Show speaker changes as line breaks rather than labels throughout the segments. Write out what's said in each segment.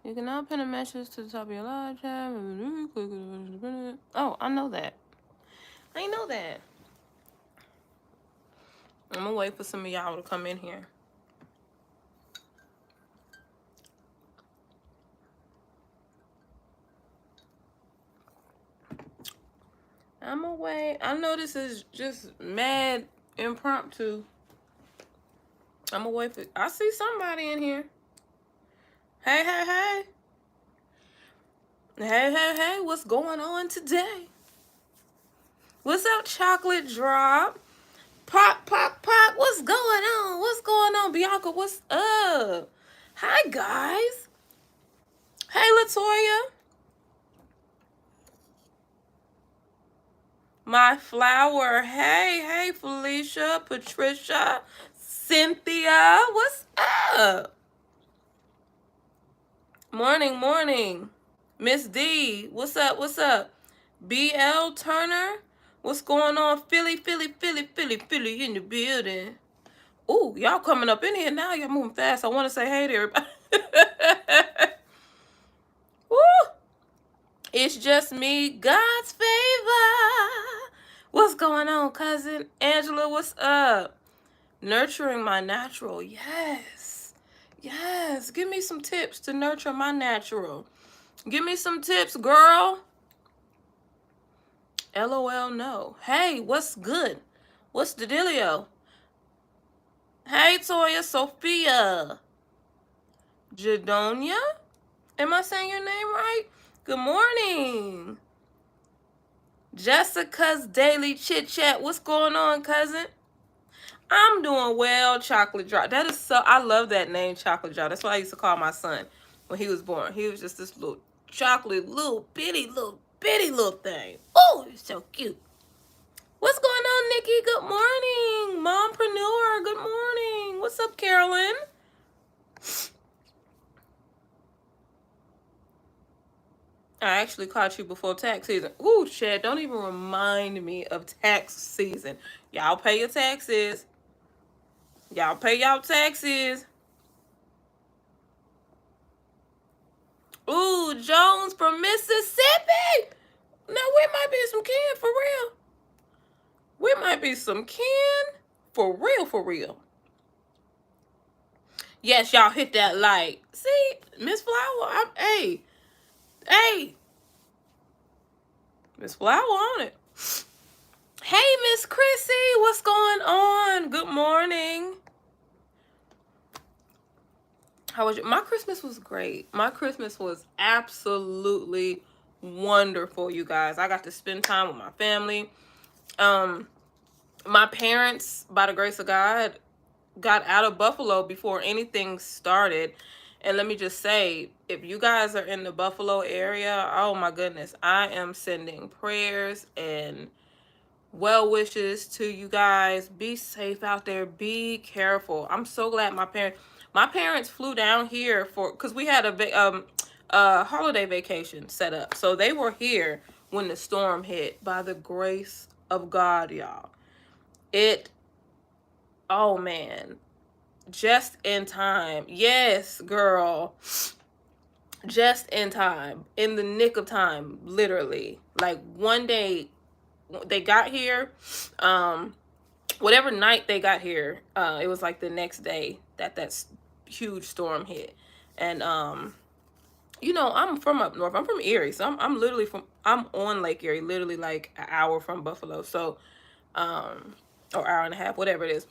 You can now pin a message to the top of your live chat. Oh, I know that. I know that. I'm gonna wait for some of y'all to come in here. I'm gonna wait. I know this is just mad impromptu. I'm gonna wait for. I see somebody in here. Hey, hey, hey. Hey, hey, hey. What's going on today? What's up, Chocolate Drop? Pop, pop, pop. What's going on? What's going on, Bianca? What's up? Hi, guys. Hey, Latoya. My flower. Hey, hey, Felicia, Patricia, Cynthia. What's up? Morning, morning. Miss D. What's up? What's up? BL Turner. What's going on? Philly, Philly, Philly, Philly, Philly in the building. Ooh, y'all coming up in here now. Y'all moving fast. I want to say hey to everybody. Woo! It's just me, God's favor. What's going on, cousin? Angela, what's up? Nurturing my natural. Yes. Yes. Give me some tips to nurture my natural. Give me some tips, girl. LOL, no. Hey, what's good? What's the dealio? Hey, Toya, Sophia. Jadonia? Am I saying your name right? Good morning. Jessica's Daily Chit Chat. What's going on, cousin? I'm doing well, Chocolate Drop. That is so, I love that name, Chocolate Drop. That's what I used to call my son when he was born. He was just this little chocolate, little bitty little thing. Oh, he's so cute. What's going on, Nikki? Good morning. Mompreneur, good morning. What's up, Carolyn? I actually caught you before tax season. Ooh, Chad, don't even remind me of tax season. Y'all pay your taxes. Y'all pay y'all taxes. Ooh, Jones from Mississippi. Now, we might be some kin for real. We might be some kin for real, for real. Yes, y'all hit that like. See, Miss Flower, hey. Miss Flower on it. Hey, Miss Chrissy, what's going on? Good morning. How was your? My Christmas was great. My Christmas was absolutely wonderful, you guys. I got to spend time with my family. My parents, by the grace of God, got out of Buffalo before anything started. And let me just say, if you guys are in the Buffalo area, oh my goodness, I am sending prayers and well wishes to you guys. Be safe out there. Be careful. I'm so glad my parents flew down here because we had a holiday vacation set up. So they were here when the storm hit, by the grace of God, y'all. Oh man, just in time. Yes, girl. Just in time. In the nick of time, literally. Like one day they got here, whatever night they got here, it was like the next day that huge storm hit. And you know, I'm from up north. I'm from Erie, so I'm literally I'm on Lake Erie, literally like an hour from Buffalo. So or hour and a half, whatever it is.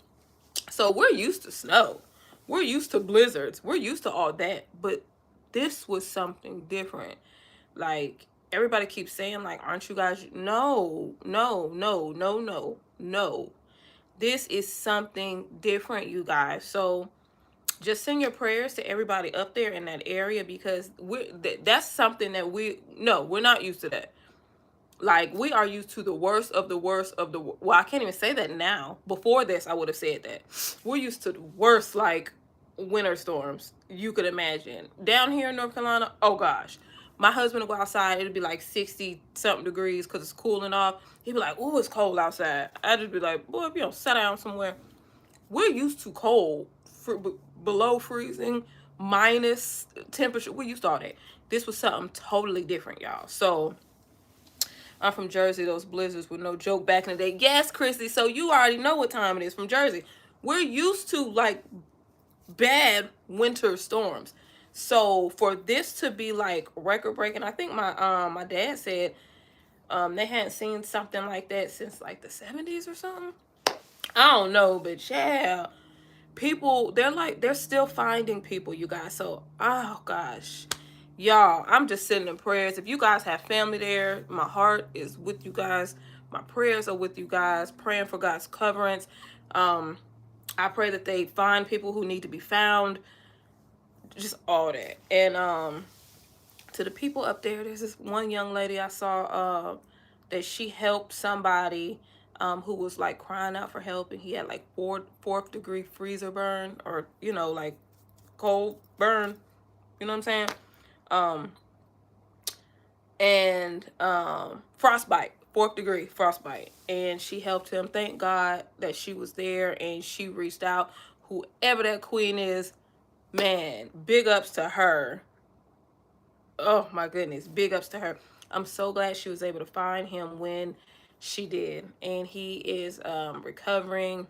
So we're used to snow. We're used to blizzards. We're used to all that. But this was something different. Like, everybody keeps saying, like, aren't you guys? No. This is something different, you guys. So just send your prayers to everybody up there in that area, because that's something that we're not used to that. Like, we are used to the worst of the worst of the, well, I can't even say that now. Before this, I would have said that. We're used to the worst, like, winter storms you could imagine. Down here in North Carolina, oh gosh. My husband would go outside, it'd be like 60-something degrees because it's cooling off. He'd be like, oh, it's cold outside. I'd just be like, boy, if you don't sit down somewhere. We're used to cold, below freezing, minus temperature. Where you saw that. This was something totally different, y'all. So I'm from Jersey. Those blizzards were no joke back in the day. Yes, Chrissy. So you already know what time it is from Jersey. We're used to like bad winter storms. So for this to be like record breaking, I think my dad said they hadn't seen something like that since like the 70s or something. I don't know, but yeah, people they're still finding people, you guys. So oh gosh, y'all, I'm just sending prayers. If you guys have family there, my heart is with you guys. My prayers are with you guys, praying for God's coverings. I pray that they find people who need to be found, just all that. And to the people up there, there's this one young lady I saw that she helped somebody who was like crying out for help, and he had like fourth degree freezer burn, or you know, like cold burn, you know what I'm saying? And frostbite, fourth degree frostbite. And she helped him. Thank God that she was there and she reached out. Whoever that queen is, man, big ups to her. Oh my goodness, big ups to her. I'm so glad she was able to find him when she did. And he is recovering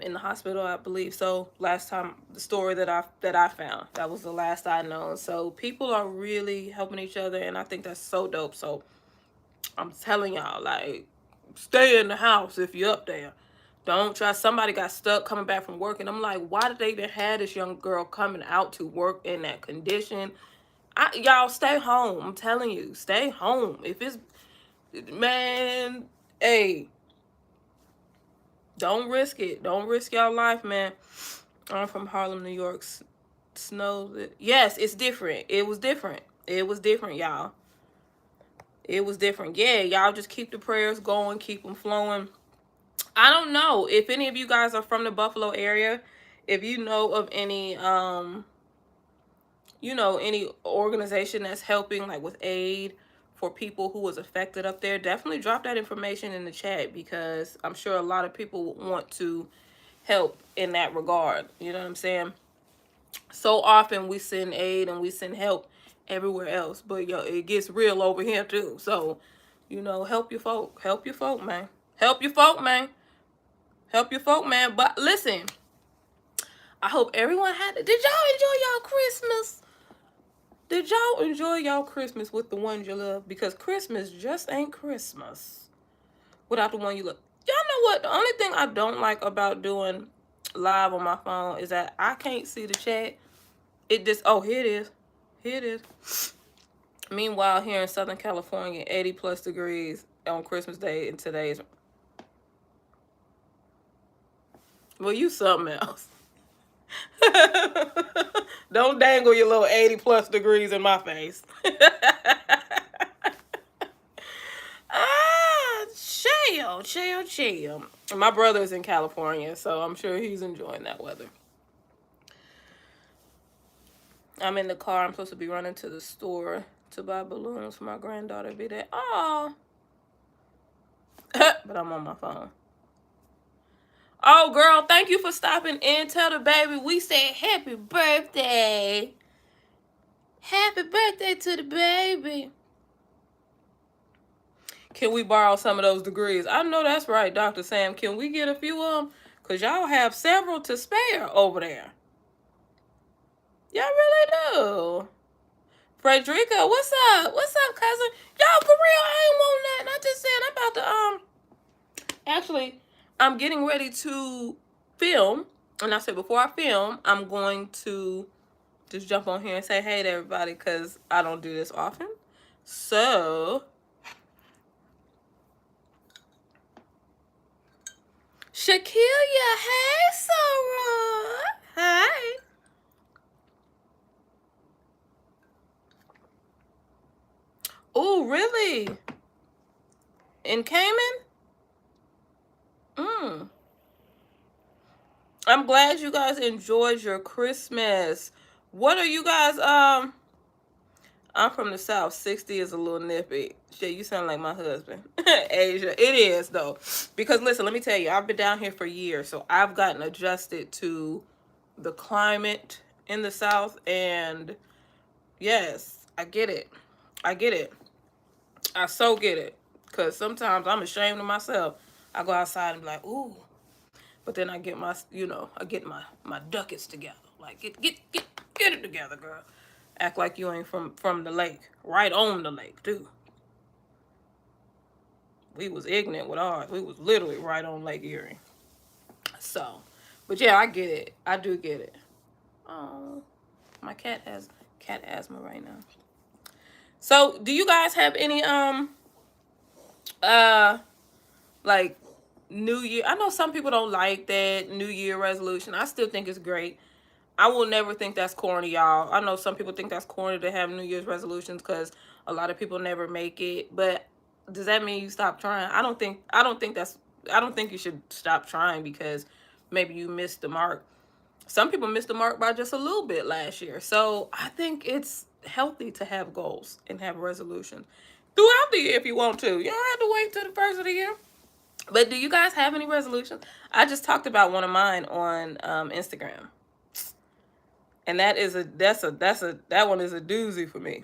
in the hospital, I believe. So last time, the story that I found, that was the last I know. So people are really helping each other, and I think that's so dope. So I'm telling y'all, like, stay in the house if you're up there. Don't try. Somebody got stuck coming back from work, and I'm like, why did they even have this young girl coming out to work in that condition? Y'all stay home. I'm telling you, stay home. If it's, man, hey, don't risk it. Don't risk your life, man. I'm from Harlem, New York. Snow. Yes, it's different. It was different. It was different, y'all. It was different. Yeah, y'all just keep the prayers going. Keep them flowing. I don't know if any of you guys are from the Buffalo area. If you know of any, any organization that's helping like with aid for people who was affected up there, definitely drop that information in the chat, because I'm sure a lot of people want to help in that regard. You know what I'm saying? So often we send aid and we send help everywhere else, but yo, it gets real over here too. So, help your folk. Help your folk, man. Help your folk, man. Help your folk, man. But listen, I hope everyone had it. Did y'all enjoy y'all Christmas? Did y'all enjoy y'all Christmas with the ones you love? Because Christmas just ain't Christmas without the one you love. Y'all know what? The only thing I don't like about doing live on my phone is that I can't see the chat. It just, oh, here it is. Here it is. Meanwhile, here in Southern California, 80 plus degrees on Christmas Day, and today's, well, you something else. Don't dangle your little 80 plus degrees in my face. Chill. My brother's in California, so I'm sure he's enjoying that weather. I'm in the car. I'm supposed to be running to the store to buy balloons for my granddaughter to be there. Oh. But I'm on my phone. Oh, girl, thank you for stopping in. Tell the baby we said happy birthday. Happy birthday to the baby. Can we borrow some of those degrees? I know that's right, Dr. Sam. Can we get a few of them? Because y'all have several to spare over there. Y'all really do. Frederica, what's up? What's up, cousin? Y'all, for real, I ain't want nothing. I just said I'm about to, actually, I'm getting ready to film. And I said before I film, I'm going to just jump on here and say hey to everybody, because I don't do this often. So, Shakilia, hey, Sarah. Hey. Oh, really? In Cayman? I'm glad you guys enjoyed your Christmas. What are you guys, I'm from the South. 60 is a little nippy. Shit, you sound like my husband. Asia. It is, though. Because, listen, let me tell you, I've been down here for years, so I've gotten adjusted to the climate in the South, and yes, I get it. I get it. I so get it. Because sometimes I'm ashamed of myself. I go outside and be like, ooh. But then I get my, I get my ducats together. Like, get it together, girl. Act like you ain't from the lake. Right on the lake, too. We was ignorant with ours. We was literally right on Lake Erie. So, but yeah, I get it. I do get it. Oh, my cat has cat asthma right now. So, do you guys have any like New Year? I know some people don't like that New Year resolution. I still think it's great. I will never think that's corny, y'all. I know some people think that's corny to have New Year's resolutions because a lot of people never make it. But does that mean you stop trying? I don't think you should stop trying because maybe you missed the mark. Some people missed the mark by just a little bit last year. So I think it's healthy to have goals and have resolutions throughout the year if you want to. You don't have to wait till the first of the year. But do you guys have any resolutions? I just talked about one of mine on Instagram. And that one is a doozy for me.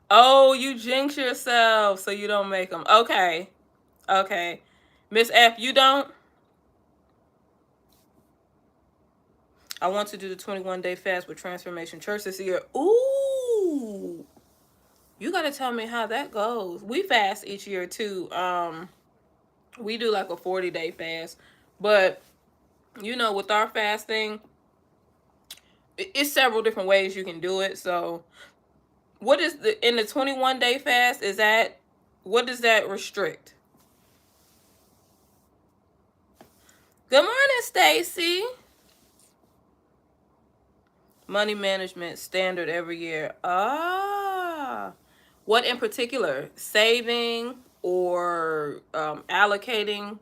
Oh, you jinx yourself so you don't make them. Okay. Okay. Miss F, you don't? I want to do the 21-day fast with Transformation Church this year. Ooh. You got to tell me how that goes. We fast each year too. We do like a 40-day fast. But, with our fasting, it's several different ways you can do it. So, what is in the 21-day fast, what does that restrict? Good morning, Stacy. Money management standard every year. What in particular? Saving or allocating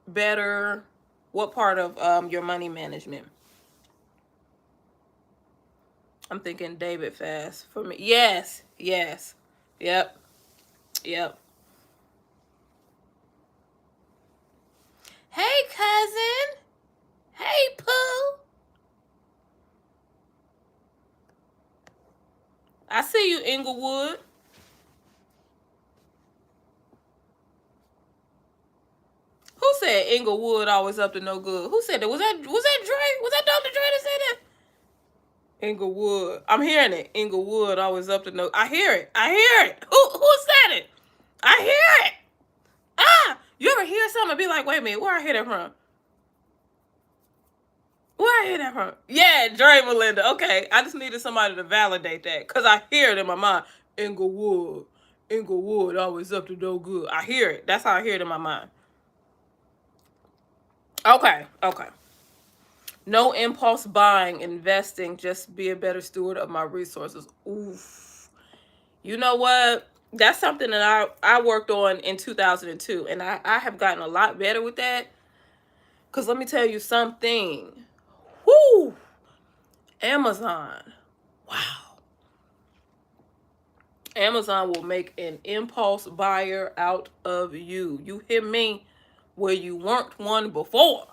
better? What part of your money management? I'm thinking David fast for me. Yes. Yep. Hey, cousin. Hey, Pooh. I see you, Inglewood. Who said Inglewood always up to no good? Who said that? Was that Dre? Was that Dr. Dre that said that? Inglewood. I'm hearing it. Inglewood always up to no. I hear it. Who said it? I hear it. You ever hear something and be like, wait a minute, where I hear that from? Yeah, Dre Melinda. Okay, I just needed somebody to validate that because I hear it in my mind. Inglewood always up to no good. I hear it. That's how I hear it in my mind. Okay. No impulse buying, investing, just be a better steward of my resources. Oof. You know what? That's something that I worked on in 2002, and I have gotten a lot better with that. Because let me tell you something. Whoo! Amazon. Wow. Amazon will make an impulse buyer out of you. You hear me? Where you weren't one before.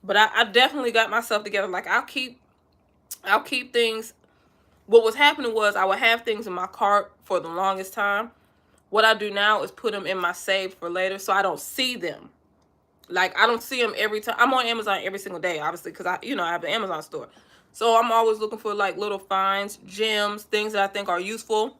But I definitely got myself together. Like I'll keep things. What was happening was I would have things in my cart for the longest time. What I do now is put them in my save for later so I don't see them. Like I don't see them every time. I'm on Amazon every single day, obviously, because I have an Amazon store. So I'm always looking for like little finds, gems, things that I think are useful.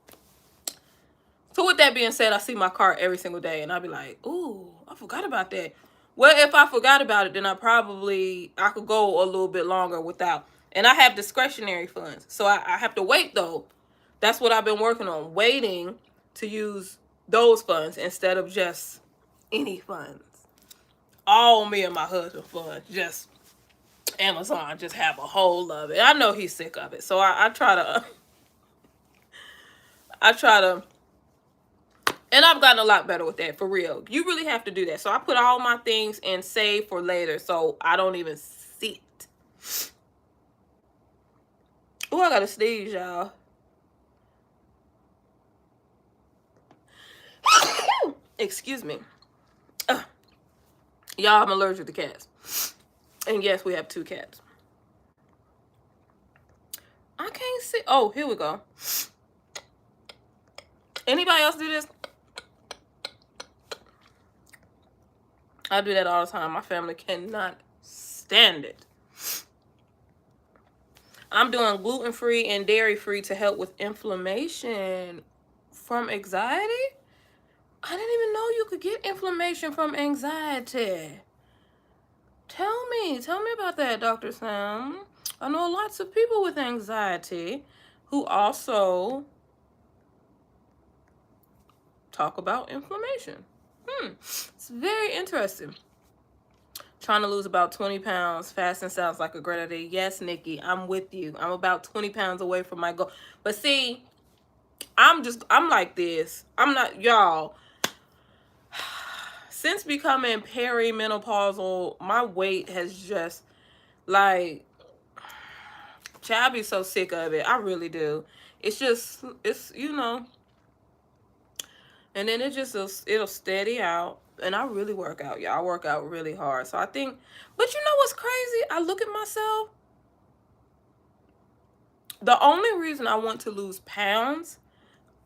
So with that being said, I see my cart every single day and I'll be like, ooh, I forgot about that. Well, if I forgot about it, then I could go a little bit longer without. And I have discretionary funds. So I have to wait though. That's what I've been working on. Waiting to use those funds instead of just any funds. All me and my husband funds. Just Amazon just have a hold of it. I know he's sick of it. So I try to and I've gotten a lot better with that, for real. You really have to do that. So I put all my things in save for later so I don't even see it. Oh, I gotta sneeze, y'all. Excuse me. Y'all, I'm allergic to cats. And yes, we have 2 cats. I can't see. Oh, here we go. Anybody else do this? I do that all the time. My family cannot stand it. I'm doing gluten-free and dairy-free to help with inflammation from anxiety. I didn't even know you could get inflammation from anxiety. Tell me about that, Dr. Sam. I know lots of people with anxiety who also talk about inflammation. It's very interesting. Trying to lose about 20 pounds. Fasting sounds like a great idea. Yes, Nikki, I'm with you. I'm about 20 pounds away from my goal. But see, I'm like this. I'm not, y'all. Since becoming perimenopausal, my weight has just, like, child, I be so sick of it. I really do. It's just, it's, you know. And then it'll steady out. And I really work out, y'all. I work out really hard. So I think, but you know what's crazy? I look at myself. The only reason I want to lose pounds,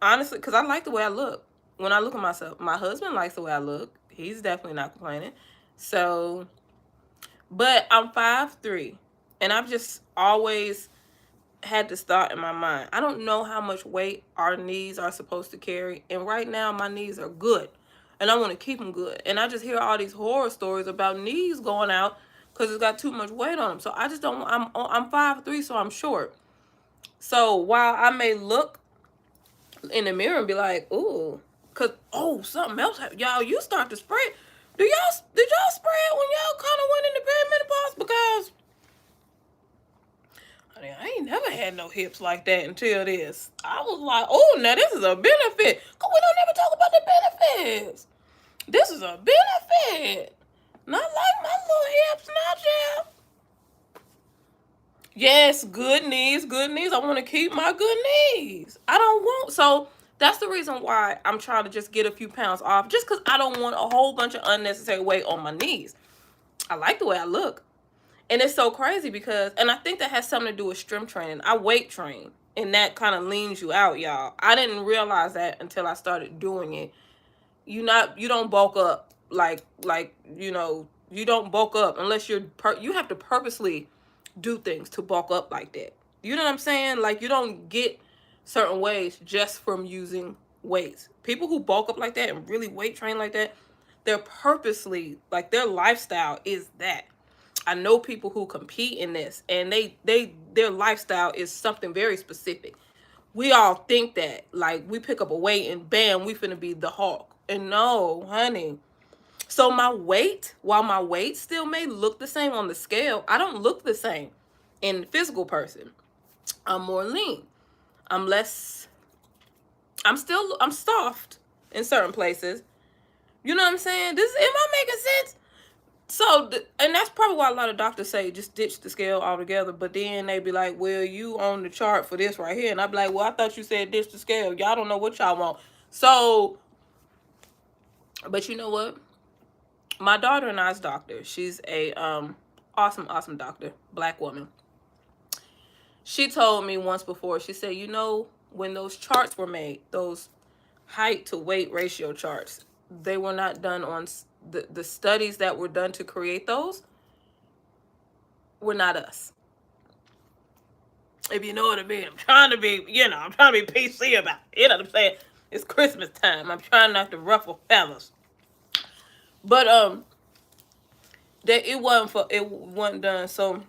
honestly, because I like the way I look. When I look at myself, my husband likes the way I look. He's definitely not complaining. So, but I'm 5'3", and I've just always had this thought in my mind. I don't know how much weight our knees are supposed to carry, and right now my knees are good, and I want to keep them good. And I just hear all these horror stories about knees going out because it's got too much weight on them. So I just don't. I'm 5'3", so I'm short. So while I may look in the mirror and be like, ooh, cause something else, y'all, you start to spread. Did y'all spread when y'all kind of went into perimenopause? Because I ain't never had no hips like that until this. I was like, oh, now this is a benefit. Cause we don't ever talk about the benefits. This is a benefit. Not like my little hips now, child. Yes, good knees, good knees. I want to keep my good knees. I don't want, so that's the reason why I'm trying to just get a few pounds off, just because I don't want a whole bunch of unnecessary weight on my knees. I like the way I look. And it's so crazy because, and I think that has something to do with strength training. I weight train, and that kind of leans you out, y'all. I didn't realize that until I started doing it. You don't bulk up like you know, you don't bulk up unless you have to purposely do things to bulk up like that. You know what I'm saying? Like, you don't get certain ways just from using weights. People who bulk up like that and really weight train like that, they're purposely, like, their lifestyle is that. I know people who compete in this, and their lifestyle is something very specific. We all think that, like, we pick up a weight and bam, we finna be the Hulk. And no, honey. So while my weight still may look the same on the scale, I don't look the same in the physical person. I'm more lean. I'm soft in certain places. You know what I'm saying? Am I making sense? So, and that's probably why a lot of doctors say just ditch the scale altogether. But then they be like, well, you on the chart for this right here. And I be like, well, I thought you said ditch the scale. Y'all don't know what y'all want. So, but you know what? My daughter-in-law's doctor, she's a awesome doctor, Black woman. She told me once before, she said, you know, when those charts were made, those height to weight ratio charts, they were not done on the studies that were done to create those were not us. If you know what I mean. I'm trying to be PC about it. You know what I'm saying? It's Christmas time. I'm trying not to ruffle feathers. But that it wasn't done. So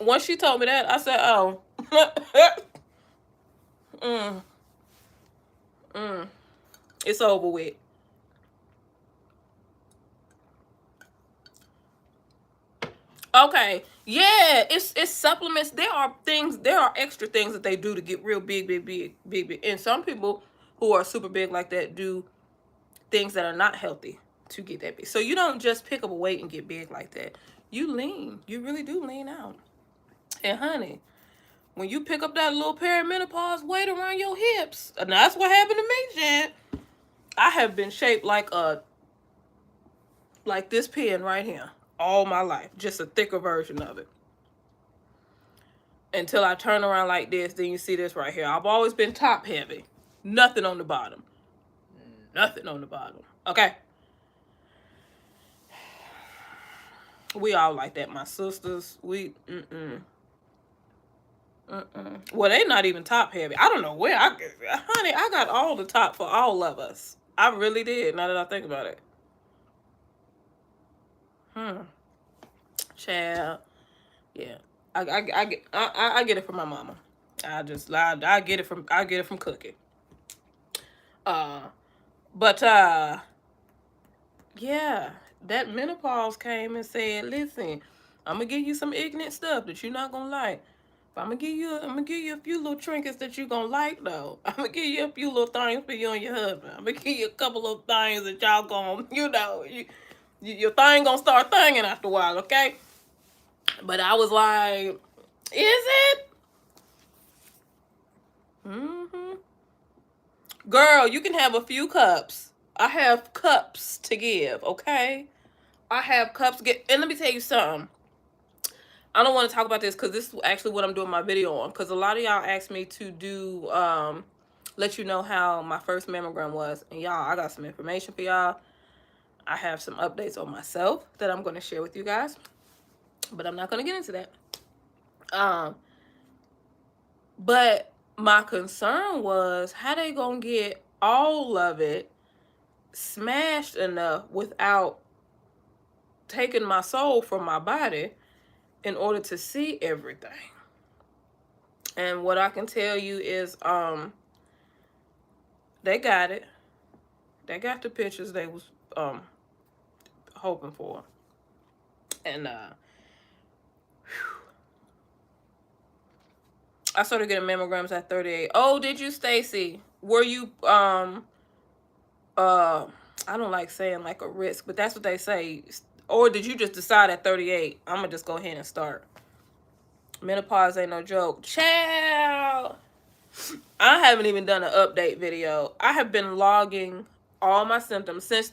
once she told me that, I said, oh. It's over with. Okay. Yeah, it's supplements. There are extra things that they do to get real big. And some people who are super big like that do things that are not healthy to get that big. So you don't just pick up a weight and get big like that. You lean. You really do lean out. And honey, when you pick up that little perimenopause weight around your hips, and that's what happened to me, Jen. I have been shaped like a like this pen right here all my life, just a thicker version of it. Until I turn around like this, then you see this right here. I've always been top heavy. Nothing on the bottom. Nothing on the bottom. Okay? We all like that. My sisters, we, well, they not even top heavy. I don't know where. Honey, I got all the top for all of us. I really did, now that I think about it. Child. Yeah. I get it from my mama. I get it from cooking. Yeah, that menopause came and said, "Listen, I'm gonna give you some ignorant stuff that you're not gonna like. But I'm gonna give you a few little trinkets that you're gonna like, though. I'm gonna give you a few little things for you and your husband. I'm gonna give you a couple of things that y'all gonna, your thing gonna start thinging after a while, okay?" But I was like, "Is it?" Girl, you can have a few cups. I have cups to give, okay? I have cups to get. And let me tell you something. I don't want to talk about this because this is actually what I'm doing my video on. Because a lot of y'all asked me to do, let you know how my first mammogram was. And y'all, I got some information for y'all. I have some updates on myself that I'm going to share with you guys. But I'm not going to get into that. But my concern was, how they going to get all of it smashed enough without taking my soul from my body in order to see everything. And what I can tell you is they got it. They got the pictures they was hoping for. And I started getting mammograms at 38. Oh, did you, Stacy? Were you I don't like saying like a risk, but that's what they say. Or did you just decide at 38, I'm gonna just go ahead and start? Menopause ain't no joke. Child, I haven't even done an update video. I have been logging all my symptoms since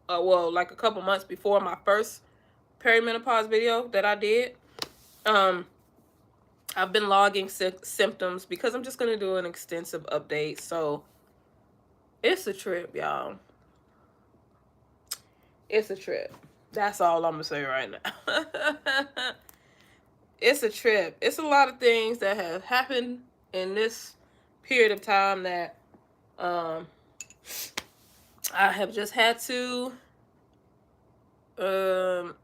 like a couple months before my first perimenopause video that I did. I've been logging symptoms because I'm just gonna do an extensive update. So it's a trip, y'all. It's a trip. That's all I'm gonna say right now. It's a trip. It's a lot of things that have happened in this period of time that I have just had to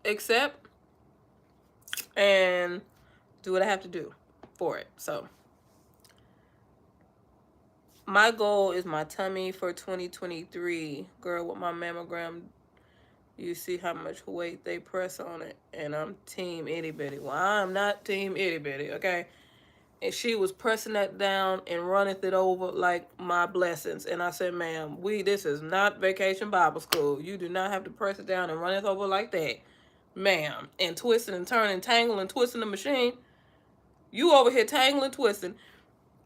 accept and do what I have to do for it. So my goal is my tummy for 2023. Girl, with my mammogram, you see how much weight they press on it. And I'm team itty bitty. Well, I'm not team itty bitty, okay? And she was pressing that down and runneth it over like my blessings. And I said, ma'am, this is not Vacation Bible School. You do not have to press it down and run it over like that, ma'am. And twisting and turning, tangling and twisting the machine. You over here tangling, twisting.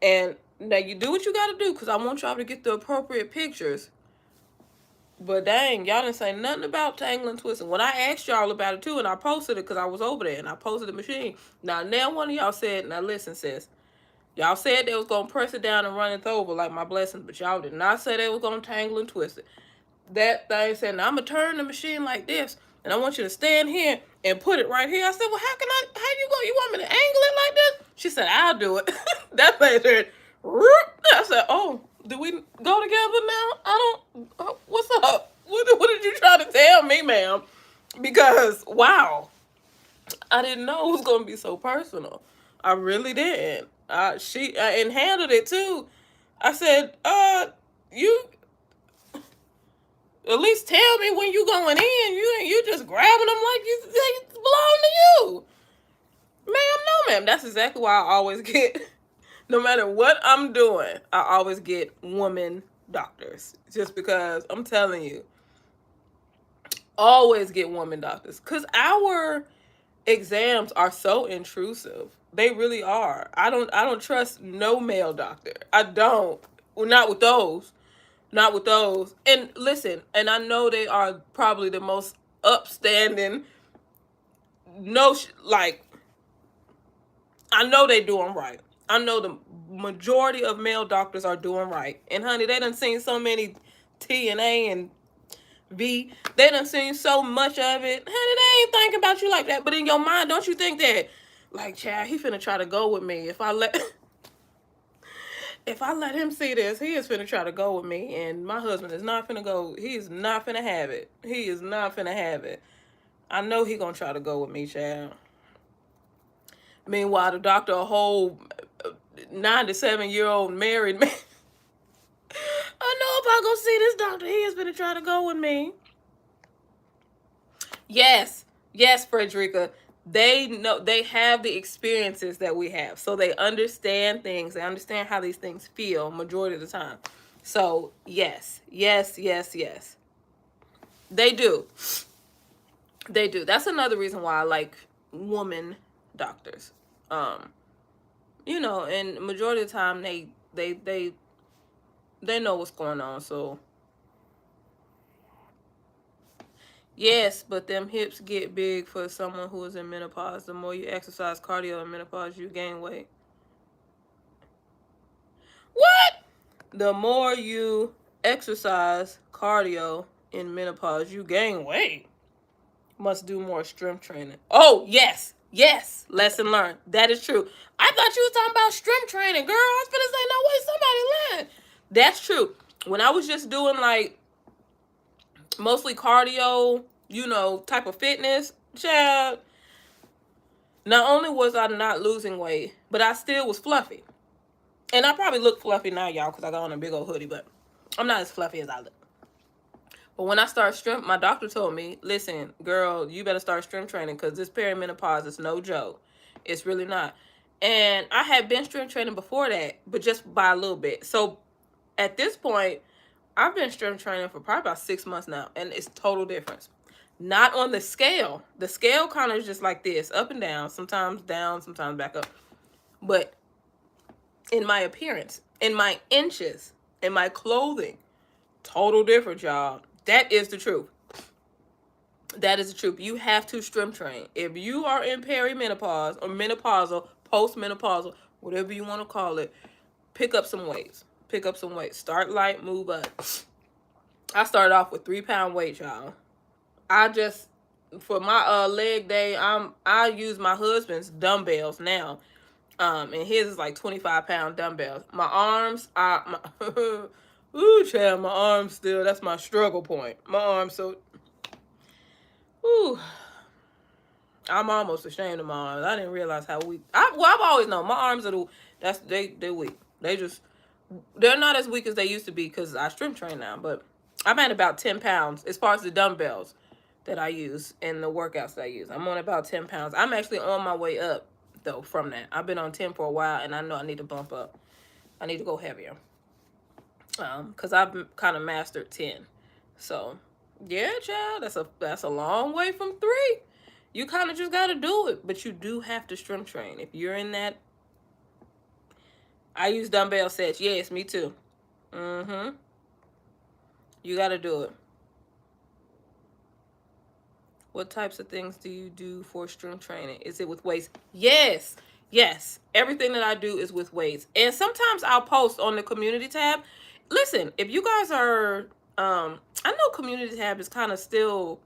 And now you do what you got to do because I want y'all to get the appropriate pictures. But dang, y'all didn't say nothing about tangling, twisting. When I asked y'all about it too, and I posted it because I was over there, and I posted the machine. Now one of y'all said, now listen, sis. Y'all said they was going to press it down and run it over like my blessings, but y'all did not say they was going to tangle and twist it. That thing said, now I'm going to turn the machine like this, and I want you to stand here and put it right here. I said, well, you want me to angle it like this? She said, I'll do it. That thing said, I said, oh, do we go together now? What's up? What did you try to tell me, ma'am? Because, wow, I didn't know it was going to be so personal. I really didn't. She handled it too. I said, you at least tell me when you going in. You just grabbing them like they belong to you. Ma'am, no, ma'am. That's exactly why I always get, no matter what I'm doing, I always get woman doctors. Just because I'm telling you, always get woman doctors. Because our exams are so intrusive. They really are. I don't trust no male doctor. I don't. Well, not with those. Not with those. And listen, and I know they are probably the most upstanding, like, I know they doing right. I know the majority of male doctors are doing right. And honey, they done seen so many TNA and V. They done seen so much of it. Honey, they ain't thinking about you like that. But in your mind, don't you think that, like, child, he finna try to go with me. If I let him see this, he is finna try to go with me. And my husband is not finna go. He's not finna have it. He is not finna have it. I know he gonna try to go with me, child. Meanwhile, the doctor, a whole 97-year-old married man. I know if I go see this doctor, he is gonna try to go with me. Yes, Frederica. They know, they have the experiences that we have, so they understand things. They understand how these things feel majority of the time. So yes. They do. They do. That's another reason why I like woman doctors. You know, and majority of the time they know what's going on. So yes, but them hips get big for someone who is in menopause. The more you exercise cardio in menopause, you gain weight. What? The more you exercise cardio in menopause, you gain weight. Must do more strength training. Oh, yes. Lesson learned. That is true. I thought you was talking about strength training, girl. I was gonna say, no way, somebody lying. That's true. When I was just doing like mostly cardio, you know, type of fitness, child, not only was I not losing weight, but I still was fluffy. And I probably look fluffy now, y'all, because I got on a big old hoodie, but I'm not as fluffy as I look. But when I started strength, my doctor told me, listen, girl, you better start strength training because this perimenopause is no joke. It's really not. And I had been strength training before that, but just by a little bit. So at this point, I've been strength training for probably about 6 months now, and it's total difference. Not on the scale. The scale kind of is just like this, up and down, sometimes back up. But in my appearance, in my inches, in my clothing, total different, y'all. That is the truth. That is the truth. You have to strength train. If you are in perimenopause or menopausal, postmenopausal, whatever you want to call it, pick up some weights. Start light, move up. I started off with 3-pound weight, y'all. I just, for my leg day, I use my husband's dumbbells now. And his is like 25-pound dumbbells. My arms, ooh, child, my arms still, that's my struggle point. My arms, so, ooh, I'm almost ashamed of my arms. I didn't realize how weak. I've always known my arms are they're weak. They're not as weak as they used to be because I strength train now. But I'm at about 10 pounds as far as the dumbbells that I use and the workouts that I use. I'm on about 10 pounds. I'm actually on my way up though from that. I've been on 10 for a while, and I know I need to bump up. I need to go heavier. Because I've kind of mastered 10. So yeah, child, that's a long way from 3. You kind of just got to do it, but you do have to strength train. If you're in that, I use dumbbell sets. Yes, me too. You got to do it. What types of things do you do for strength training? Is it with weights? Yes. Everything that I do is with weights. And sometimes I'll post on the community tab. Listen, if you guys are, I know community tab is kind of still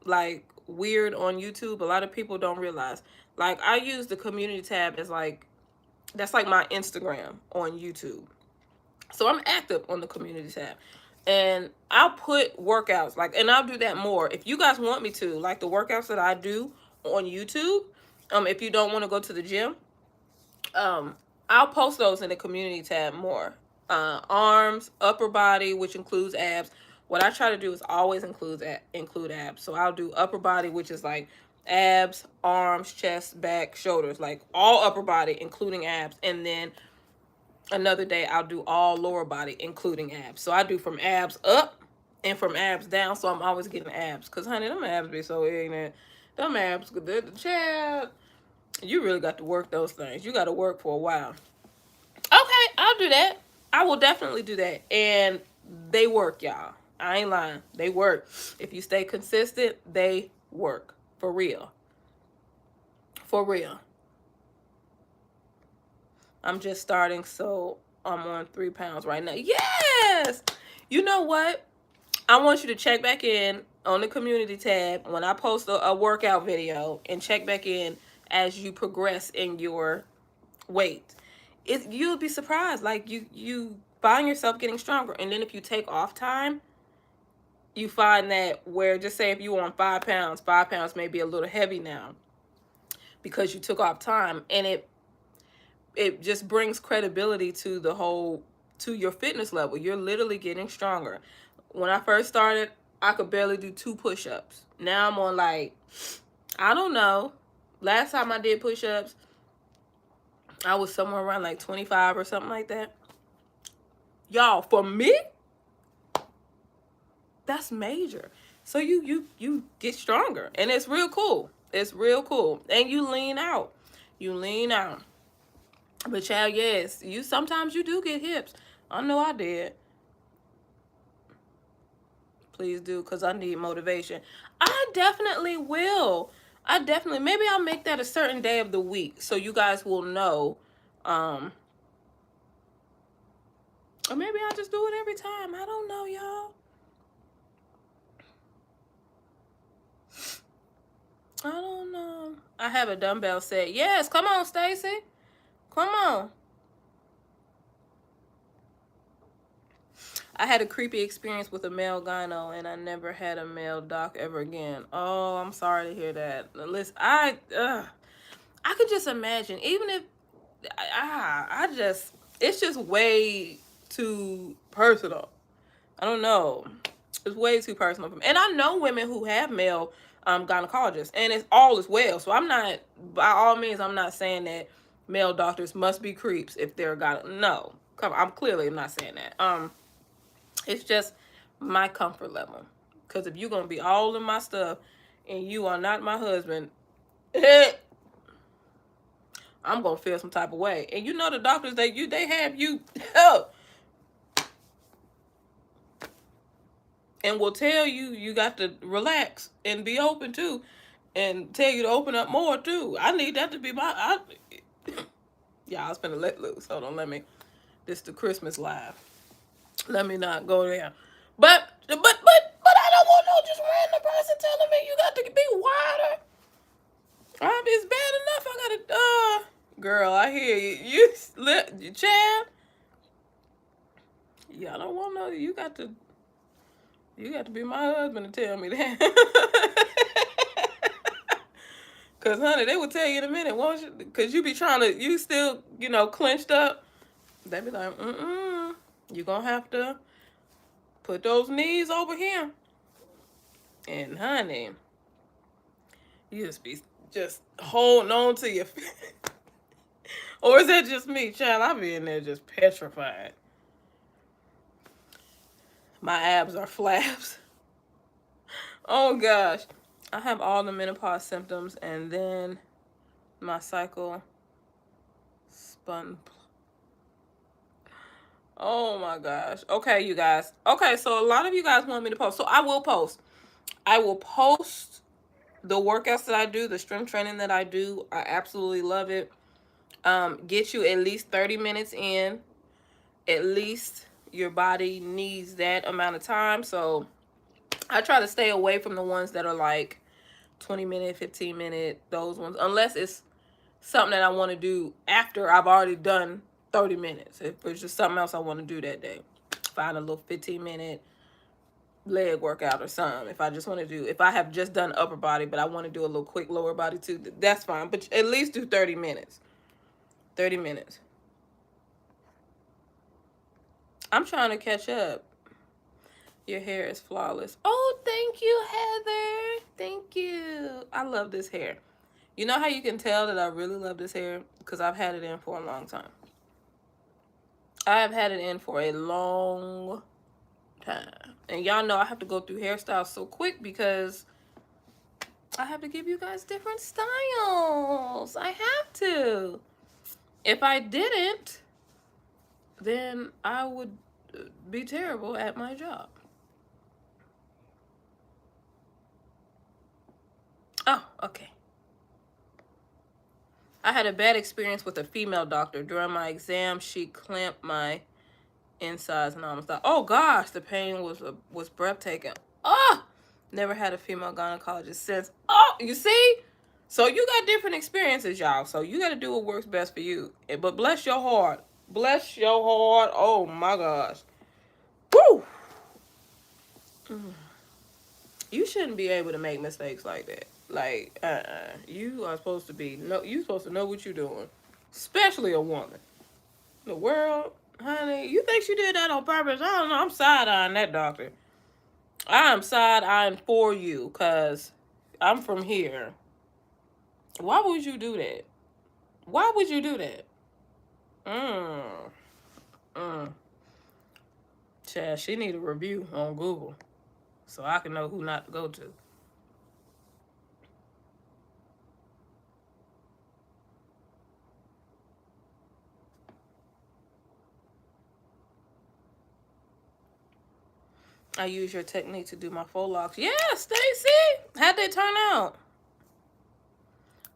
like weird on YouTube. A lot of people don't realize. Like, I use the community tab as like, that's like my Instagram on YouTube. So I'm active on the community tab. And I'll put workouts, like, and I'll do that more. If you guys want me to, like the workouts that I do on YouTube, if you don't want to go to the gym, I'll post those in the community tab more. Arms, upper body, which includes abs. What I try to do is always include abs. So I'll do upper body, which is like abs, arms, chest, back, shoulders, like all upper body, including abs. And then another day I'll do all lower body, including abs. So I do from abs up and from abs down. So I'm always getting abs. Because, honey, them abs be so ignorant. Them abs, the child, you really got to work those things. You got to work for a while. Okay, I'll do that. I will definitely do that. And They work, y'all. I ain't lying. They work. If you stay consistent, they work. For real. For real. I'm just starting, so I'm on 3 pounds right now. Yes! You know what? I want you to check back in on the community tab when I post a workout video, and check back in as you progress in your weight. You'll be surprised. Like, you find yourself getting stronger. And then if you take off time, you find that where, just say if you were on 5 pounds, 5 pounds may be a little heavy now because you took off time, and it just brings credibility to the whole, to your fitness level. You're literally getting stronger. When I first started, I could barely do 2 push-ups. Now I'm on, like, I don't know. Last time I did push-ups, I was somewhere around like 25 or something like that. Y'all, for me, that's major. So you get stronger, and it's real cool. It's real cool. And you lean out. You lean out. But child, yes, sometimes you do get hips. I know I did. Please do, because I need motivation. I definitely will. Maybe I'll make that a certain day of the week so you guys will know. Or maybe I'll just do it every time. I don't know, y'all. I don't know. I have a dumbbell set. Yes, come on, Stacy. Come on. I had a creepy experience with a male gyno, and I never had a male doc ever again. Oh, I'm sorry to hear that. Listen, I could just imagine, even if it's just way too personal. I don't know. It's way too personal for me. And I know women who have male gynecologists, and it's all as well. So I'm not, by all means, I'm not saying that male doctors must be creeps if they're no. I'm clearly not saying that. It's just my comfort level. Because if you're going to be all in my stuff and you are not my husband, I'm going to feel some type of way. And you know the doctors, they have you and will tell you got to relax and be open too. And tell you to open up more too. I need that to be yeah, I was finna let loose. Hold on, this the Christmas live. Let me not go there. But I don't want no just random person telling me you got to be wider. It's bad enough I gotta, girl, I hear you. You Chad. Yeah, I don't want no, you got to be my husband to tell me that. Cause honey, they will tell you in a minute, won't you? Cause you be trying to, you still, clenched up. They be like, you gonna have to put those knees over here. And honey, you just be holding on to your or is that just me, child? I be in there just petrified. My abs are flaps. Oh gosh. I have all the menopause symptoms, and then my cycle spun. Oh my gosh. Okay, you guys. Okay, so a lot of you guys want me to post. So I will post. I will post the workouts that I do, the strength training that I do. I absolutely love it. Get you at least 30 minutes in. At least your body needs that amount of time. So I try to stay away from the ones that are like 20-minute, 15-minute, those ones. Unless it's something that I want to do after I've already done 30 minutes. If it's just something else I want to do that day. Find a little 15-minute leg workout or something. If I just want to do, if I have just done upper body, but I want to do a little quick lower body too, that's fine. But at least do 30 minutes. 30 minutes. I'm trying to catch up. Your hair is flawless. Oh, thank you, Heather. Thank you. I love this hair. You know how you can tell that I really love this hair? Because I've had it in for a long time. I have had it in for a long time. And y'all know I have to go through hairstyles so quick because I have to give you guys different styles. I have to. If I didn't, then I would be terrible at my job. Oh, okay. I had a bad experience with a female doctor. During my exam, she clamped my insides and almost died. Oh gosh, the pain was breathtaking. Oh, never had a female gynecologist since. Oh, you see? So you got different experiences, y'all. So you got to do what works best for you. But bless your heart. Bless your heart. Oh my gosh. Woo. You shouldn't be able to make mistakes like that. Like, you are supposed to be you supposed to know what you're doing, especially a woman. The world, honey, you think she did that on purpose? I don't know. I'm side-eyeing that doctor. I'm side-eyeing for you, cause I'm from here. Why would you do that? Why would you do that? Mm. Chad, she need a review on Google, so I can know who not to go to. I use your technique to do my faux locks. Yeah, Stacy. How'd they turn out?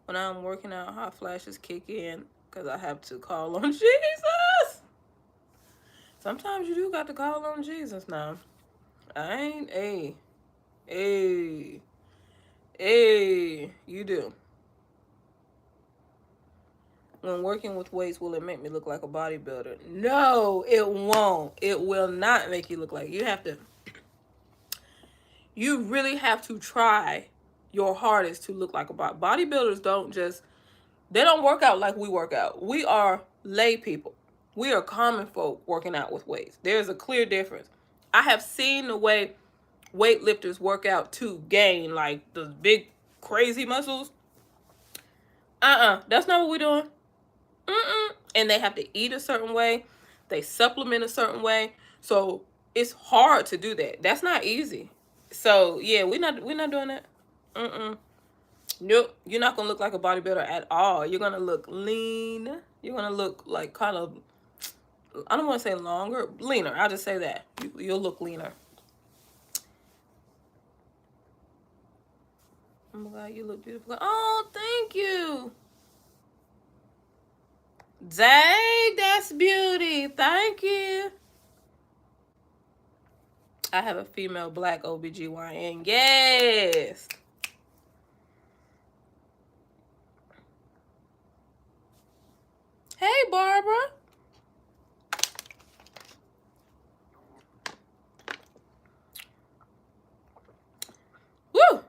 When I'm working out, hot flashes kick in because I have to call on Jesus. Sometimes you do got to call on Jesus now. I ain't you do. When working with weights, will it make me look like a bodybuilder? No, it won't. It will not make you look like you really have to try your hardest to look like a bodybuilders. They don't work out like we work out. We are lay people. We are common folk working out with weights. There's a clear difference. I have seen the way weightlifters work out to gain like the big crazy muscles. That's not what we're doing. And they have to eat a certain way. They supplement a certain way. So it's hard to do that. That's not easy. So yeah, we're not doing that. Nope. You're not gonna look like a bodybuilder at all. You're gonna look lean. You're gonna look like kind of, I don't want to say longer, leaner. I'll just say that. You'll look leaner. Oh my God, you look beautiful. Oh, thank you. Dang, that's beauty. Thank you. I have a female black OBGYN. Yes. Hey, Barbara. Woo.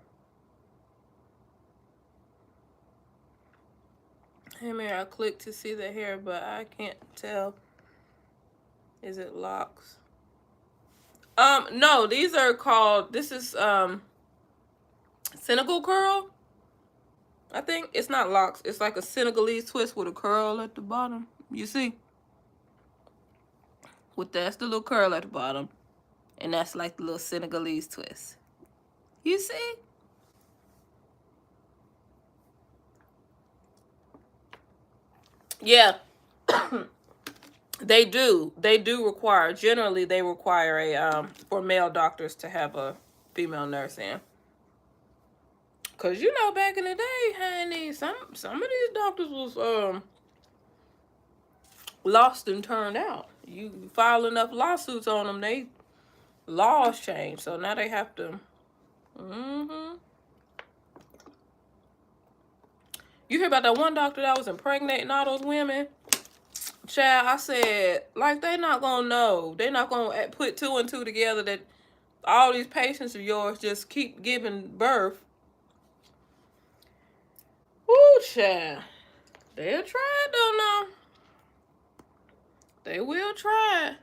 Hey, Mary, I clicked to see the hair, but I can't tell. Is it locks? No, these are called, this is, Senegal curl. I think it's not locks. It's like a Senegalese twist with a curl at the bottom. You see? That's the little curl at the bottom. And that's like the little Senegalese twist. You see? Yeah. They do require, generally they require a, for male doctors to have a female nurse in. Cause you know, back in the day, honey, some of these doctors was lost and turned out. You file enough lawsuits on them, they laws change, so now they have to. You hear about that one doctor that was impregnating all those women? Child, I said, like, they not gonna know. They not gonna put 2 and 2 together that all these patients of yours just keep giving birth. Woo, child. They'll try it though now. They will try.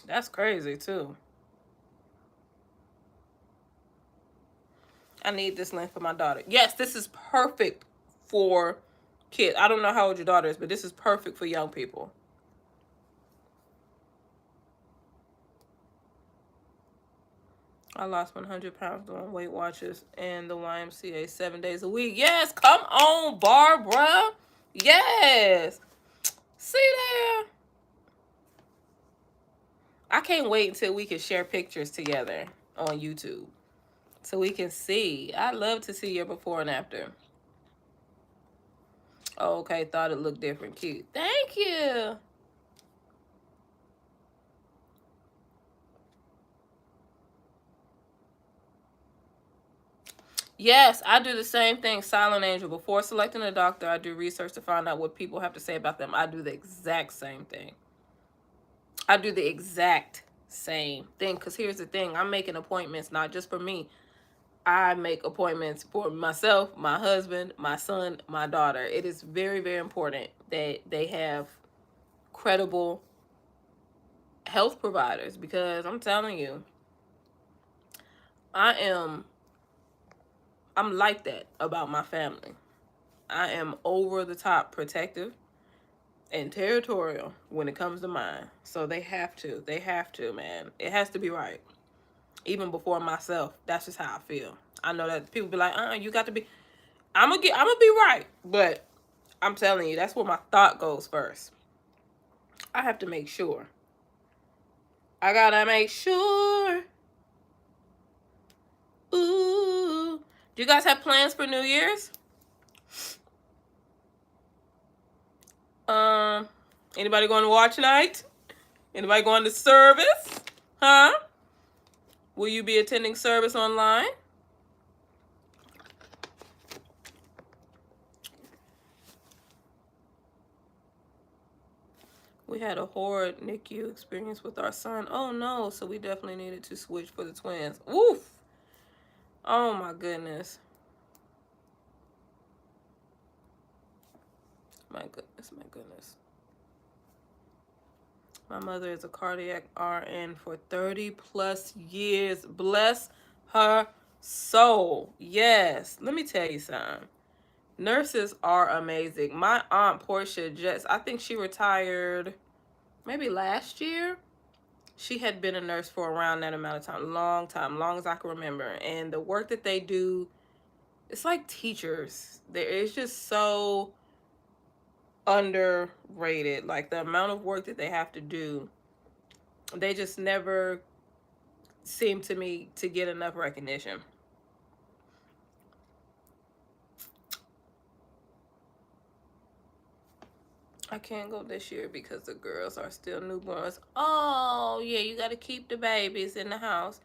That's crazy too. I need this link for my daughter. Yes, this is perfect for kids. I don't know how old your daughter is, but this is perfect for young people. I lost 100 pounds doing Weight Watchers and the YMCA 7 days a week. Yes, come on, Barbara. Yes. See there? I can't wait until we can share pictures together on YouTube so we can see. I'd love to see your before and after. Oh, okay, thought it looked different. Cute. Thank you. Yes, I do the same thing, Silent Angel. Before selecting a doctor, I do research to find out what people have to say about them. I do the exact same thing. I do the exact same thing. Because here's the thing. I'm making appointments not just for me. I make appointments for myself, my husband, my son, my daughter. It is very, very important that they have credible health providers, because I'm telling you, I'm like that about my family. I am over the top protective and territorial when it comes to mine. So they have to. They have to, man. It has to be right. Even before myself. That's just how I feel. I know that people be like, you got to be, I'm gonna be right. But I'm telling you, that's where my thought goes first. I have to make sure. I gotta make sure. Ooh. Do you guys have plans for New Year's? Anybody going to watch night? Anybody going to service? Huh? Will you be attending service online? We had a horrid NICU experience with our son. Oh no, so we definitely needed to switch for the twins. Oof. Oh my goodness. My goodness, my goodness. My mother is a cardiac RN for 30 plus years. Bless her soul. Yes. Let me tell you something. Nurses are amazing. My aunt Portia I think she retired maybe last year. She had been a nurse for around that amount of time. Long as I can remember. And the work that they do, it's like teachers. It's just so underrated. Like the amount of work that they have to do, they just never seem to me to get enough recognition. I can't go this year because the girls are still newborns. Oh yeah, you got to keep the babies in the house.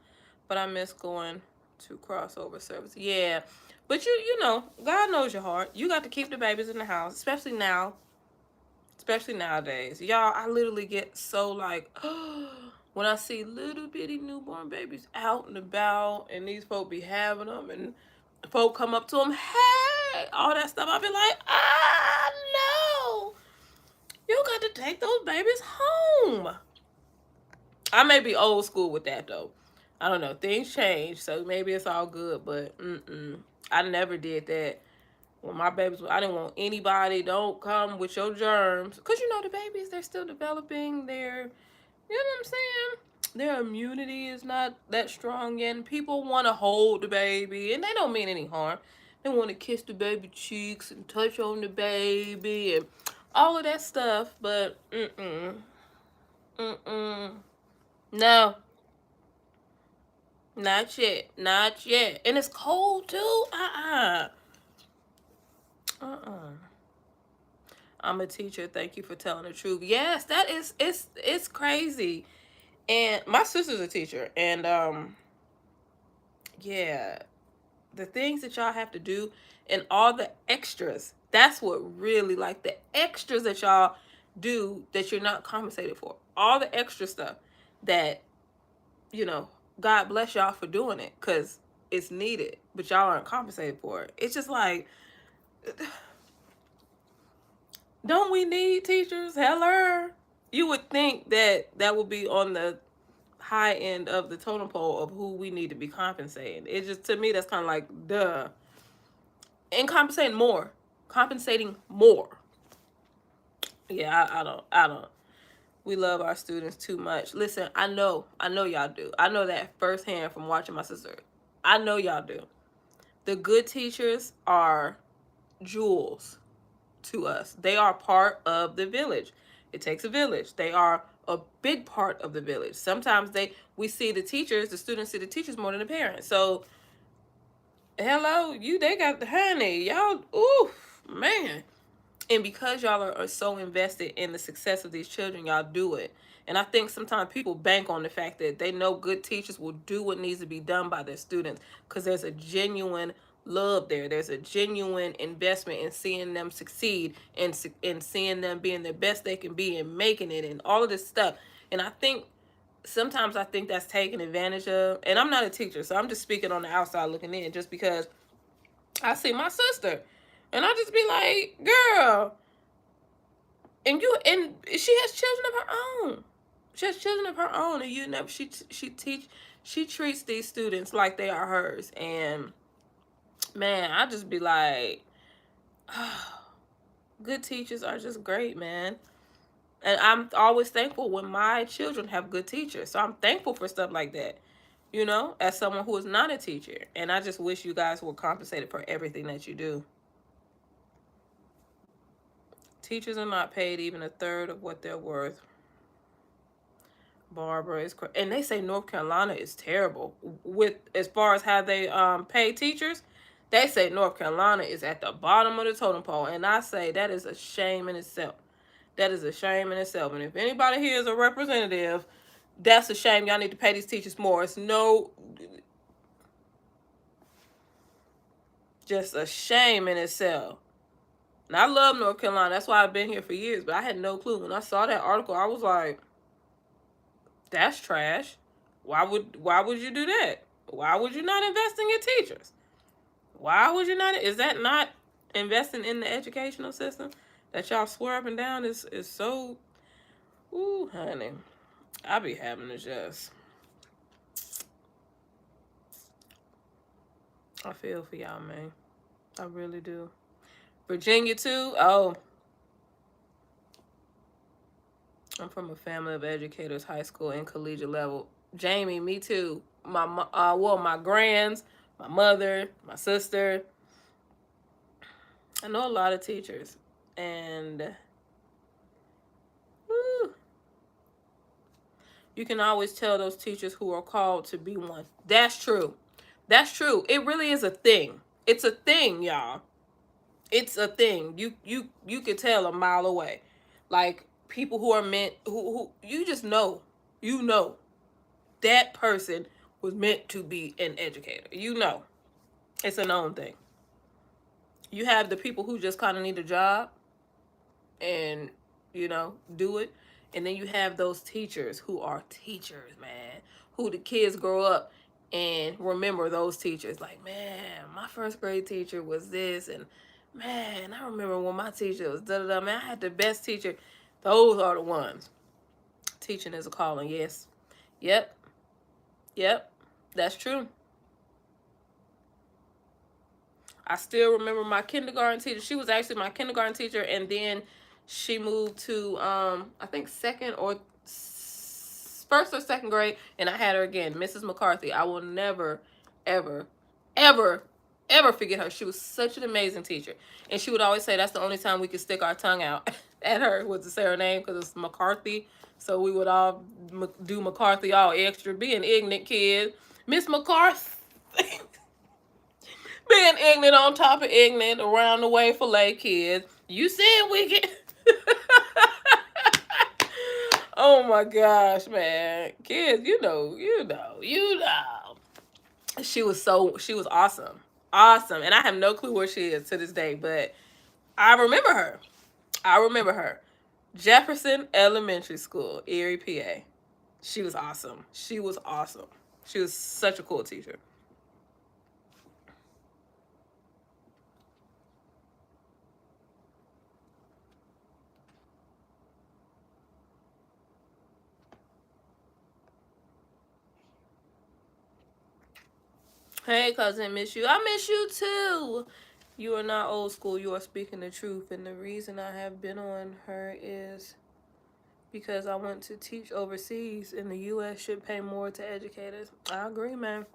But I miss going to crossover service. Yeah, but you know, God knows your heart. You got to keep the babies in the house, especially now. Especially nowadays. Y'all, I literally get so like, when I see little bitty newborn babies out and about, and these folk be having them, and folk come up to them, hey, all that stuff. I be like, no, you got to take those babies home. I may be old school with that though. I don't know. Things change, so maybe it's all good. But I never did that. When my babies, I didn't want anybody. Don't come with your germs, cause you know the babies, they're still developing. You know what I'm saying? Their immunity is not that strong yet. And people want to hold the baby, and they don't mean any harm. They want to kiss the baby cheeks and touch on the baby and all of that stuff. But no, not yet, not yet. And it's cold too. I'm a teacher. Thank you for telling the truth. Yes, that is it's crazy. And my sister's a teacher, and yeah, the things that y'all have to do and all the extras. That's what really, like, the extras that y'all do that you're not compensated for. All the extra stuff that, God bless y'all for doing it, cuz it's needed, but y'all aren't compensated for it. It's just like, don't we need teachers? Hello. You would think that that would be on the high end of the totem pole of who we need to be compensating. It's just, to me, that's kind of like, duh. And compensating more. Yeah, I don't. We love our students too much. Listen, I know y'all do. I know that firsthand from watching my sister. I know y'all do. The good teachers are jewels to us. They are part of the village. It takes a village. They are a big part of the village. Sometimes we see the teachers, the students see the teachers more than the parents. So, hello, they got the honey. Y'all, ooh, man. And because y'all are so invested in the success of these children, y'all do it. And I think sometimes people bank on the fact that they know good teachers will do what needs to be done by their students, because there's a genuine love there. There's a genuine investment in seeing them succeed, and seeing them being the best they can be and making it and all of this stuff. And I think sometimes that's taken advantage of. And I'm not a teacher, so I'm just speaking on the outside looking in, just because I see my sister and I just be like, girl, and she has children of her own. She has children of her own, and she treats these students like they are hers. And man, I just be like, oh, good teachers are just great, man. And I'm always thankful when my children have good teachers. So I'm thankful for stuff like that, as someone who is not a teacher. And I just wish you guys were compensated for everything that you do. Teachers are not paid even a third of what they're worth. Barbara is, and they say North Carolina is terrible with as far as how they pay teachers. They say North Carolina is at the bottom of the totem pole, and I say that is a shame in itself. That is a shame in itself. And if anybody here is a representative, that's a shame. Y'all need to pay these teachers more. It's just a shame in itself. And I love North Carolina. That's why I've been here for years. But I had no clue. When I saw that article, I was like, that's trash. Why would you do that? Why would you not invest in your teachers? Why would you not? Is that not investing in the educational system that y'all swear up and down is so? Ooh, honey, I be having to just. I feel for y'all, man. I really do. Virginia too. Oh, I'm from a family of educators, high school and collegiate level. Jamie, me too. My grands, my mother, my sister. I know a lot of teachers, and whew, you can always tell those teachers who are called to be one. That's true. That's true. It really is a thing. It's a thing, y'all. It's a thing. You could tell a mile away. Like people who are meant who you just know. You know that person was meant to be an educator. It's a known thing. You have the people who just kind of need a job and do it, and then you have those teachers who are teachers, man, who the kids grow up and remember those teachers, like, man, my first grade teacher was this, and man, I remember when my teacher was da da da. Man, I had the best teacher. Those are the ones. Teaching is a calling. Yes. Yep. That's true. I still remember my kindergarten teacher. She was actually my kindergarten teacher, and then she moved to I think first or second grade, and I had her again, Mrs. McCarthy. I will never, ever, ever, ever forget her. She was such an amazing teacher, and she would always say that's the only time we could stick our tongue out at her was to say her name, because it's McCarthy. So we would all do McCarthy all extra, being ignorant kids. Miss McCarthy. Being ignorant on top of ignorant, around the way for lay kids. You said we can. Oh my gosh, man. Kids, you know. She was awesome. Awesome. And I have no clue where she is to this day, but I remember her. Jefferson Elementary School, Erie, PA. She was awesome. She was such a cool teacher. Hey, cousin, miss you. I miss you too. You are not old school. You are speaking the truth. And the reason I have been on her is because I went to teach overseas, and the U.S. should pay more to educators. I agree, man.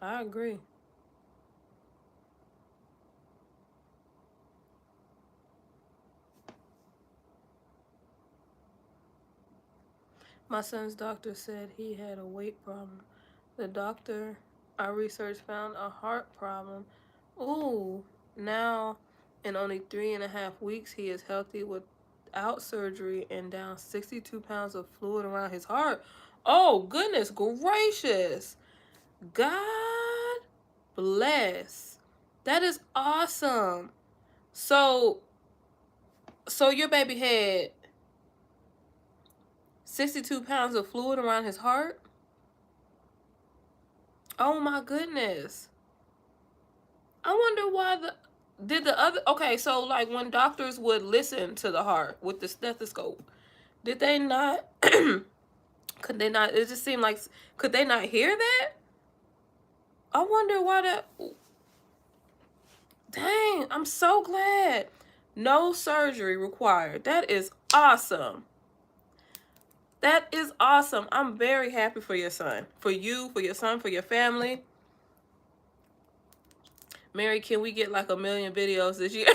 I agree. My son's doctor said he had a weight problem. The doctor I researched found a heart problem. Ooh, now in only 3.5 weeks, he is healthy without surgery and down 62 pounds of fluid around his heart. Oh, goodness gracious. God bless. That is awesome. So your baby had 62 pounds of fluid around his heart? Oh my goodness. I wonder why did the other, okay, so like when doctors would listen to the heart with the stethoscope, did they not could they not, it just seemed like, could they not hear that? I wonder why that, dang, I'm so glad. No surgery required. That is awesome. That is awesome. I'm very happy for your son. For you, for your son, for your family. Mary, can we get like 1 million videos this year?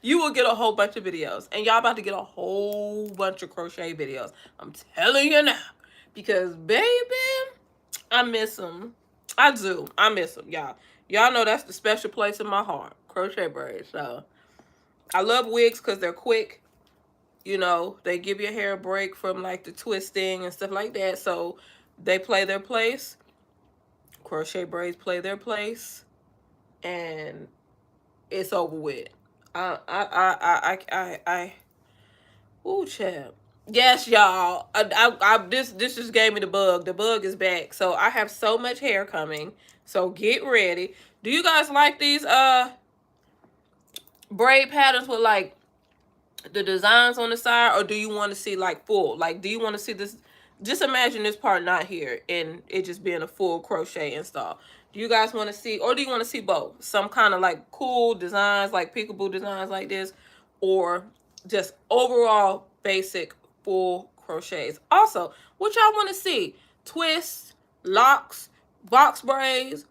You will get a whole bunch of videos. And y'all about to get a whole bunch of crochet videos. I'm telling you now. Because, baby, I miss them. I do. I miss them, y'all. Y'all know that's the special place in my heart. Crochet braids. So, I love wigs because they're quick. You know, they give your hair a break from, like, the twisting and stuff like that. So, they play their place. Crochet braids play their place. And it's over with. Ooh, champ. Yes, y'all. This just gave me the bug. The bug is back. So I have so much hair coming. So get ready. Do you guys like these braid patterns with like the designs on the side, or do you want to see like full? Like, do you want to see this? Just imagine this part not here and it just being a full crochet install. Do you guys want to see, or do you want to see both? Some kind of like cool designs, like peekaboo designs like this, or just overall basic full crochets. Also, what y'all want to see? Twists, locks, box braids,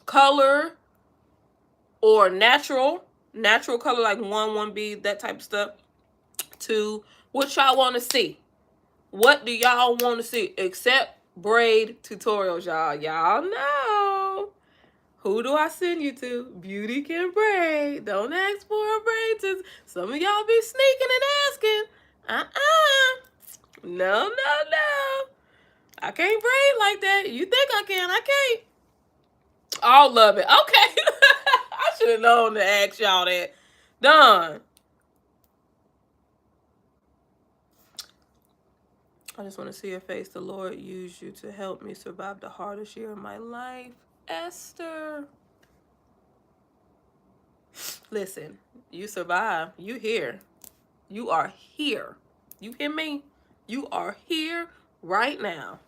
color, or natural color, like 1B, that type of stuff. To what y'all want to see? What do y'all want to see? Except braid tutorials, y'all. Y'all know. Who do I send you to? Beauty Can Braid. Don't ask for a braid. Some of y'all be sneaking and asking. No. I can't braid like that. You think I can? I can't. All love it. Okay. I should have known to ask y'all that. Done. I just want to see your face. The Lord used you to help me survive the hardest year of my life. Esther. Listen, you survived. You here. You are here. You hear me? You are here right now.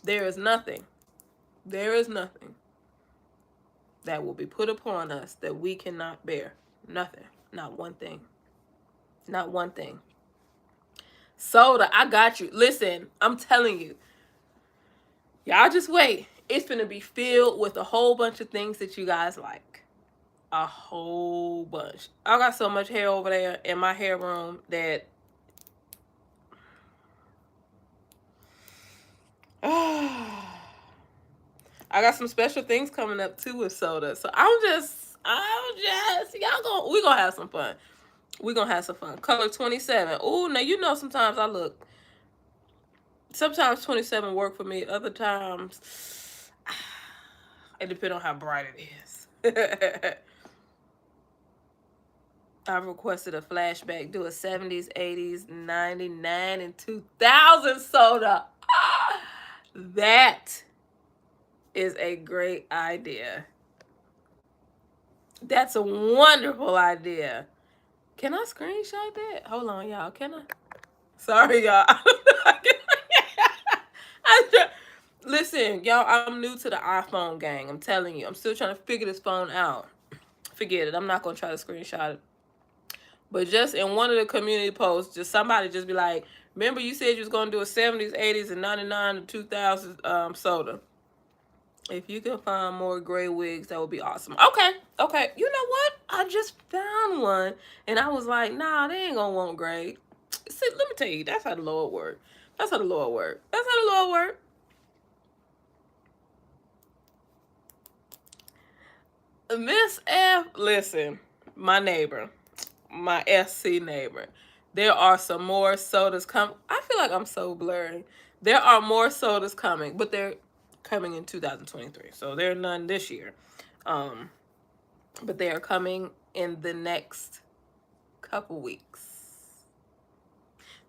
There is nothing that will be put upon us that we cannot bear. Nothing. Not one thing. Not one thing. SOTA, I got you. Listen, I'm telling you. Y'all just wait. It's gonna be filled with a whole bunch of things that you guys like. A whole bunch. I got so much hair over there in my hair room that I got some special things coming up too with SOTA. So we gonna have some fun. We gonna have some fun. Color 27. Oh, now you know sometimes sometimes 27 work for me. Other times it depends on how bright it is. I've requested a flashback. Do a 70s, 80s, 99, and 2000 SOTA. That is a great idea. That's a wonderful idea. Can I screenshot that? Hold on, y'all. Can I? Sorry, y'all. Listen, y'all, I'm new to the iPhone gang. I'm telling you. I'm still trying to figure this phone out. Forget it. I'm not going to try to screenshot it. But just in one of the community posts, just somebody just be like, remember you said you was going to do a 70s, 80s, and 99 to 2000 SOTA. If you can find more gray wigs, that would be awesome. Okay. You know what? I just found one, and I was like, nah, they ain't gonna want gray. See, let me tell you, that's how the Lord work. That's how the Lord work. That's how the Lord work. Miss F, listen, my neighbor, my SC neighbor, there are some more sodas coming. I feel like I'm so blurry. There are more sodas coming, but they're coming in 2023, so there are none this year. But they are coming in the next couple weeks.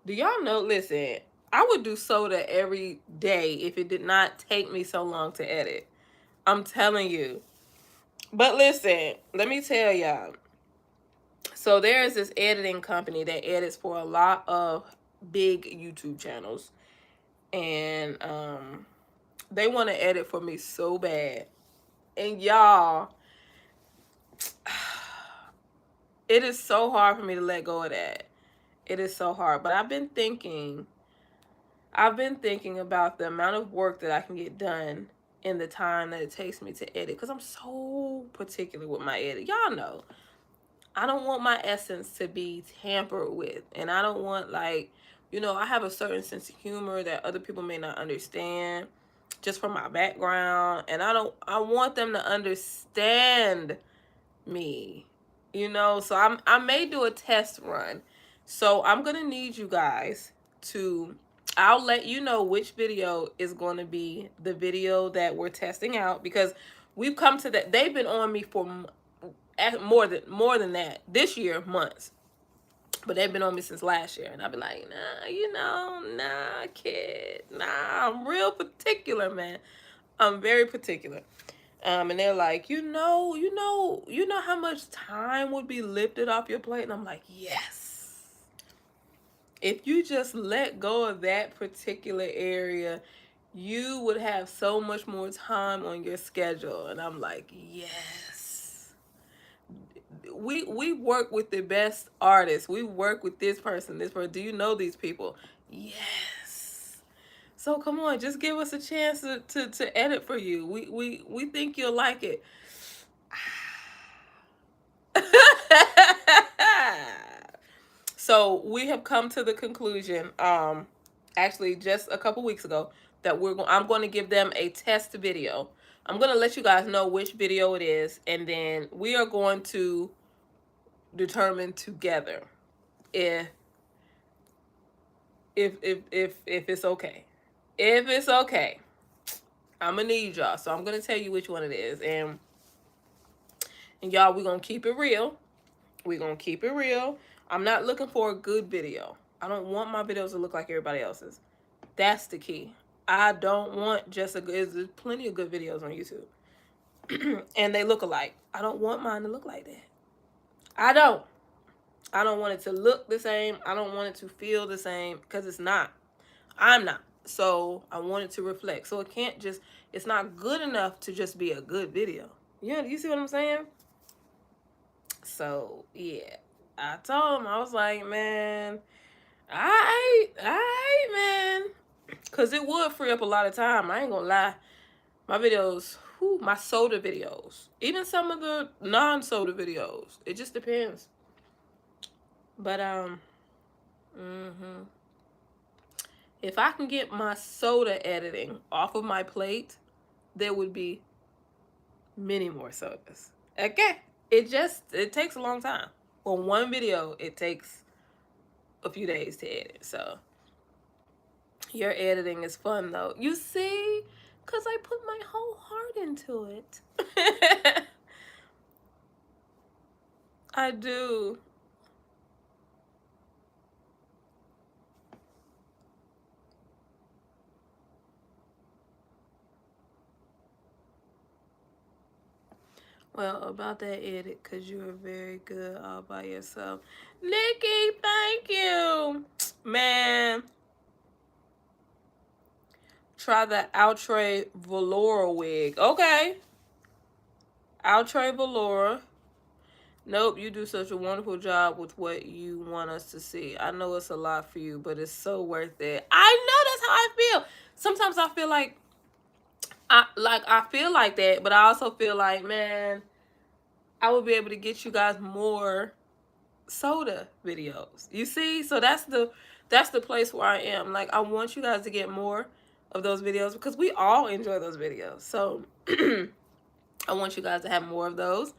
Do y'all know? Listen, I would do soda every day if it did not take me so long to edit. I'm telling you. But listen, let me tell y'all. So there is this editing company that edits for a lot of big YouTube channels, and they want to edit for me so bad. And y'all, it is so hard for me to let go of that. It is so hard. But I've been thinking about the amount of work that I can get done in the time that it takes me to edit, because I'm so particular with my edit. Y'all know I don't want my essence to be tampered with, and I don't want, like, I have a certain sense of humor that other people may not understand just from my background, and I want them to understand me, so I may do a test run. So I'm gonna need you guys to, I'll let you know which video is going to be the video that we're testing out, because we've come to that. They've been on me for more than that this year, months, but they've been on me since last year, and I've been like, nah, kid, nah, I'm real particular, man. I'm very particular. And they're like, you know how much time would be lifted off your plate? And I'm like, yes. If you just let go of that particular area, you would have so much more time on your schedule. And I'm like, yes. We work with the best artists. We work with this person, this person. Do you know these people? Yes. So come on, just give us a chance to edit for you. We think you'll like it. So we have come to the conclusion, actually just a couple weeks ago, that I'm going to give them a test video. I'm going to let you guys know which video it is, and then we are going to determine together if it's okay. If it's okay, I'm gonna need y'all. So I'm gonna tell you which one it is, and y'all, we're gonna keep it real. We're gonna keep it real. I'm not looking for a good video. I don't want my videos to look like everybody else's. That's the key. I don't want just a good. There's plenty of good videos on YouTube, and they look alike. I don't want mine to look like that. I don't want it to look the same. I don't want it to feel the same, because it's not. I'm not. So I want it to reflect. So it's not good enough to just be a good video. You see what I'm saying? So yeah, I told him, I was like, man, man, because it would free up a lot of time. I ain't gonna lie. My videos, my soda videos, even some of the non-soda videos, it just depends. But if I can get my soda editing off of my plate, there would be many more sodas. Okay. It takes a long time. For one video, it takes a few days to edit. So your editing is fun though. You see? Because I put my whole heart into it. I do. Well, about that edit, because you are very good all by yourself. Nikki, thank you. Man. Try the Outre Velour wig. Okay. Outre Velour. Nope, you do such a wonderful job with what you want us to see. I know it's a lot for you, but it's so worth it. I know, that's how I feel. Sometimes I feel like I feel like that, but I also feel like, man, I would be able to get you guys more SOTA videos. You see? So that's the place where I am. Like, I want you guys to get more of those videos because we all enjoy those videos. So I want you guys to have more of those.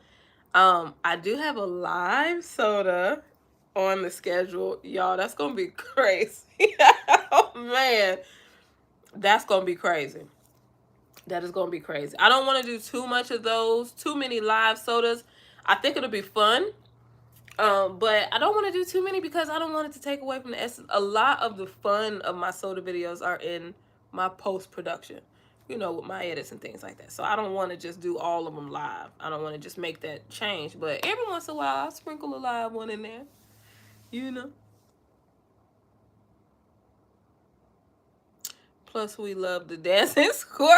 I do have a live SOTA on the schedule. Y'all, that's gonna be crazy. Oh man. That's gonna be crazy. That is gonna be crazy. I don't want to do too much of those, too many live SOTAs. I think it'll be fun. But I don't want to do too many because I don't want it to take away from the essence. A lot of the fun of my SOTA videos are in my post-production, you know, with my edits and things like that. So I don't want to just do all of them live. I don't want to just make that change. But every once in a while, I'll sprinkle a live one in there, you know. Plus, we love the dancing squirrel.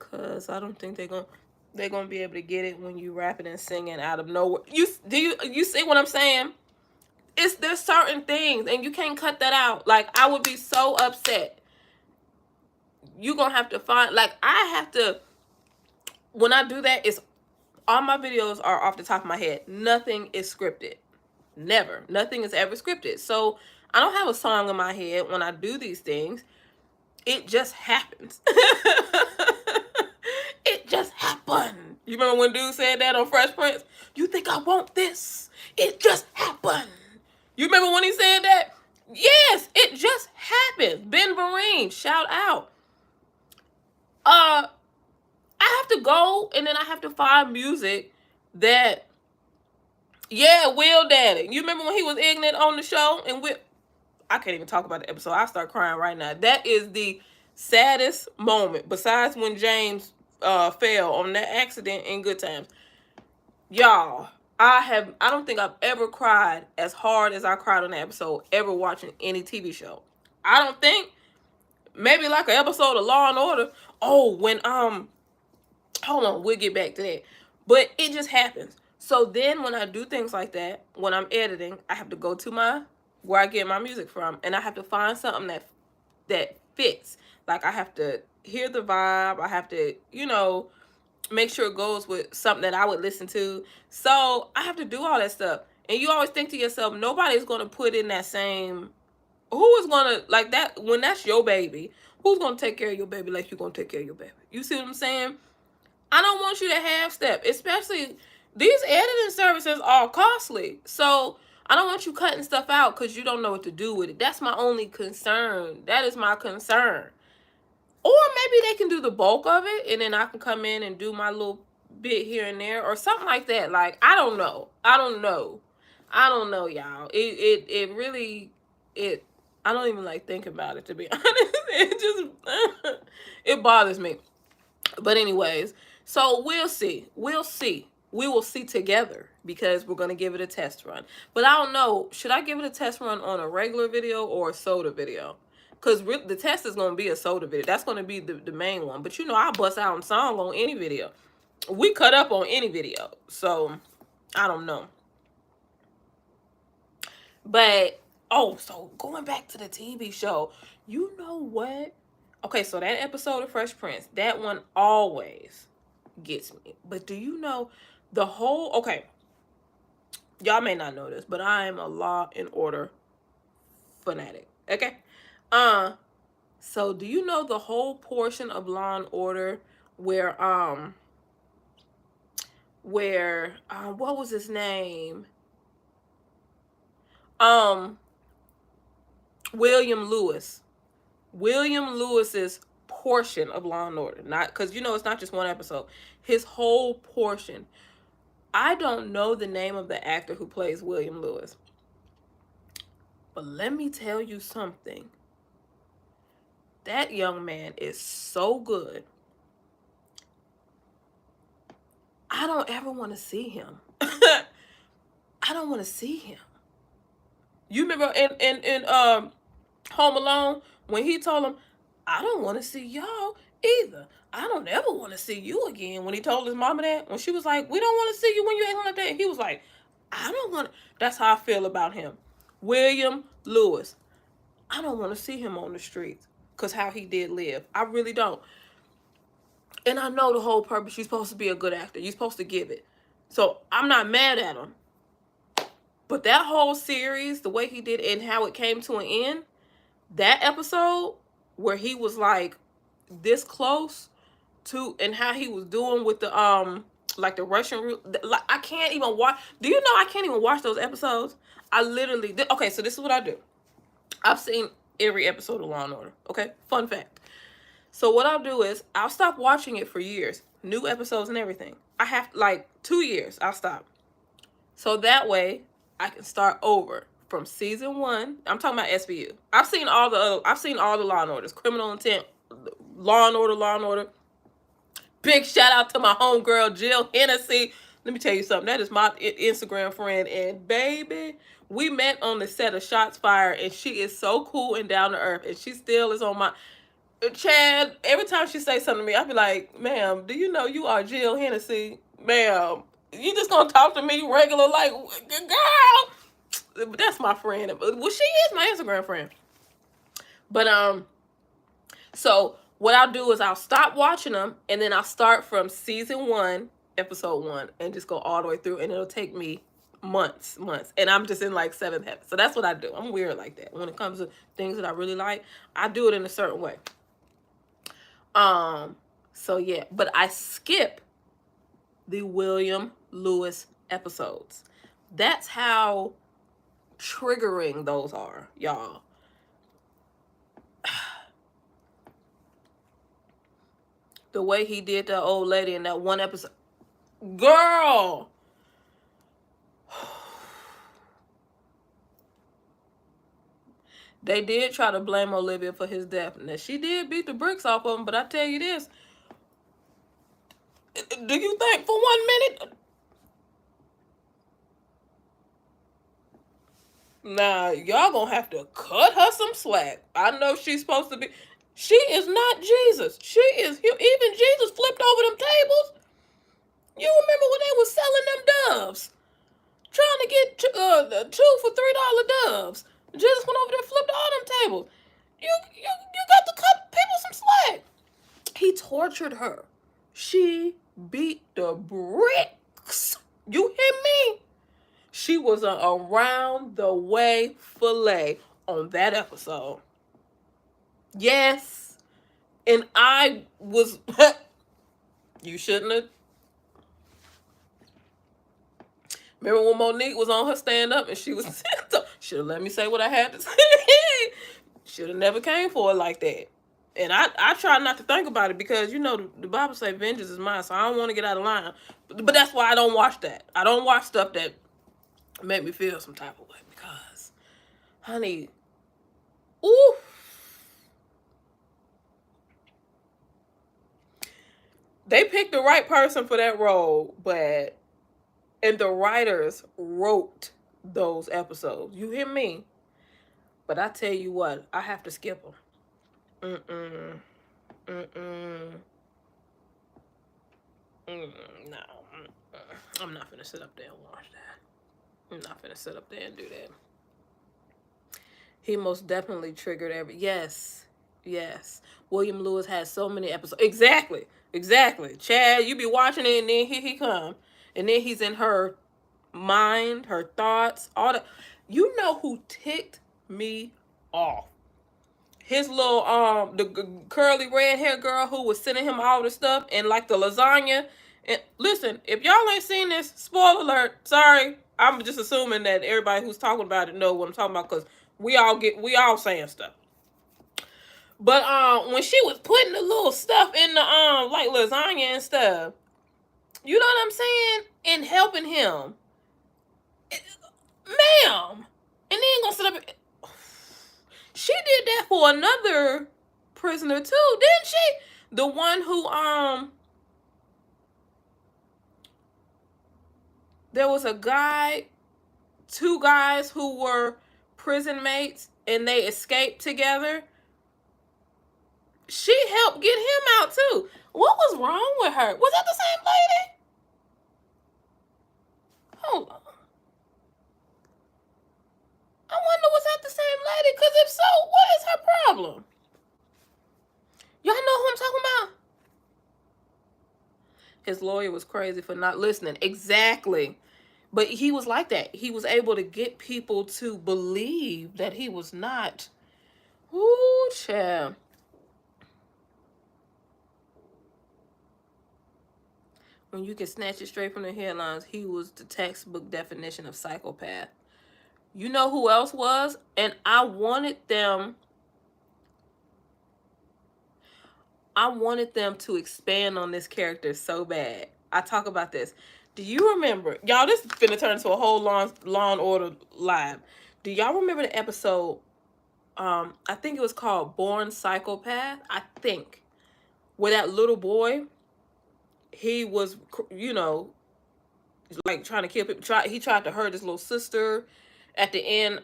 Cause I don't think they're gonna be able to get it when you rapping and singing out of nowhere. You see what I'm saying? There's certain things and you can't cut that out. Like, I would be so upset. You gonna have to find, like, I have to, when I do that, it's all my videos are off the top of my head. Nothing is scripted. Never. Nothing is ever scripted. So I don't have a song in my head when I do these things. It just happens. It just happened. You remember when dude said that on Fresh Prince? You think I want this? It just happened. You remember when he said that? Yes, it just happened. Ben Vereen, shout out. I have to go and then I have to find music that, yeah, Will Daddy. You remember when he was ignorant on the show? And I can't even talk about the episode. I start crying right now. That is the saddest moment, besides when James fell on that accident in Good Times. Y'all, I don't think I've ever cried as hard as I cried on that episode ever watching any TV show. I don't think. Maybe like an episode of Law and Order. Oh, when hold on, we'll get back to that. But it just happens. So then when I do things like that, when I'm editing, I have to go to where I get my music from, and I have to find something that fits. Like, I have to hear the vibe. I have to, you know, make sure it goes with something that I would listen to. So I have to do all that stuff. And you always think to yourself, nobody's going to put in that same, who is going to, like that, when that's your baby, who's going to take care of your baby like you're going to take care of your baby? You see what I'm saying? I don't want you to half step, especially these editing services are costly. So I don't want you cutting stuff out because you don't know what to do with it. That's my only concern. That is my concern. Or maybe they can do the bulk of it and then I can come in and do my little bit here and there or something like that. Like, I don't know. I don't know, y'all. It really, I don't even like thinking about it, to be honest. It just, it bothers me. But anyways, so we'll see. We'll see. We will see together because we're going to give it a test run. But I don't know. Should I give it a test run on a regular video or a SOTA video? Because the test is going to be a SOTA video. That's going to be the main one. But, you know, I'll bust out a song on any video. We cut up on any video. So, I don't know. But, oh, so going back to the TV show. You know what? Okay, so that episode of Fresh Prince, that one always gets me. But do you know the whole, okay, y'all may not know this, but I am a Law and Order fanatic, okay? So do you know the whole portion of Law and Order where, what was his name? William Lewis's portion of Law and Order, not because, you know, it's not just one episode, his whole portion. I don't know the name of the actor who plays William Lewis, but let me tell you something. That young man is so good. I don't ever want to see him. I don't want to see him. You remember in Home Alone when he told him, I don't want to see y'all either. I don't ever want to see you again. When he told his mama that, when she was like, we don't want to see you when you acting like that. He was like, I don't want to. That's how I feel about him. William Lewis. I don't want to see him on the streets because how he did live. I really don't. And I know the whole purpose. You're supposed to be a good actor. You're supposed to give it. So I'm not mad at him. But that whole series, the way he did it and how it came to an end, that episode where he was like this close to, and how he was doing with the like the Russian root, like I can't even watch. Do you know I can't even watch those episodes? I literally okay, so this is what I do. I've seen every episode of Law and Order. Okay, fun fact. So what I'll do is I'll stop watching it for years, new episodes and everything. I have like 2 years. I'll stop. So that way I can start over from season 1. I'm talking about SVU. I've seen all the Law and Orders, Criminal Intent, Law and Order. Big shout out to my homegirl Jill Hennessy. Let me tell you something. That is my Instagram friend, and baby, we met on the set of Shots Fired, and she is so cool and down to earth, and she still is on my Chad. Every time she say something to me, I be like, "Ma'am, do you know you are Jill Hennessy, ma'am? You just gonna talk to me regular like girl?" But that's my friend. Well, she is my Instagram friend. But so what I'll do is I'll stop watching them, and then I'll start from season 1, episode 1, and just go all the way through, and it'll take me months, and I'm just in like 7th heaven. So that's what I do. I'm weird like that. When it comes to things that I really like, I do it in a certain way. So yeah, but I skip the William Lewis episodes. That's how triggering those are, y'all. The way he did that old lady in that one episode. Girl! They did try to blame Olivia for his death. Now, she did beat the bricks off of him, but I tell you this. Do you think for 1 minute? Nah, y'all gonna have to cut her some slack. I know she's supposed to be. She is not Jesus. She is. Even Jesus flipped over them tables. You remember when they was selling them doves? Trying to get 2 for $3 doves. Jesus went over there and flipped all them tables. You got to cut people some slack. He tortured her. She beat the bricks. You hear me? She was an around the way fillet on that episode. Yes. And I was you shouldn't have. Remember when Monique was on her stand-up and she was should have let me say what I had to say. Should have never came for it like that. And I try not to think about it because, you know, the Bible says vengeance is mine, so I don't want to get out of line. But that's why I don't watch that. I don't watch stuff that make me feel some type of way because, honey, ooh. They picked the right person for that role, and the writers wrote those episodes. You hear me? But I tell you what, I have to skip them. No. I'm not finna sit up there and watch that. I'm not finna sit up there and do that. He most definitely triggered every... Yes. William Lewis has so many episodes. Exactly. Chad, you be watching it and then here he come. And then he's in her mind, her thoughts, all that. You know who ticked me off? His little the curly red hair girl who was sending him all the stuff and like the lasagna. And listen, if y'all ain't seen this, spoiler alert. Sorry, I'm just assuming that everybody who's talking about it know what I'm talking about because we all saying stuff. But when she was putting the little stuff in the like lasagna and stuff, you know what I'm saying, and helping him, ma'am, and then gonna sit up. She did that for another prisoner too, didn't she? The one who there was a guy, 2 guys who were prison mates and they escaped together. She helped get him out too. What was wrong with her? Was that the same lady? Hold on. Because if so, what is her problem? Y'all know who I'm talking about? His lawyer was crazy for not listening. Exactly. But he was like that. He was able to get people to believe that he was not. Ooh, child. When you can snatch it straight from the headlines, he was the textbook definition of psychopath. You know who else was? And I wanted them to expand on this character so bad. I talk about this. Do you remember? Y'all, this is finna turn into a whole Law and Order live. Do y'all remember the episode? I think it was called Born Psychopath. I think. Where that little boy, he was, like trying to kill people. He tried to hurt his little sister. At the end,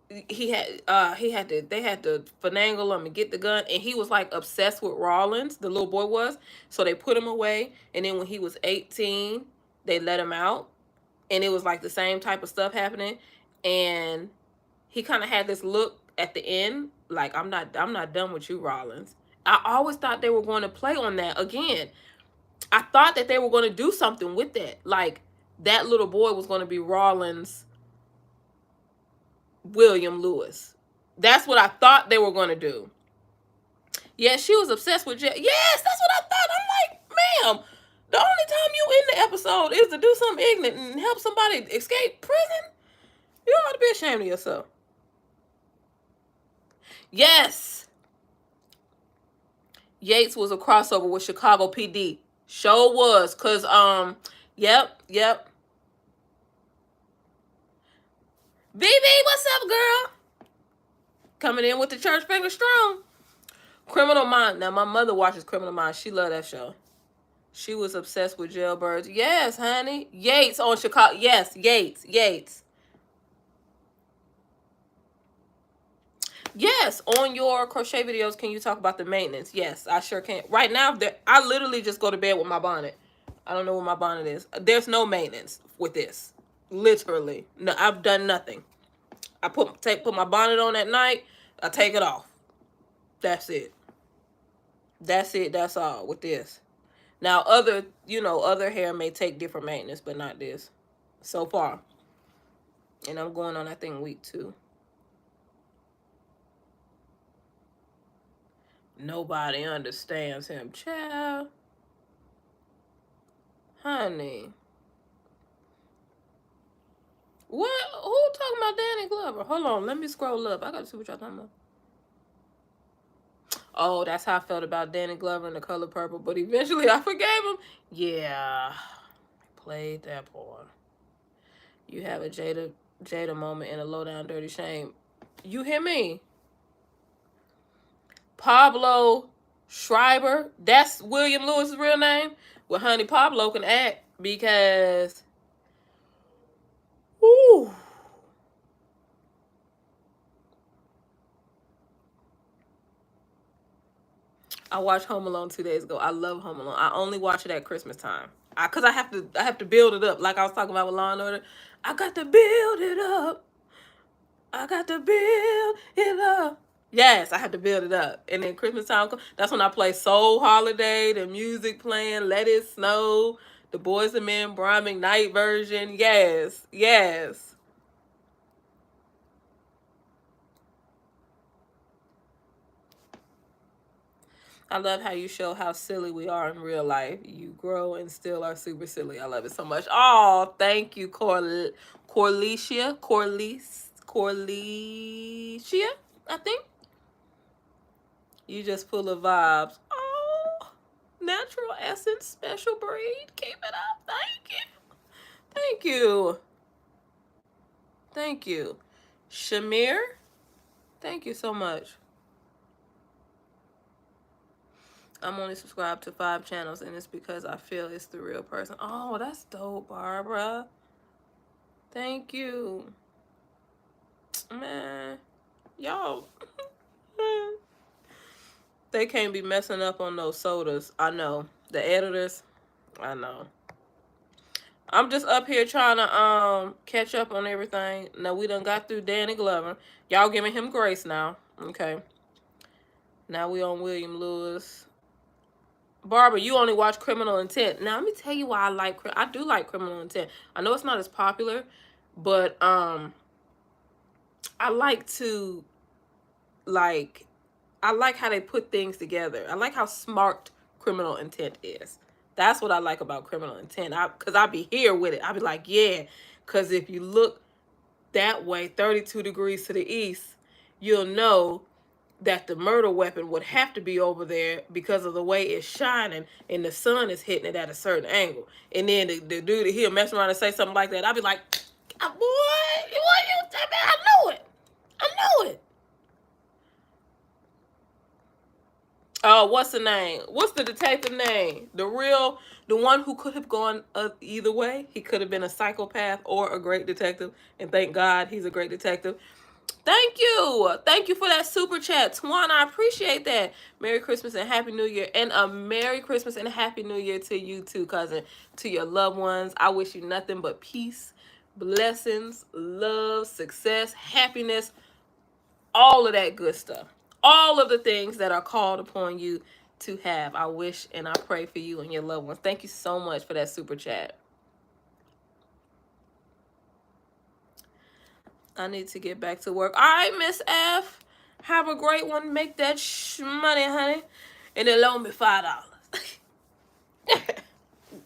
they had to finagle him and get the gun, and he was like obsessed with Rollins, the little boy was. So they put him away, and then when he was 18, they let him out, and it was like the same type of stuff happening, and he kind of had this look at the end like, I'm not done with you, Rollins. I always thought they were going to play on that again. I thought that they were going to do something with that, like that little boy was going to be Rollins' William Lewis. That's what I thought they were going to do. Yeah, she was obsessed with Yes, that's what I thought. I'm like, ma'am, the only time you in the episode is to do something ignorant and help somebody escape prison? You ought to be ashamed of yourself. Yes. Yates was a crossover with Chicago PD. Sure was. Because, yep. VV, what's up, girl? Coming in with the church finger strong. Criminal Minds. Now, my mother watches Criminal Minds. She loved that show. She was obsessed with jailbirds. Yes, honey. Yates on Chicago. Yes, Yates. Yes, on your crochet videos, can you talk about the maintenance? Yes, I sure can. Right now, I literally just go to bed with my bonnet. I don't know what my bonnet is. There's no maintenance with this. Literally. No, I've done nothing. I put my bonnet on at night. I take it off. That's it. That's all with this. Now, other hair may take different maintenance, but not this. So far. And I'm going on, I think, week 2. Nobody understands him. Child. Honey. What? Who talking about Danny Glover? Hold on, let me scroll up. I gotta see what y'all talking about. Oh, that's how I felt about Danny Glover in The Color Purple, but eventually I forgave him. Yeah. Played that part. You have a Jada moment in a Low Down Dirty Shame. You hear me? Pablo Schreiber. That's William Lewis's real name. Well, honey, Pablo can act because... Woo. I watched Home Alone 2 days ago. I love Home Alone. I only watch it at Christmas time. Cause I have to build it up. Like I was talking about with Law and Order. I got to build it up. I got to build it up. Yes, I have to build it up. And then Christmas time, that's when I play Soul Holiday, the music playing, Let It Snow, the Boys and Men, Brian McKnight version. Yes. I love how you show how silly we are in real life. You grow and still are super silly. I love it so much. Oh, thank you, Corlicia, I think. You just full of vibes. Oh, natural essence, special breed. Keep it up. Thank you. Shamir, thank you so much. I'm only subscribed to 5 channels, and it's because I feel it's the real person. Oh, that's dope, Barbara. Thank you. Man, y'all, they can't be messing up on those SOTAs. I know. The editors, I know. I'm just up here trying to catch up on everything. Now we done got through Danny Glover. Y'all giving him grace now. Okay. Now we on William Lewis. Barbara, you only watch Criminal Intent. Now let me tell you why I do like Criminal Intent. I know it's not as popular, but I like to like I like how they put things together. I like how smart Criminal Intent is. That's what I like about Criminal Intent. Cause I be here with it. I be like, yeah. Cause if you look that way, 32 degrees to the east, you'll know that the murder weapon would have to be over there because of the way it's shining and the sun is hitting it at a certain angle. And then the dude he'll mess around and say something like that. I'll be like, boy, what you tell me? I knew it. I knew it. Oh, what's the name? What's the detective name? The one who could have gone either way. He could have been a psychopath or a great detective. And thank God he's a great detective. Thank you. Thank you for that super chat. Twan, I appreciate that. Merry Christmas and Happy New Year. And a Merry Christmas and Happy New Year to you too, cousin. To your loved ones. I wish you nothing but peace, blessings, love, success, happiness, all of that good stuff. All of the things that are called upon you to have. I wish and I pray for you and your loved ones. Thank you so much for that super chat. I need to get back to work. All right, Miss F. Have a great one. Make that money, honey. And then loan me $5.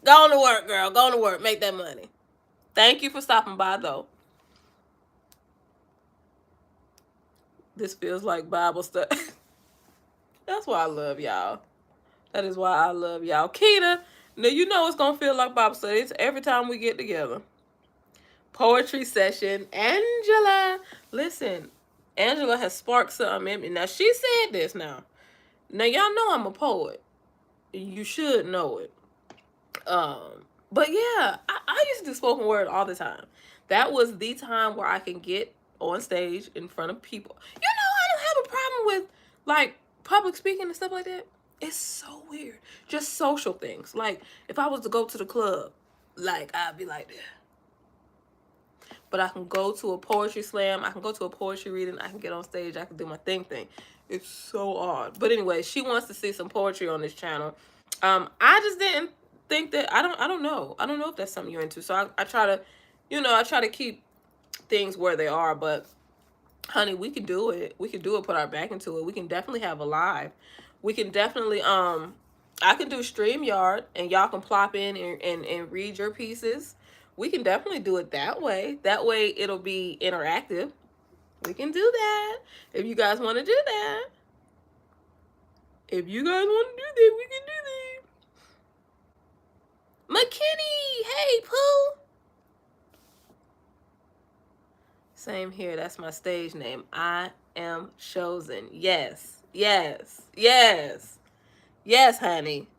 Go on to work, girl. Go on to work. Make that money. Thank you for stopping by, though. This feels like Bible study. That's why I love y'all. That is why I love y'all. Keita, now you know it's going to feel like Bible study. It's every time we get together. Poetry session. Angela. Listen, Angela has sparked something in me. Now, she said this now. Now, y'all know I'm a poet. You should know it. But yeah, I used to do spoken word all the time. That was the time where I can get on stage in front of people. You know, I don't have a problem with like public speaking and stuff like that. It's so weird. Just social things. Like if I was to go to the club, like I'd be like that. But I can go to a poetry slam. I can go to a poetry reading. I can get on stage. I can do my thing. It's so odd. But anyway, she wants to see some poetry on this channel. I just didn't think that. I don't know. I don't know if that's something you're into. So I try to, I try to keep things where they are. But honey, we can do it. We can do it. Put our back into it. We can definitely have a live. We can definitely I can do StreamYard and y'all can plop in and read your pieces. We can definitely do it that way. That way it'll be interactive. We can do that. If you guys want to do that. If you guys want to do that, we can do that. McKinney! Hey, Pooh! Same here. That's my stage name. I am chosen. Yes. Yes. Yes. Yes, honey.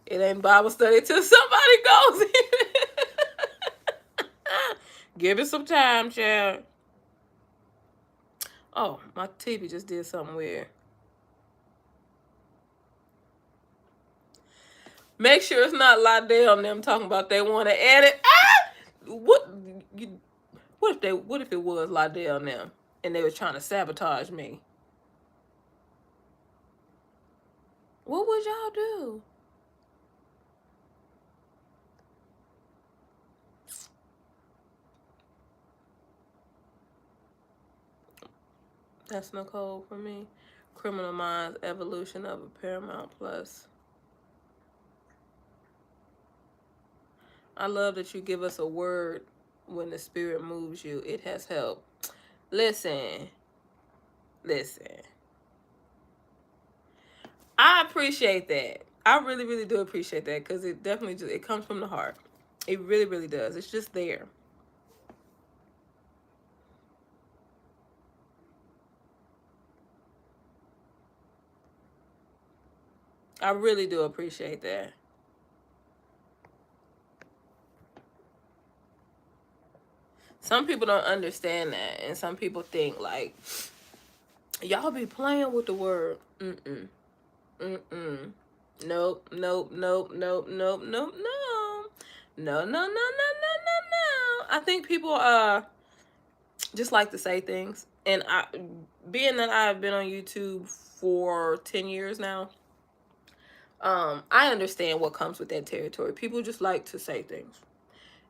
It ain't Bible study till somebody goes in. Give it some time, child. Oh, my TV just did something weird. Make sure it's not Lydell and them talking about they want to edit. What if it was Lydell and them and they was trying to sabotage me? What would y'all do? That's Nicole for me. Criminal Minds, Evolution of a Paramount Plus. I love that you give us a word when the spirit moves you. It has helped. Listen. I appreciate that. I really, really do appreciate that because it definitely it comes from the heart. It really, really does. It's just there. I really do appreciate that. Some people don't understand that, and some people think like y'all be playing with the word. Mm-mm. Mm-mm. Nope, nope, nope, nope, nope, nope, no. No, no, no, no, no, no, no. I think people just like to say things. And being that I've been on YouTube for 10 years now, I understand what comes with that territory. People just like to say things.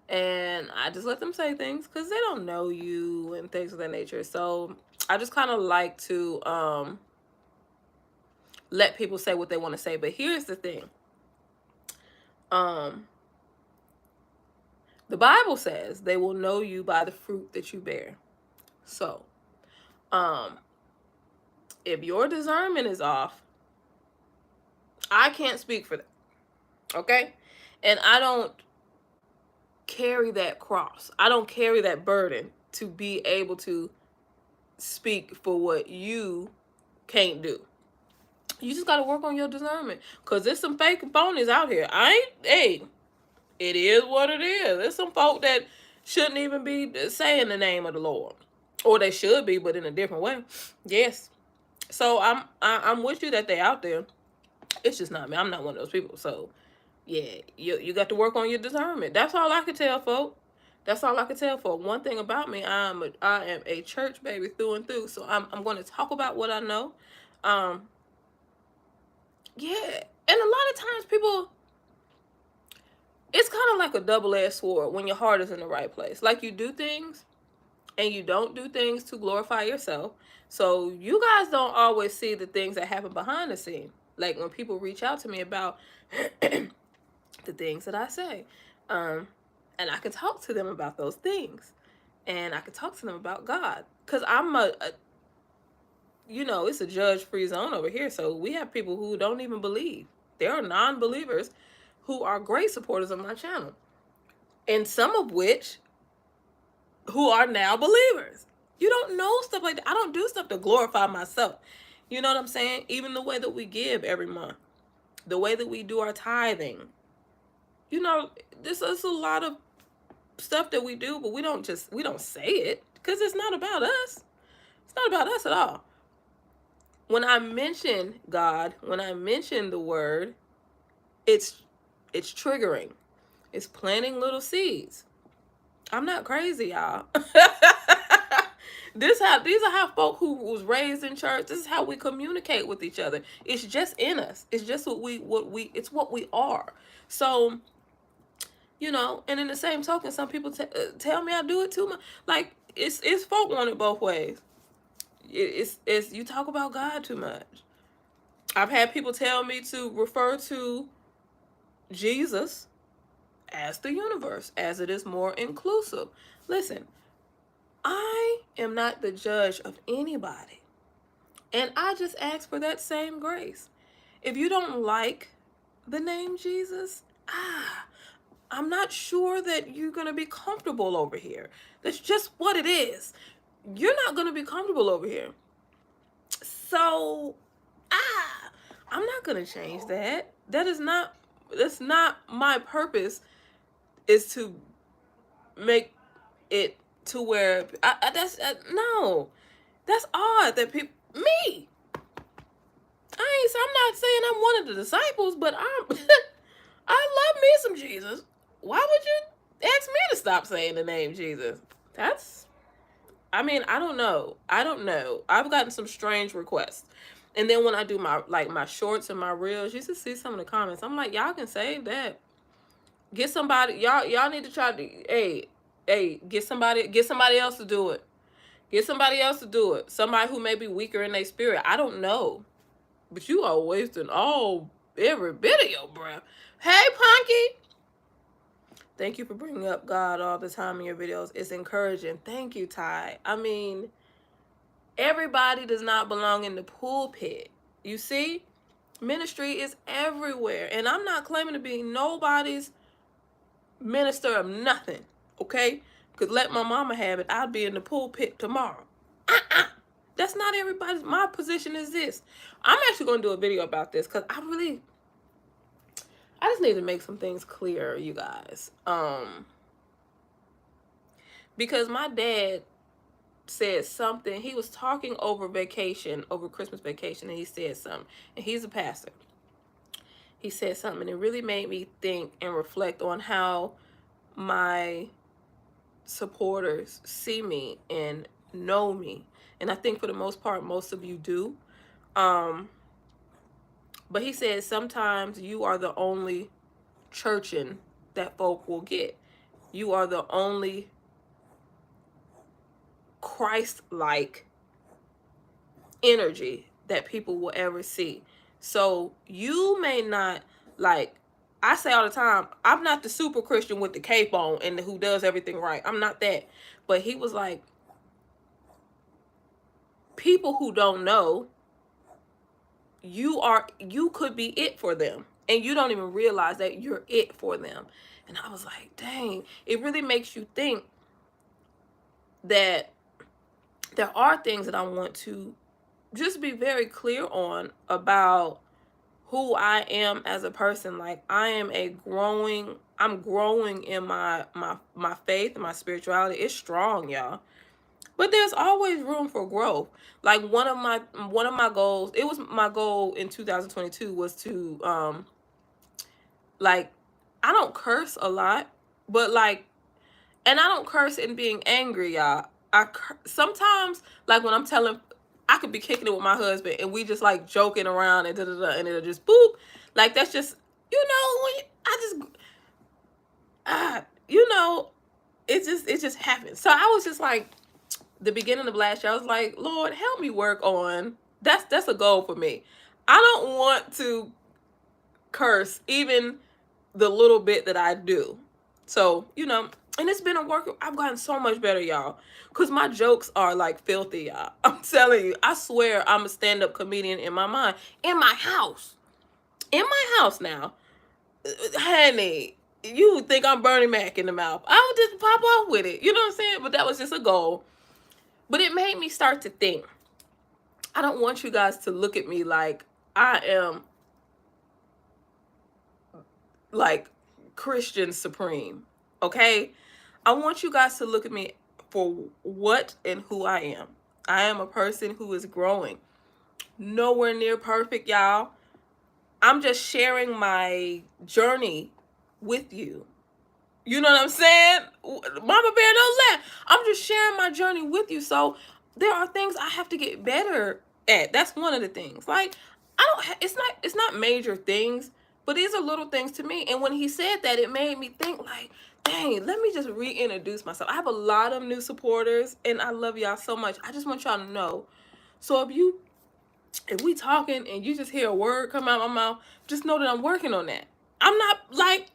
And I just let them say things because they don't know you and things of that nature. So I just kind of like to let people say what they want to say. But here's the thing. The Bible says they will know you by the fruit that you bear. So, if your discernment is off, I can't speak for that. Okay? And I don't carry that cross. I don't carry that burden to be able to speak for what you can't do. You just got to work on your discernment. Because there's some fake phonies out here. It is what it is. There's some folk that shouldn't even be saying the name of the Lord. Or they should be, but in a different way. Yes. So I'm with you that they out there. It's just not me. I'm not one of those people. So yeah, you got to work on your discernment. That's all I can tell folk. That's all I can tell folk. One thing about me, I am a church baby through and through. So I'm going to talk about what I know. Yeah, and a lot of times people, it's kind of like a double-edged sword when your heart is in the right place. Like you do things and you don't do things to glorify yourself. So you guys don't always see the things that happen behind the scene. Like when people reach out to me about the things that I say. And I can talk to them about those things. And I can talk to them about God. Because I'm it's a judge-free zone over here. So we have people who don't even believe. There are non-believers who are great supporters of my channel. And some of which who are now believers. You don't know stuff like that. I don't do stuff to glorify myself. You know what I'm saying? Even the way that we give every month. The way that we do our tithing. This is a lot of stuff that we do, but we don't say it because it's not about us. It's not about us at all. When I mention God, when I mention the word, it's triggering. It's planting little seeds. I'm not crazy, y'all. These are how folk who was raised in church. This is how we communicate with each other. It's just in us. It's just what we are. So, and in the same token, some people tell me I do it too much. Like it's folk want it both ways. It's you talk about God too much. I've had people tell me to refer to Jesus as the universe, as it is more inclusive. Listen, I am not the judge of anybody. And I just ask for that same grace. If you don't like the name Jesus, I'm not sure that you're going to be comfortable over here. That's just what it is. You're not going to be comfortable over here. So, I'm not going to change that. That's not my purpose, is to make it to where no. That's odd that people, me. I'm not saying I'm one of the disciples, but I love me some Jesus. Why would you ask me to stop saying the name Jesus? I don't know. I've gotten some strange requests. And then when I do my shorts and my reels, you should see some of the comments. I'm like, y'all can save that. Get somebody, y'all need to try to, get somebody else to do it. Get somebody else to do it. Somebody who may be weaker in their spirit. I don't know. But you are wasting every bit of your breath. Hey, Punky. Thank you for bringing up God all the time in your videos. It's encouraging. Thank you, Ty. Everybody does not belong in the pulpit. You see? Ministry is everywhere. And I'm not claiming to be nobody's minister of nothing. Okay? Because let my mama have it. I'll be in the pulpit tomorrow. That's not everybody's. My position is this. I'm actually going to do a video about this because I just need to make some things clear, you guys. because my dad said something. He was talking over vacation, over Christmas vacation, and he said something. And he's a pastor. He said something, and it really made me think and reflect on how my supporters see me and know me. And I think for the most part, most of you do. But he said sometimes you are the only churchin that folk will get. You are the only Christ-like energy that people will ever see. So you may not, like, I say all the time, I'm not the super Christian with the cape on and who does everything right. I'm not that. But he was like, people who don't know, you could be it for them. And you don't even realize that you're it for them. And I was like, dang, it really makes you think that there are things that I want to just be very clear on about who I am as a person. Like, I'm growing in my faith and my spirituality. It's strong, y'all. But there's always room for growth. Like one of my goals, it was my goal in 2022 was to like, I don't curse a lot, but like, and I don't curse in being angry, y'all. Sometimes, like when I'm telling, I could be kicking it with my husband and we just like joking around and and it'll just boop. Like that's just, it just happens. So I was just like, the beginning of last year, I was like, Lord, help me work on, that's a goal for me. I don't want to curse even the little bit that I do. So, and it's been a work. I've gotten so much better, y'all. Because my jokes are like filthy, y'all. I'm telling you. I swear I'm a stand-up comedian in my mind. In my house. In my house now. Honey, you would think I'm Bernie Mac in the mouth. I would just pop off with it. You know what I'm saying? But that was just a goal. But it made me start to think. I don't want you guys to look at me like I am like Christian supreme. Okay? I want you guys to look at me for what and who I am. I am a person who is growing. Nowhere near perfect, y'all. I'm just sharing my journey with you. You know what I'm saying? Mama Bear, don't laugh. I'm just sharing my journey with you. So there are things I have to get better at. That's one of the things. Like, it's not major things, but these are little things to me. And when he said that, it made me think like, dang, let me just reintroduce myself. I have a lot of new supporters and I love y'all so much. I just want y'all to know. So if we talking and you just hear a word come out of my mouth, just know that I'm working on that. I'm not like,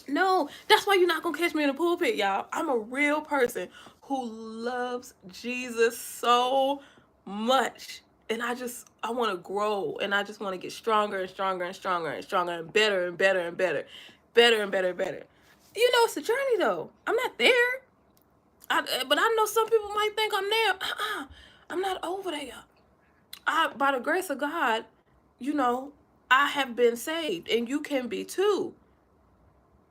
no, that's why you're not gonna catch me in the pulpit, y'all. I'm a real person who loves Jesus so much. And I want to grow, and I just want to get stronger and stronger and stronger and stronger and better and better and better. Better and better and better. It's a journey though. I'm not there. But I know some people might think I'm there. I'm not over there. By the grace of God, I have been saved, and you can be too.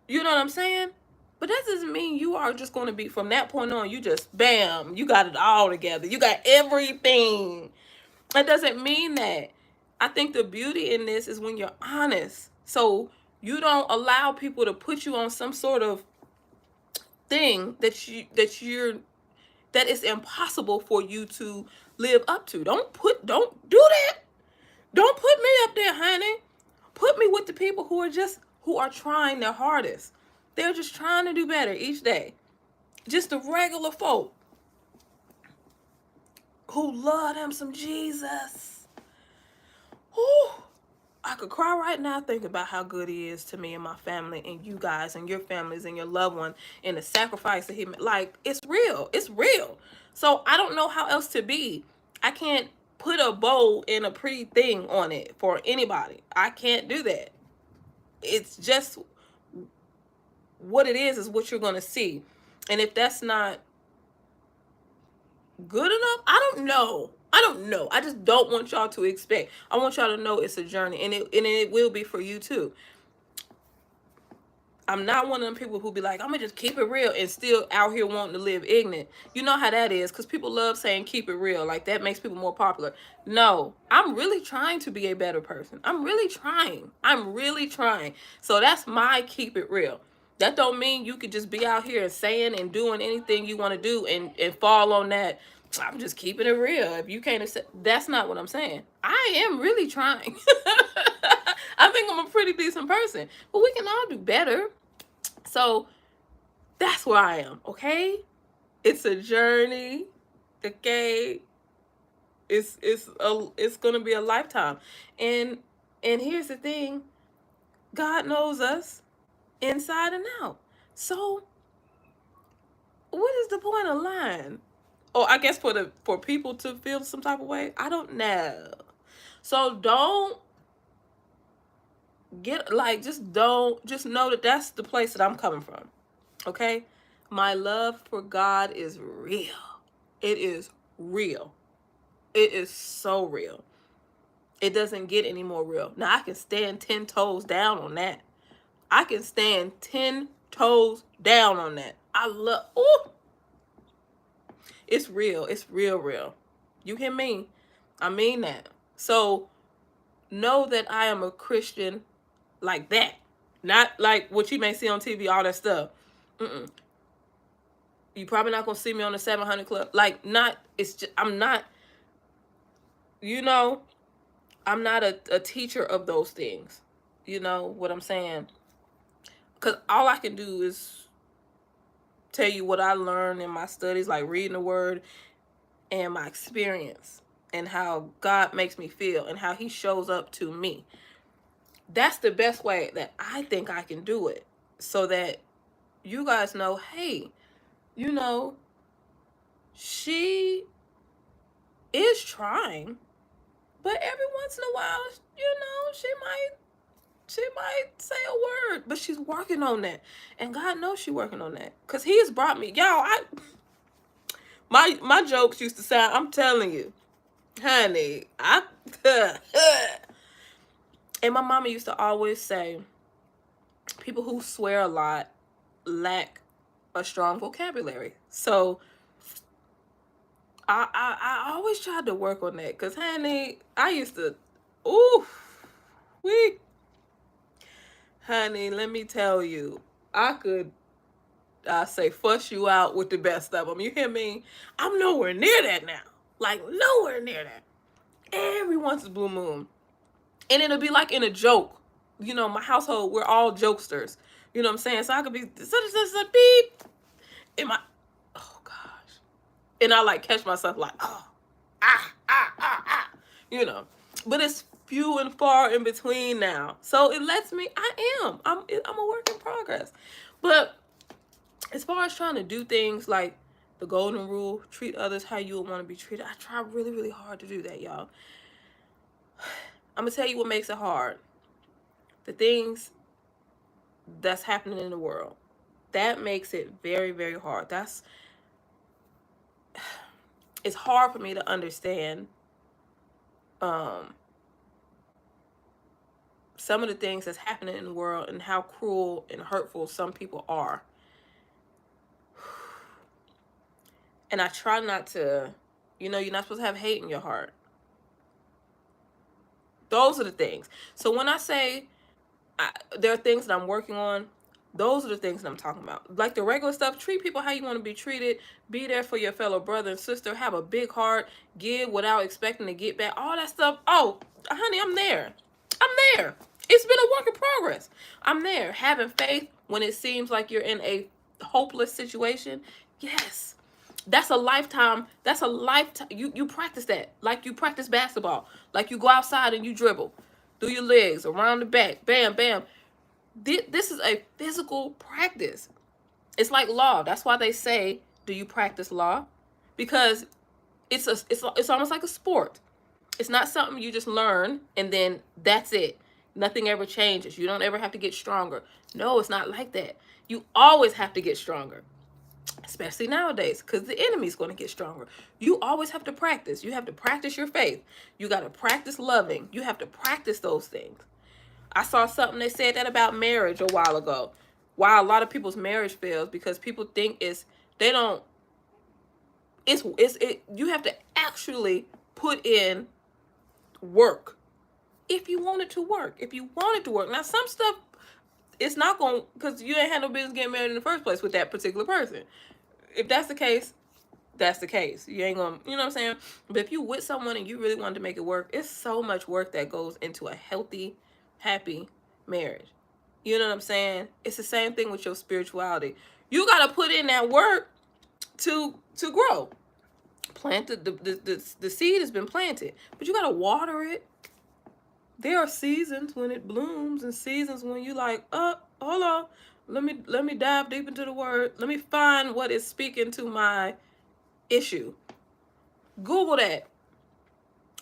You know what I'm saying? But that doesn't mean you are just going to be, from that point on, you just, bam, you got it all together. You got everything. That doesn't mean that. I think the beauty in this is when you're honest. So you don't allow people to put you on some sort of thing that is impossible for you to live up to. Don't do that. Don't put me up there, honey. Put me with the people who are trying their hardest. They're just trying to do better each day. Just the regular folk who love them some Jesus. Whew. I could cry right now thinking about how good he is to me and my family and you guys and your families and your loved one and the sacrifice that he made. Like, it's real. It's real. So I don't know how else to be. I can't put a bow and a pretty thing on it for anybody. I can't do that. It's just what it is what you're going to see. And if that's not good enough, I don't know. I just don't want y'all to expect. I want y'all to know it's a journey, and it will be for you too. I'm not one of them people who be like, I'm gonna just keep it real and still out here wanting to live ignorant. You know how that is, because people love saying keep it real. Like, that makes people more popular. No, I'm really trying to be a better person. I'm really trying. I'm really trying. So that's my keep it real. That don't mean you could just be out here and saying and doing anything you want to do and fall on that. I'm just keeping it real. If you can't accept, that's not what I'm saying. I am really trying. I think I'm a pretty decent person, but we can all do better. So that's where I am, okay? It's a journey, okay? It's gonna be a lifetime. And here's the thing, God knows us inside and out. So what is the point of lying? Oh, I guess for people to feel some type of way? I don't know. So don't get, like, just know that that's the place that I'm coming from. Okay? My love for God is real. It is real. It is so real. It doesn't get any more real. Now, I can stand 10 toes down on that. I can stand 10 toes down on that. I love, ooh, it's real. It's real, real. You hear me? I mean that. So know that I am a Christian like that. Not like what you may see on TV, all that stuff. You probably not gonna see me on the 700 Club. Like, not, it's just, I'm not, you know, I'm not a teacher of those things. You know what I'm saying? Because all I can do is tell you what I learned in my studies, like reading the word and my experience and how God makes me feel and how he shows up to me. That's the best way that I think I can do it, so that you guys know, hey, you know, she is trying, but every once in a while, you know, she might say a word, but she's working on that. And God knows she's working on that. Because he has brought me, y'all, my jokes used to sound, I'm telling you, honey, and my mama used to always say, people who swear a lot lack a strong vocabulary. So I always tried to work on that, because, honey, I used to, honey, let me tell you, I could, say, fuss you out with the best of them. You hear me? I'm nowhere near that now. Like, nowhere near that. Every once in a blue moon. And it'll be like in a joke. You know, my household, we're all jokesters. You know what I'm saying? So I could be, beep. In my, oh gosh. And I like catch myself like, oh, you know. But it's few and far in between now. So it lets me, I'm a work in progress. But as far as trying to do things like the golden rule, treat others how you would want to be treated, I try really, really hard to do that, y'all. I'm going to tell you what makes it hard. The things that's happening in the world. That makes it very, very hard. It's hard for me to understand some of the things that's happening in the world and how cruel and hurtful some people are. And I try not to, you know, you're not supposed to have hate in your heart. Those are the things. So when I say there are things that I'm working on, those are the things that I'm talking about. Like the regular stuff, treat people how you want to be treated. Be there for your fellow brother and sister. Have a big heart. Give without expecting to get back. All that stuff. Oh, honey, I'm there. I'm there. It's been a work in progress. I'm there. Having faith when it seems like you're in a hopeless situation. Yes. That's a lifetime. That's a lifetime. You practice that. Like you practice basketball. Like you go outside and you dribble. Do your legs around the back. Bam, bam. This is a physical practice. It's like law. That's why they say, do you practice law? Because it's almost like a sport. It's not something you just learn and then that's it. Nothing ever changes. You don't ever have to get stronger. No, it's not like that. You always have to get stronger. Especially nowadays, because the enemy's going to get stronger. You always have to practice. You have to practice your faith. You got to practice loving. You have to practice those things. I saw something that said that about marriage a while ago. why a lot of people's marriage fails, because people think you have to actually put in work if you want it to work. If you want it to work. Now, some stuff, it's not going, because you ain't had no business getting married in the first place with that particular person. If that's the case, that's the case. You ain't gonna, you know what I'm saying? But if you with someone and you really want to make it work, it's so much work that goes into a healthy, happy marriage. You know what I'm saying? It's the same thing with your spirituality. You got to put in that work to grow. Plant the seed has been planted, but you got to water it. There are seasons when it blooms and seasons when you like, hold on, let me dive deep into the word. Let me find what is speaking to my issue. Google that.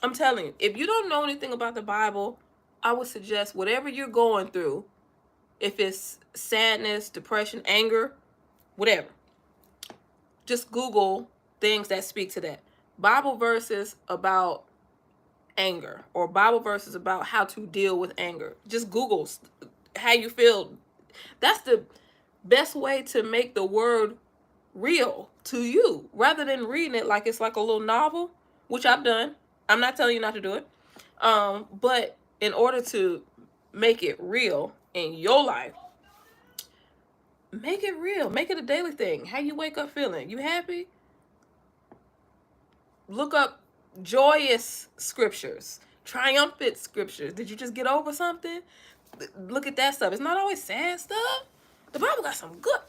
I'm telling you, if you don't know anything about the Bible, I would suggest whatever you're going through, if it's sadness, depression, anger, whatever, just Google things that speak to that. Bible verses about anger, or Bible verses about how to deal with anger. Just Google how you feel. That's the best way to make the word real to you, rather than reading it like it's like a little novel, which I've done. I'm not telling you not to do it. But in order to make it real in your life, make it real. Make it a daily thing. How you wake up feeling. You happy? Look up joyous scriptures, triumphant scriptures. Did you just get over something? Look at that stuff. It's not always sad stuff. The Bible got some good,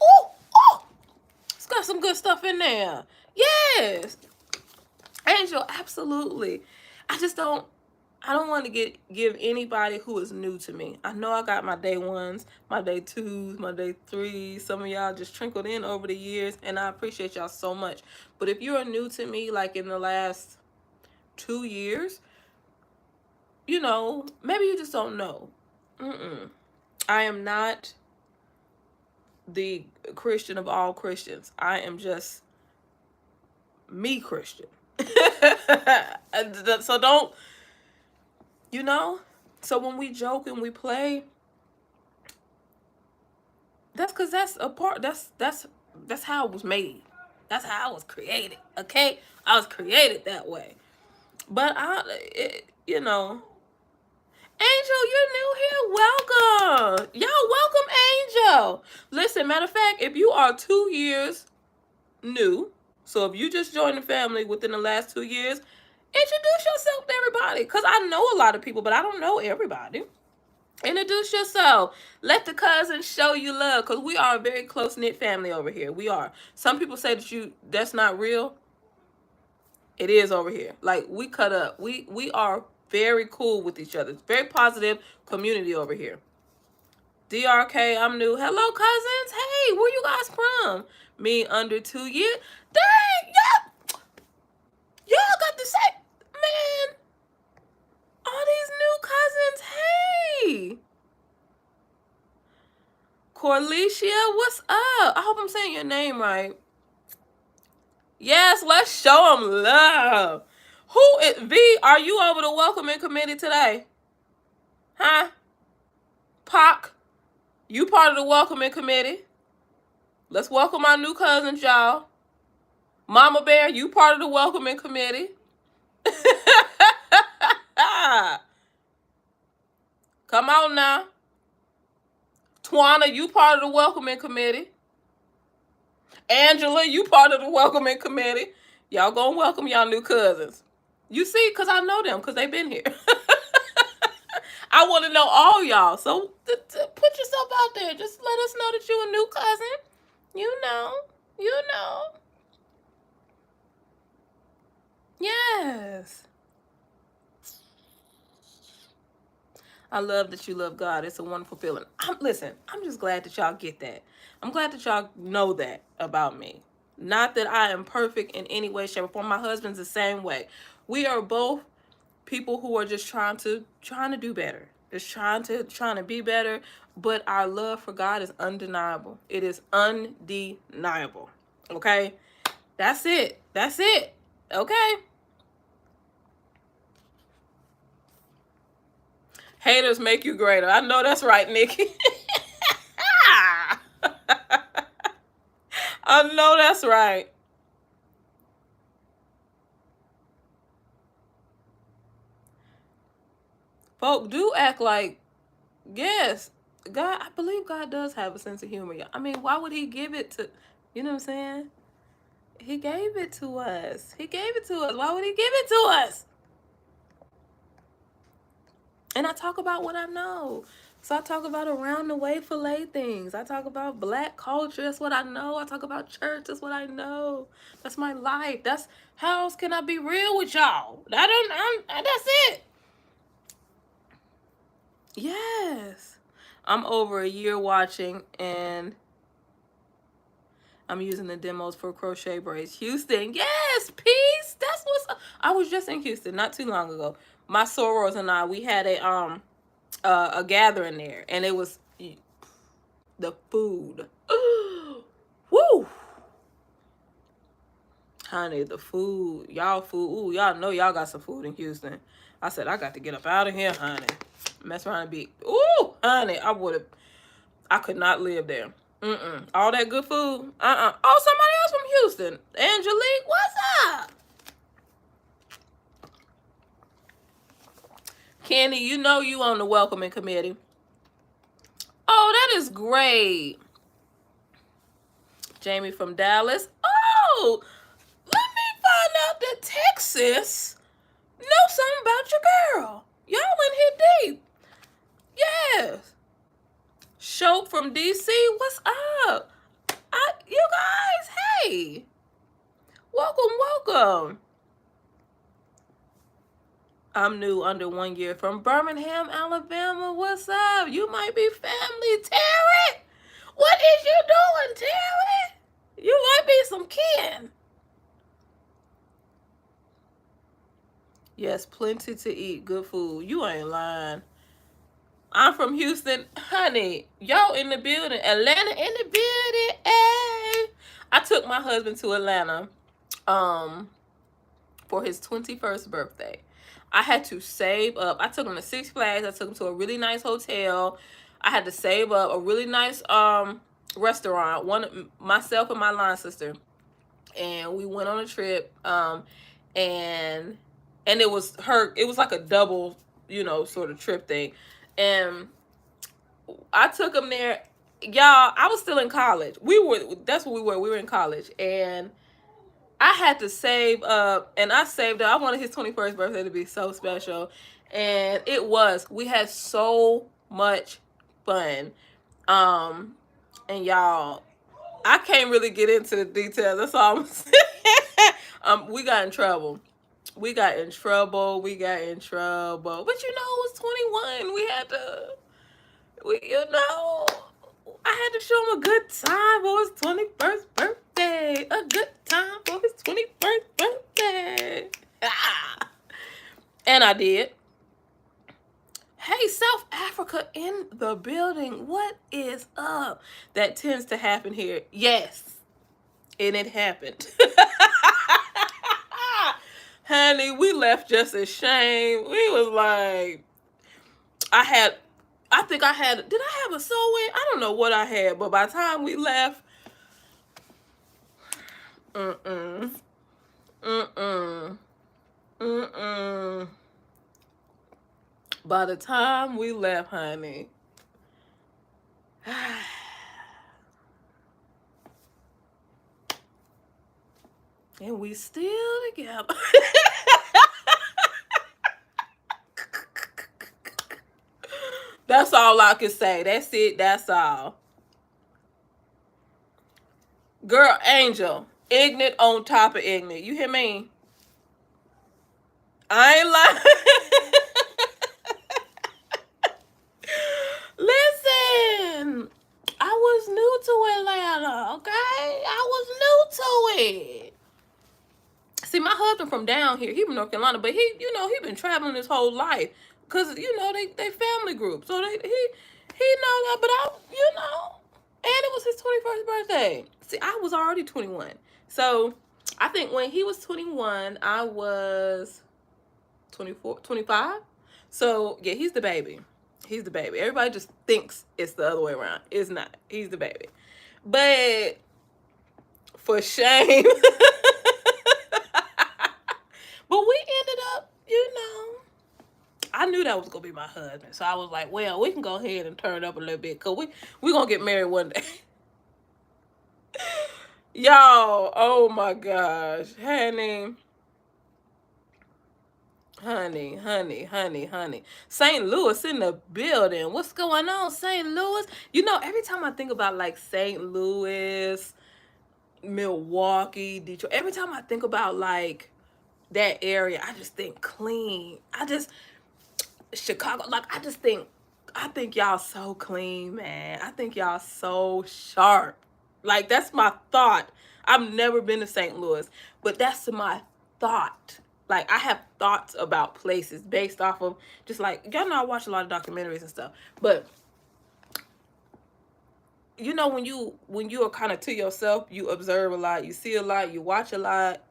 it's got some good stuff in there. Yes. Angel, absolutely. I don't want to give anybody who is new to me. I know I got my day ones, my day twos, my day threes. Some of y'all just trickled in over the years, and I appreciate y'all so much. But if you are new to me, like in the last 2 years, you know, maybe you just don't know. I am not the Christian of all Christians. I am just me Christian. So don't, you know, so when we joke and we play, that's because that's a part, that's how it was made. That's how I was created, okay? I was created that way. But you know, Angel, you're new here. Welcome. Y'all, welcome, Angel. Listen, matter of fact, if you are 2 years new, so if you just joined the family within the last 2 years, introduce yourself to everybody. Because I know a lot of people, but I don't know everybody. Introduce yourself. Let the cousins show you love, because we are a very close-knit family over here. We are. Some people say that's not real. It is over here. Like, we cut up. We are very cool with each other. It's very positive community over here. DRK, I'm new. Hello, cousins. Hey, where you guys from? Me, under 2 years. Dang, y'all got the same, man. All these new cousins. Hey. Corlicia, what's up? I hope I'm saying your name right. Yes, let's show them love. Who is V? Are you over the welcoming committee today? Huh? Pac, you part of the welcoming committee. Let's welcome our new cousins, y'all. Mama Bear, you part of the welcoming committee. Come on now. Twana, you part of the welcoming committee. Angela, you part of the welcoming committee. Y'all gonna welcome y'all new cousins. You see, because I know them, because they've been here. I want to know all y'all. So put yourself out there. Just let us know that you're a new cousin. You know. Yes. I love that you love God. It's a wonderful feeling. Listen, I'm just glad that y'all get that. I'm glad that y'all know that about me. Not that I am perfect in any way, shape, or form. My husband's the same way. We are both people who are just trying to do better. Just trying to be better. But our love for God is undeniable. It is undeniable. Okay? That's it. Okay? Haters make you greater. I know that's right, Nikki. I know that's right. Folk do act like, yes, God, I believe God does have a sense of humor. I mean, why would he give it to, you know what I'm saying? He gave it to us. He gave it to us. Why would he give it to us? And I talk about what I know. So I talk about around the way fillet things. I talk about black culture. That's what I know. I talk about church. That's what I know. That's my life. That's how else can I be real with y'all? That's it. Yes. I'm over a year watching, and I'm using the demos for crochet braids. Houston, yes, peace. That's what's up. I was just in Houston not too long ago. My sorors and I, we had a gathering there, and it was the food. Woo, honey, the food, y'all food. Ooh, y'all know y'all got some food in Houston. I said I got to get up out of here, honey. Mess around and be. Ooh, honey, I could not live there. All that good food. Oh, somebody else from Houston. Angelique, what's up? Candy, you know you on the welcoming committee. Oh, that is great. Jamie from Dallas. Oh, let me find out that Texas know something about your girl. Y'all in here deep. Yes. Show from DC, what's up? You guys, hey. Welcome. I'm new under 1 year from Birmingham, Alabama. What's up? You might be family. Terry, what is you doing, Terry? You might be some kin. Yes, plenty to eat. Good food. You ain't lying. I'm from Houston. Honey, y'all in the building. Atlanta in the building. Hey. I took my husband to Atlanta for his 21st birthday. I had to save up. I took him to Six Flags. I took him to a really nice hotel. I had to save up a really nice restaurant. Myself and my line sister, and we went on a trip. And it was her. It was like a double, sort of trip thing. And I took him there. Y'all, I was still in college. That's what we were. We were in college, and I had to save up, and I saved up. I wanted his 21st birthday to be so special, and it was. We had so much fun. And y'all, I can't really get into the details. That's all I'm saying. We got in trouble. But it was 21. I had to show him a good time for his 21st birthday. A good time for his 21st birthday. And I did. Hey, South Africa in the building. What is up? That tends to happen here. Yes. And it happened. Honey, we left just ashamed. We was like, did I have a sew-in? I don't know what I had, but by the time we left, by the time we left, honey, and we still together. That's all I can say. That's it. That's all. Girl, Angel, ignorant on top of ignorant. You hear me? I ain't lying. Listen, I was new to Atlanta, okay? I was new to it. See, my husband from down here, he from North Carolina, but he been traveling his whole life. Cause they family group. So he know that, but and it was his 21st birthday. See, I was already 21. So I think when he was 21, I was 24, 25. So yeah, he's the baby. He's the baby. Everybody just thinks it's the other way around. It's not. He's the baby. But For shame. But we ended up, I knew that was gonna be my husband, so I was like, well, we can go ahead and turn up a little bit, cause we gonna get married one day. Y'all, oh my gosh, honey. St. Louis in the building. What's going on, St. Louis? Every time I think about like St. Louis, Milwaukee, Detroit, every time I think about like that area, I just think clean. Chicago, like I think y'all so clean, man. I think y'all so sharp. Like that's my thought. I've never been to St. Louis, but that's my thought. Like I have thoughts about places based off of just like y'all know I watch a lot of documentaries and stuff. But when you are kind of to yourself, you observe a lot, you see a lot, you watch a lot,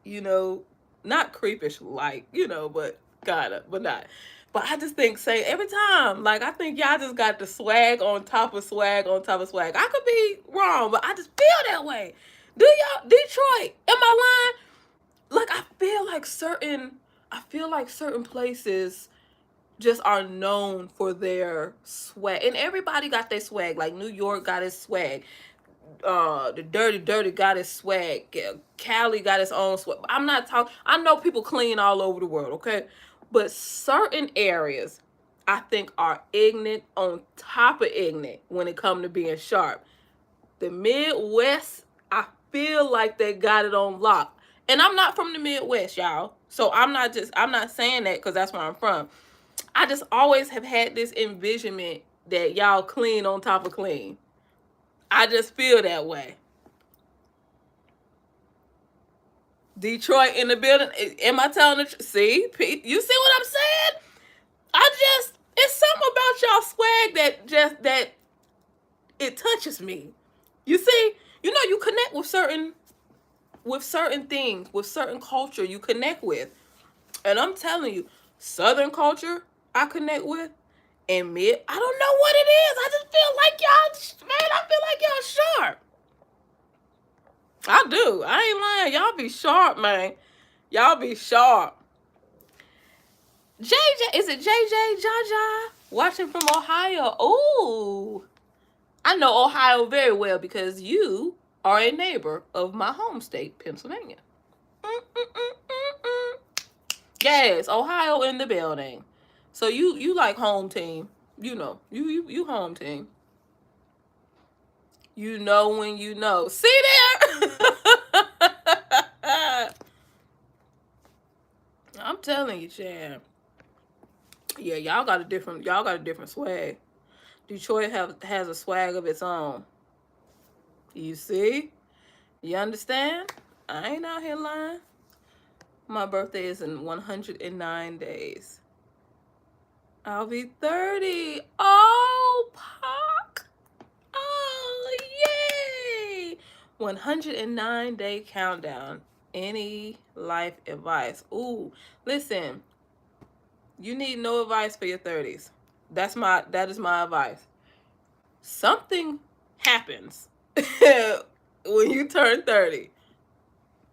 not creepish like, but kinda, but not. But I just think say every time, like I think y'all just got the swag on top of swag on top of swag. I could be wrong, but I just feel that way. Do y'all Detroit? Am I lying? Like I feel like certain places just are known for their swag. And everybody got their swag. Like New York got its swag. The dirty got its swag. Cali got its own swag. I'm not talking. I know people clean all over the world, okay? But certain areas, I think, are ignorant on top of ignorant when it comes to being sharp. The Midwest, I feel like they got it on lock. And I'm not from the Midwest, y'all. So I'm not saying that because that's where I'm from. I just always have had this envisionment that y'all clean on top of clean. I just feel that way. Detroit in the building. Am I telling the truth? See? You see what I'm saying? It's something about y'all swag that it touches me. You see? You connect with certain things, with certain culture you connect with. And I'm telling you, Southern culture I connect with, and I don't know what it is. I just feel like y'all, man, I feel like y'all sharp. I do. I ain't lying. Y'all be sharp, man. Y'all be sharp. JJ, is it JJ Jaja? Watching from Ohio. Ooh. I know Ohio very well because you are a neighbor of my home state, Pennsylvania. Yes, Ohio in the building. So you like home team. You home team. You know when you know. See there? I'm telling you, Chad. Yeah, y'all got a different swag. Detroit has a swag of its own. You see? You understand? I ain't out here lying. My birthday is in 109 days. I'll be 30. Oh, Pac. Oh, yay. 109-day countdown. Any life advice? Ooh, listen. You need no advice for your 30s. That is my advice. Something happens when you turn 30.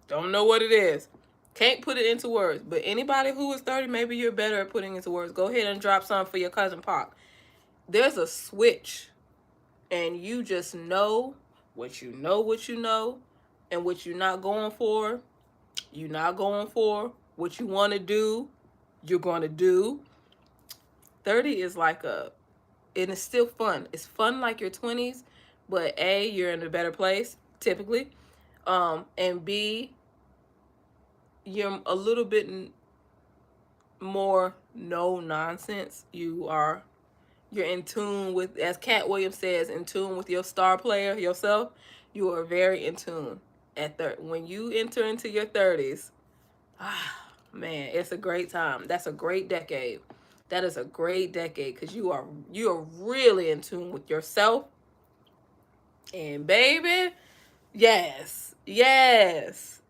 Don't know what it is. Can't put it into words. But anybody who is 30, maybe you're better at putting it into words. Go ahead and drop some for your cousin Pac. There's a switch. And you just know, and what you're not going for, you're not going for. What you want to do, you're going to do. 30 is like and it's still fun. It's fun like your 20s, but A, you're in a better place, typically. And B, you're a little bit more no nonsense. You're in tune with, as Cat Williams says, in tune with your star player, yourself. You are very in tune when you enter into your 30s. Man, it's a great time. That's a great decade. That is a great decade because you are really in tune with yourself. And baby, yes,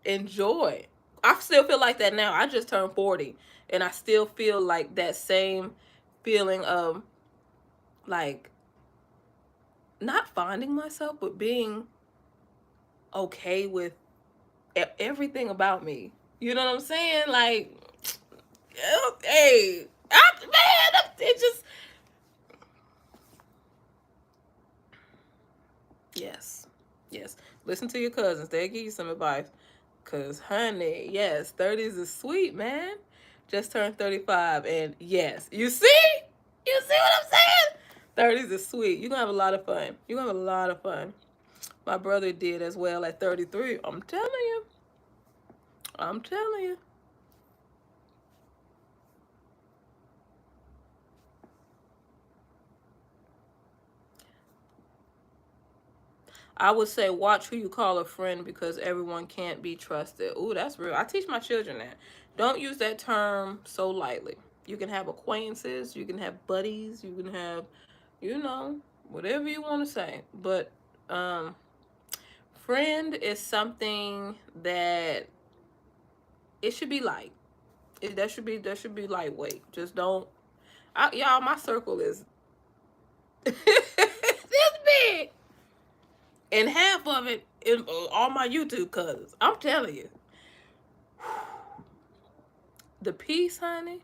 enjoy. I still feel like that now. I just turned 40, and I still feel like that same feeling of like not finding myself, but being okay with everything about me. You know what I'm saying? Like, hey, man, it just, yes, yes. Listen to your cousins. They'll give you some advice. Cause honey, yes, 30s is sweet, man. Just turned 35, and yes, you see what I'm saying? 30s is sweet. You're gonna have a lot of fun. You're gonna have a lot of fun. My brother did as well at 33. I'm telling you. I'm telling you. I would say watch who you call a friend because everyone can't be trusted. Ooh, that's real. I teach my children that. Don't use that term so lightly. You can have acquaintances, you can have buddies, you can have, you know, whatever you want to say. But um, friend is something that it should be light. That should be lightweight. Just don't. Y'all, my circle is this big. And half of it is all my YouTube cousins. I'm telling you. The peace, honey,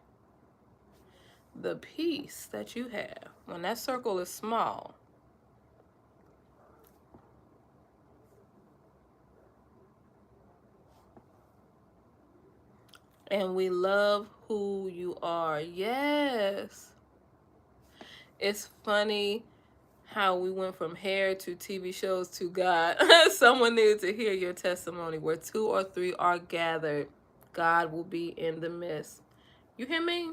the peace that you have when that circle is small. And we love who you are. Yes. It's funny how we went from hair to TV shows to God. Someone needed to hear your testimony. Where two or three are gathered, God will be in the midst. You hear me?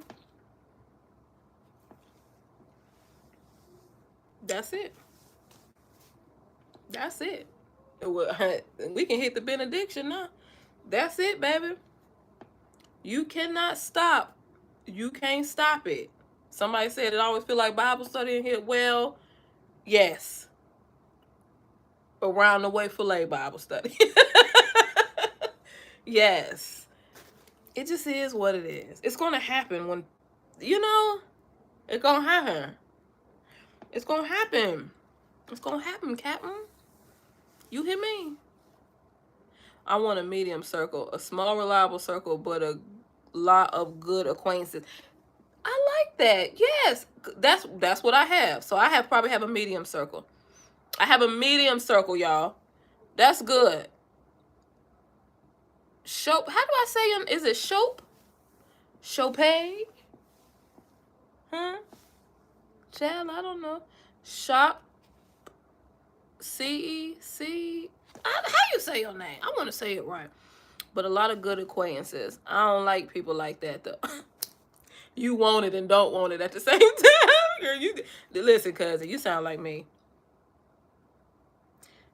That's it. That's it. We can hit the benediction now. That's it, baby. You cannot stop. You can't stop it. Somebody said it always feel like Bible study in here. Well, yes. Around the way filet Bible study. Yes. It just is what it is. It's gonna happen when, you know, it's gonna happen. It's gonna happen. It's gonna happen, Captain. You hear me? I want a medium circle, a small, reliable circle, but a lot of good acquaintances. I like that. Yes, that's what I have. So I probably have a medium circle. I have a medium circle, y'all. That's good. Shop. How do I say him? Is it Shop? Chopay? Huh? Child, I don't know. Shop. C-E-C. How you say your name? I want to say it right. But a lot of good acquaintances. I don't like people like that, though. You want it and don't want it at the same time. Girl, listen, cousin, you sound like me.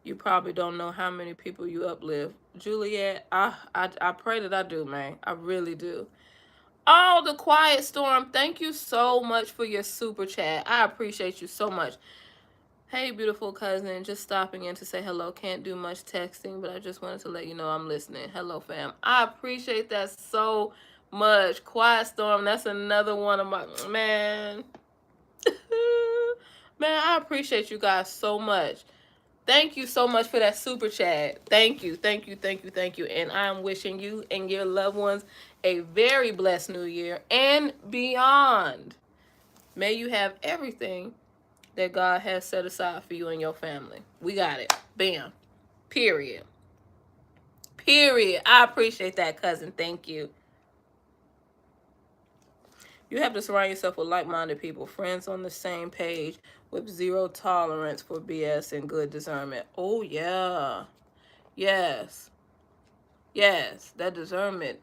You probably don't know how many people you uplift. Juliet, I pray that I do, man. I really do. Oh, the Quiet Storm. Thank you so much for your super chat. I appreciate you so much. Hey, beautiful cousin. Just stopping in to say hello. Can't do much texting, but I just wanted to let you know I'm listening. Hello, fam. I appreciate that so much. Quiet Storm, that's another one of my... Man. Man, I appreciate you guys so much. Thank you so much for that super chat. Thank you, thank you, thank you, thank you. And I'm wishing you and your loved ones a very blessed new year and beyond. May you have everything that God has set aside for you and your family. We got it. Bam. Period. Period. I appreciate that, cousin. Thank you. You have to surround yourself with like-minded people, friends on the same page with zero tolerance for BS and good discernment. Oh, yeah. Yes. Yes. That discernment.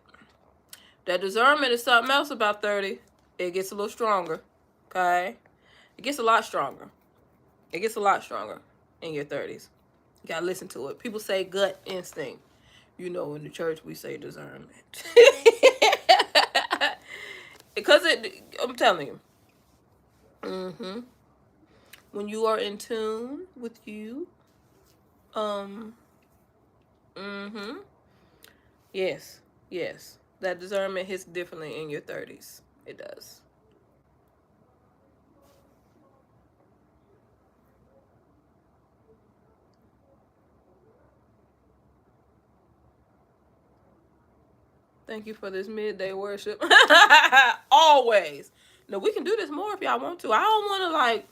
That discernment is something else about 30. It gets a little stronger. Okay? It gets a lot stronger. It gets a lot stronger in your 30s. You gotta listen to it. People say gut instinct. You know, in the church, we say discernment. Because I'm telling you. Mm-hmm. When you are in tune with you, um, mm-hmm. Yes, yes. That discernment hits differently in your 30s. It does. Thank you for this midday worship. Always. No, we can do this more if y'all want to. I don't want to, like,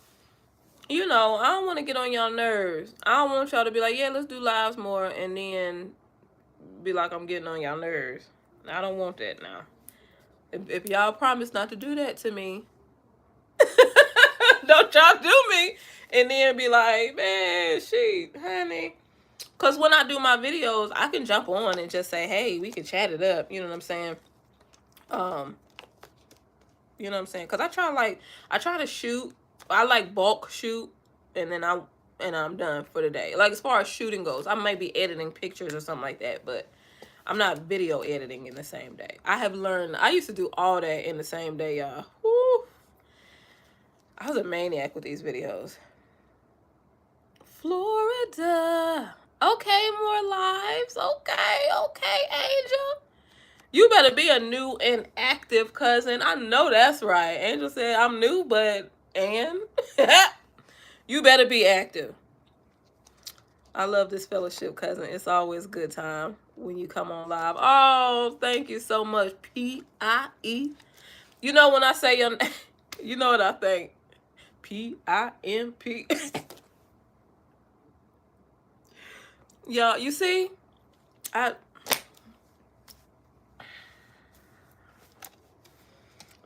you know, I don't want to get on y'all nerves. I don't want y'all to be like, yeah, let's do lives more, and then be like, I'm getting on y'all nerves. I don't want that now. If y'all promise not to do that to me, don't y'all do me, and then be like, man, honey. Because when I do my videos, I can jump on and just say, hey, we can chat it up. You know what I'm saying? You know what I'm saying? Because I try to shoot. I like bulk shoot, and then I'm done for the day. Like, as far as shooting goes, I might be editing pictures or something like that, but I'm not video editing in the same day. I have learned, I used to do all that in the same day, y'all. Woo. I was a maniac with these videos. Florida. Okay, more lives. Okay, Angel. You better be a new and active cousin. I know that's right. Angel said, I'm new, but, and? You better be active. I love this fellowship, cousin. It's always a good time when you come on live. Oh, thank you so much. P-I-E. You know when I say your name, you know what I think? P-I-M-P. Y'all, you see? Let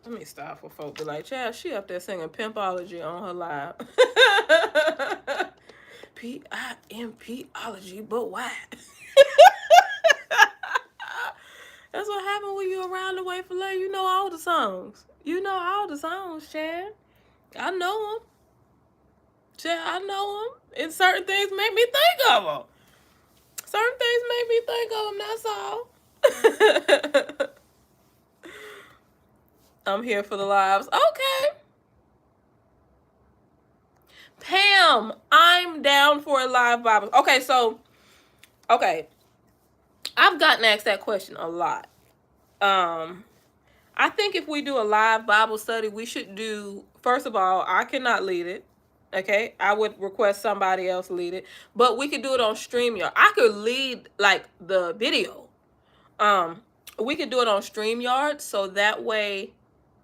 me stop for folk be like, Chad, she up there singing Pimpology on her live. P-I-M-P-ology, but why? That's what happened when you around the way for love. You know all the songs. You know all the songs, Chad. I know them. Chad, I know them. And certain things make me think of them. Certain things make me think of them, that's all. I'm here for the lives. Okay. Pam, I'm down for a live Bible. Okay, so, okay. I've gotten asked that question a lot. I think if we do a live Bible study, we should do, first of all, I cannot lead it. Okay, I would request somebody else lead it, but we could do it on StreamYard. I could lead like the video. We could do it on StreamYard, so that way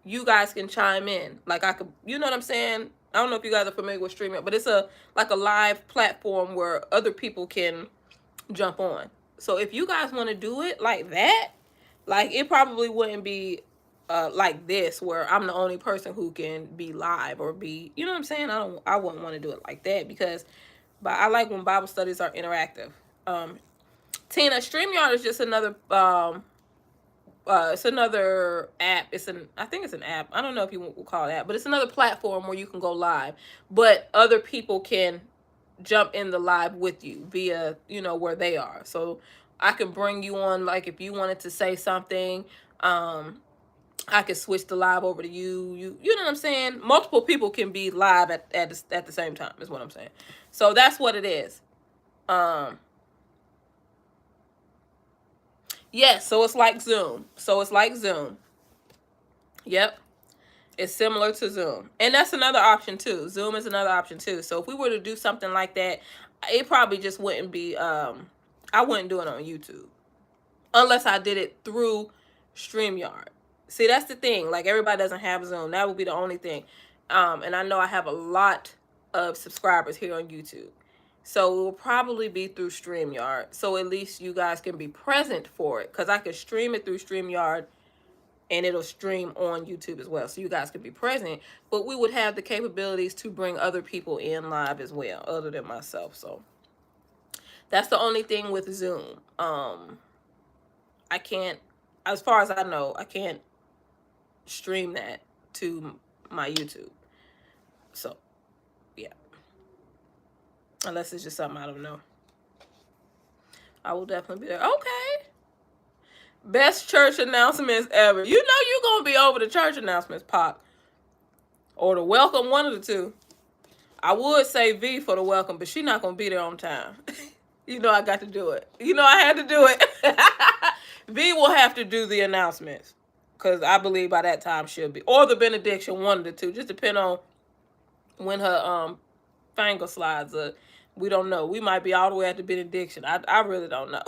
you guys can chime in. Like I could, you know what I'm saying? I don't know if you guys are familiar with StreamYard, but it's like a live platform where other people can jump on. So if you guys want to do it like that, like it probably wouldn't be like this where I'm the only person who can be live or be, you know what I'm saying? I wouldn't want to do it like that because, but I like when Bible studies are interactive. Tina, StreamYard is just another it's another app. I think it's an app. I don't know if you will call it that, but it's another platform where you can go live, but other people can jump in the live with you via, you know, where they are. So I can bring you on, like if you wanted to say something, I could switch the live over to you. You know what I'm saying? Multiple people can be live at the same time is what I'm saying. So that's what it is. Yes, so it's like Zoom. Yep. It's similar to Zoom. And that's another option too. Zoom is another option too. So if we were to do something like that, it probably just wouldn't be, I wouldn't do it on YouTube. Unless I did it through StreamYard. See, that's the thing. Like, everybody doesn't have Zoom. That would be the only thing. And I know I have a lot of subscribers here on YouTube. So it will probably be through StreamYard. So at least you guys can be present for it. Because I could stream it through StreamYard and it'll stream on YouTube as well. So you guys could be present. But we would have the capabilities to bring other people in live as well, other than myself. So that's the only thing with Zoom. I can't, as far as I know, I can't stream that to my YouTube. So, yeah. Unless it's just something I don't know. I will definitely be there. Okay. Best church announcements ever. You know you're going to be over the church announcements, Pop. Or the welcome, one of the two. I would say V for the welcome, but she's not going to be there on time. You know I got to do it. You know I had to do it. V will have to do the announcements. Because I believe by that time she'll be. Or the benediction, one of the two. Just depend on when her finger slides up. We don't know. We might be all the way at the benediction. I really don't know.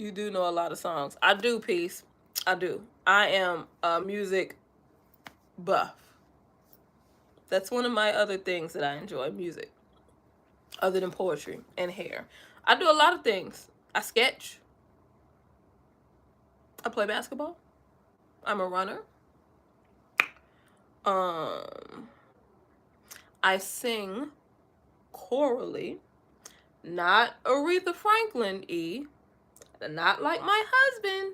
You do know a lot of songs. I do, Peace. I do. I am a music buff. That's one of my other things that I enjoy, music. Other than poetry and hair. I do a lot of things. I sketch. I play basketball. I'm a runner. I sing chorally. Not Aretha Franklin E. Not like my husband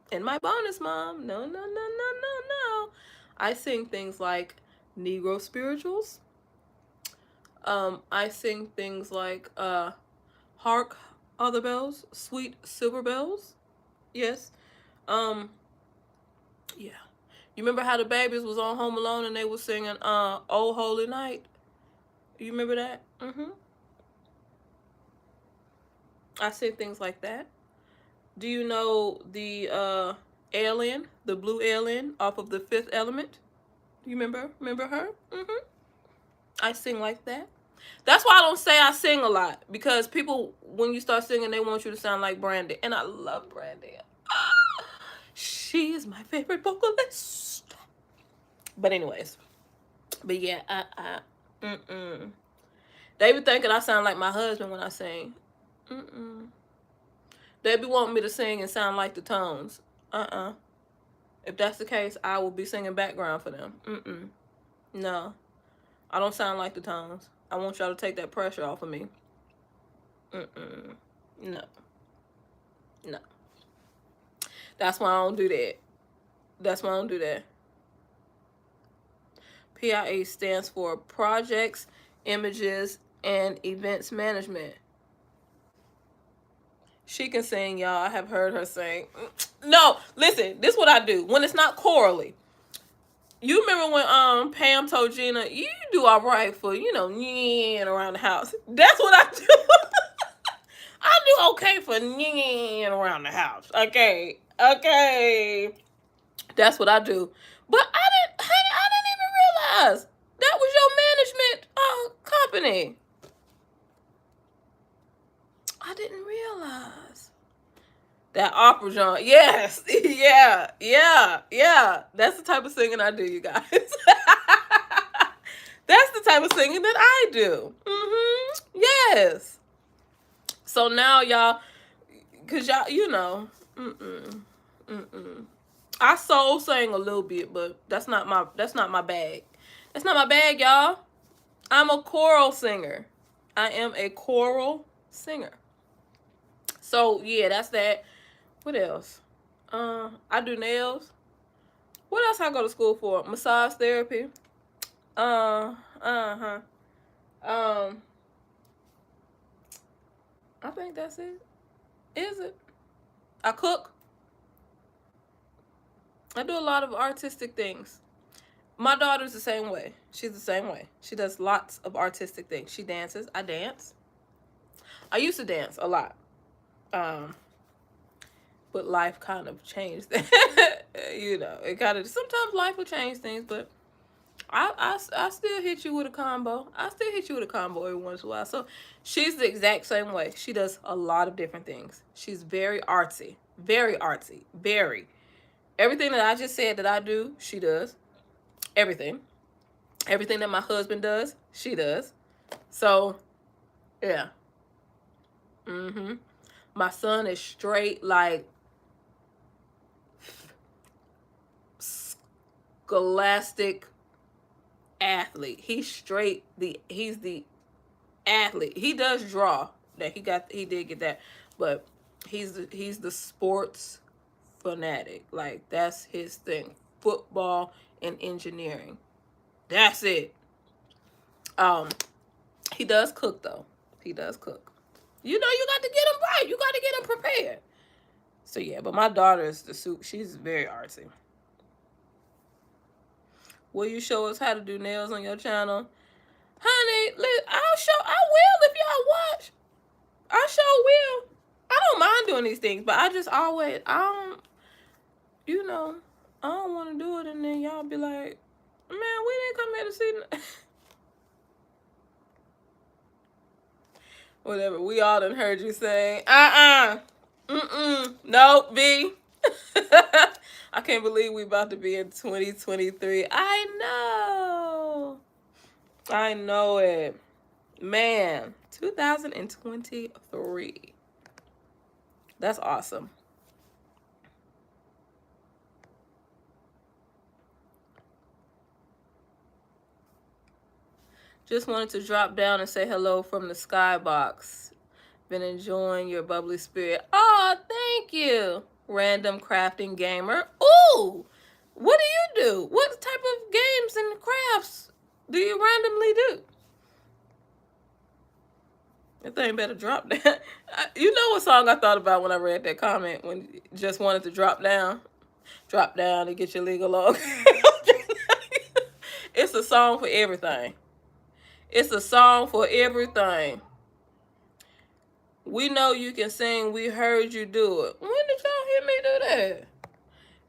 and my bonus mom. No, no, no, no, no, no. I sing things like Negro spirituals. I sing things like Hark Other Bells, Sweet Silver Bells. Yes. Yeah. You remember how the babies was on Home Alone and they was singing Oh Holy Night? You remember that? I sing things like that. Do you know the alien, the blue alien off of The Fifth Element? You remember her? I sing like that. That's why I don't say I sing a lot, because people, when you start singing, they want you to sound like Brandy, and I love Brandy. She is my favorite vocalist. But anyways, but yeah, they be thinking I sound like my husband when I sing. They be wanting me to sing and sound like the Tones. If that's the case, I will be singing background for them. No, I don't sound like the Tones. I want y'all to take that pressure off of me. No. That's why I don't do that. PIA stands for Projects, Images, and Events Management. She can sing, y'all. I have heard her sing. No, listen, this is what I do when it's not chorally. You remember when Pam told Gina, you do all right for, around the house. That's what I do. I do okay for around the house. Okay. That's what I do. But I didn't even realize that was your management company. I didn't realize. That opera genre. Yes. Yeah. That's the type of singing I do, you guys. That's the type of singing that I do. Yes. So now y'all, cause y'all, I soul sang a little bit, but that's not my bag. That's not my bag, y'all. I'm a choral singer. I am a choral singer. So yeah, that's that. What else? I do nails. What else I go to school for? Massage therapy. I think that's it. Is it? I cook. I do a lot of artistic things. My daughter's the same way. She's the same way. She does lots of artistic things. She dances. I dance. I used to dance a lot. But life kind of changed that. It kind of, sometimes life will change things, but I still hit you with a combo. I still hit you with a combo every once in a while. So she's the exact same way. She does a lot of different things. She's very artsy. Very artsy. Very. Everything that I just said that I do, she does. Everything. Everything that my husband does, she does. So, yeah. My son is straight like scholastic athlete. He's the athlete. He does draw. He did get that. But he's the sports fanatic. Like, that's his thing. Football and engineering. That's it. He does cook though. He does cook. You got to get him right. You got to get him prepared. So yeah, but my daughter is the soup. She's very artsy. Will you show us how to do nails on your channel? Honey, I will if y'all watch. I sure will. I don't mind doing these things, but I don't want to do it, and then y'all be like, man, we didn't come here to see whatever. We all done heard you say, No, B. I can't believe we about to be in 2023. I know it. Man, 2023. That's awesome. Just wanted to drop down and say hello from the skybox. Been enjoying your bubbly spirit. Oh, thank you. Random crafting gamer. Ooh, what do you do? What type of games and crafts do you randomly do? That thing better drop down. You know what song I thought about when I read that comment, when you just wanted to drop down? Drop down and get your legal log. It's a song for everything. It's a song for everything. We know you can sing. We heard you do it. When did y'all hear me do that?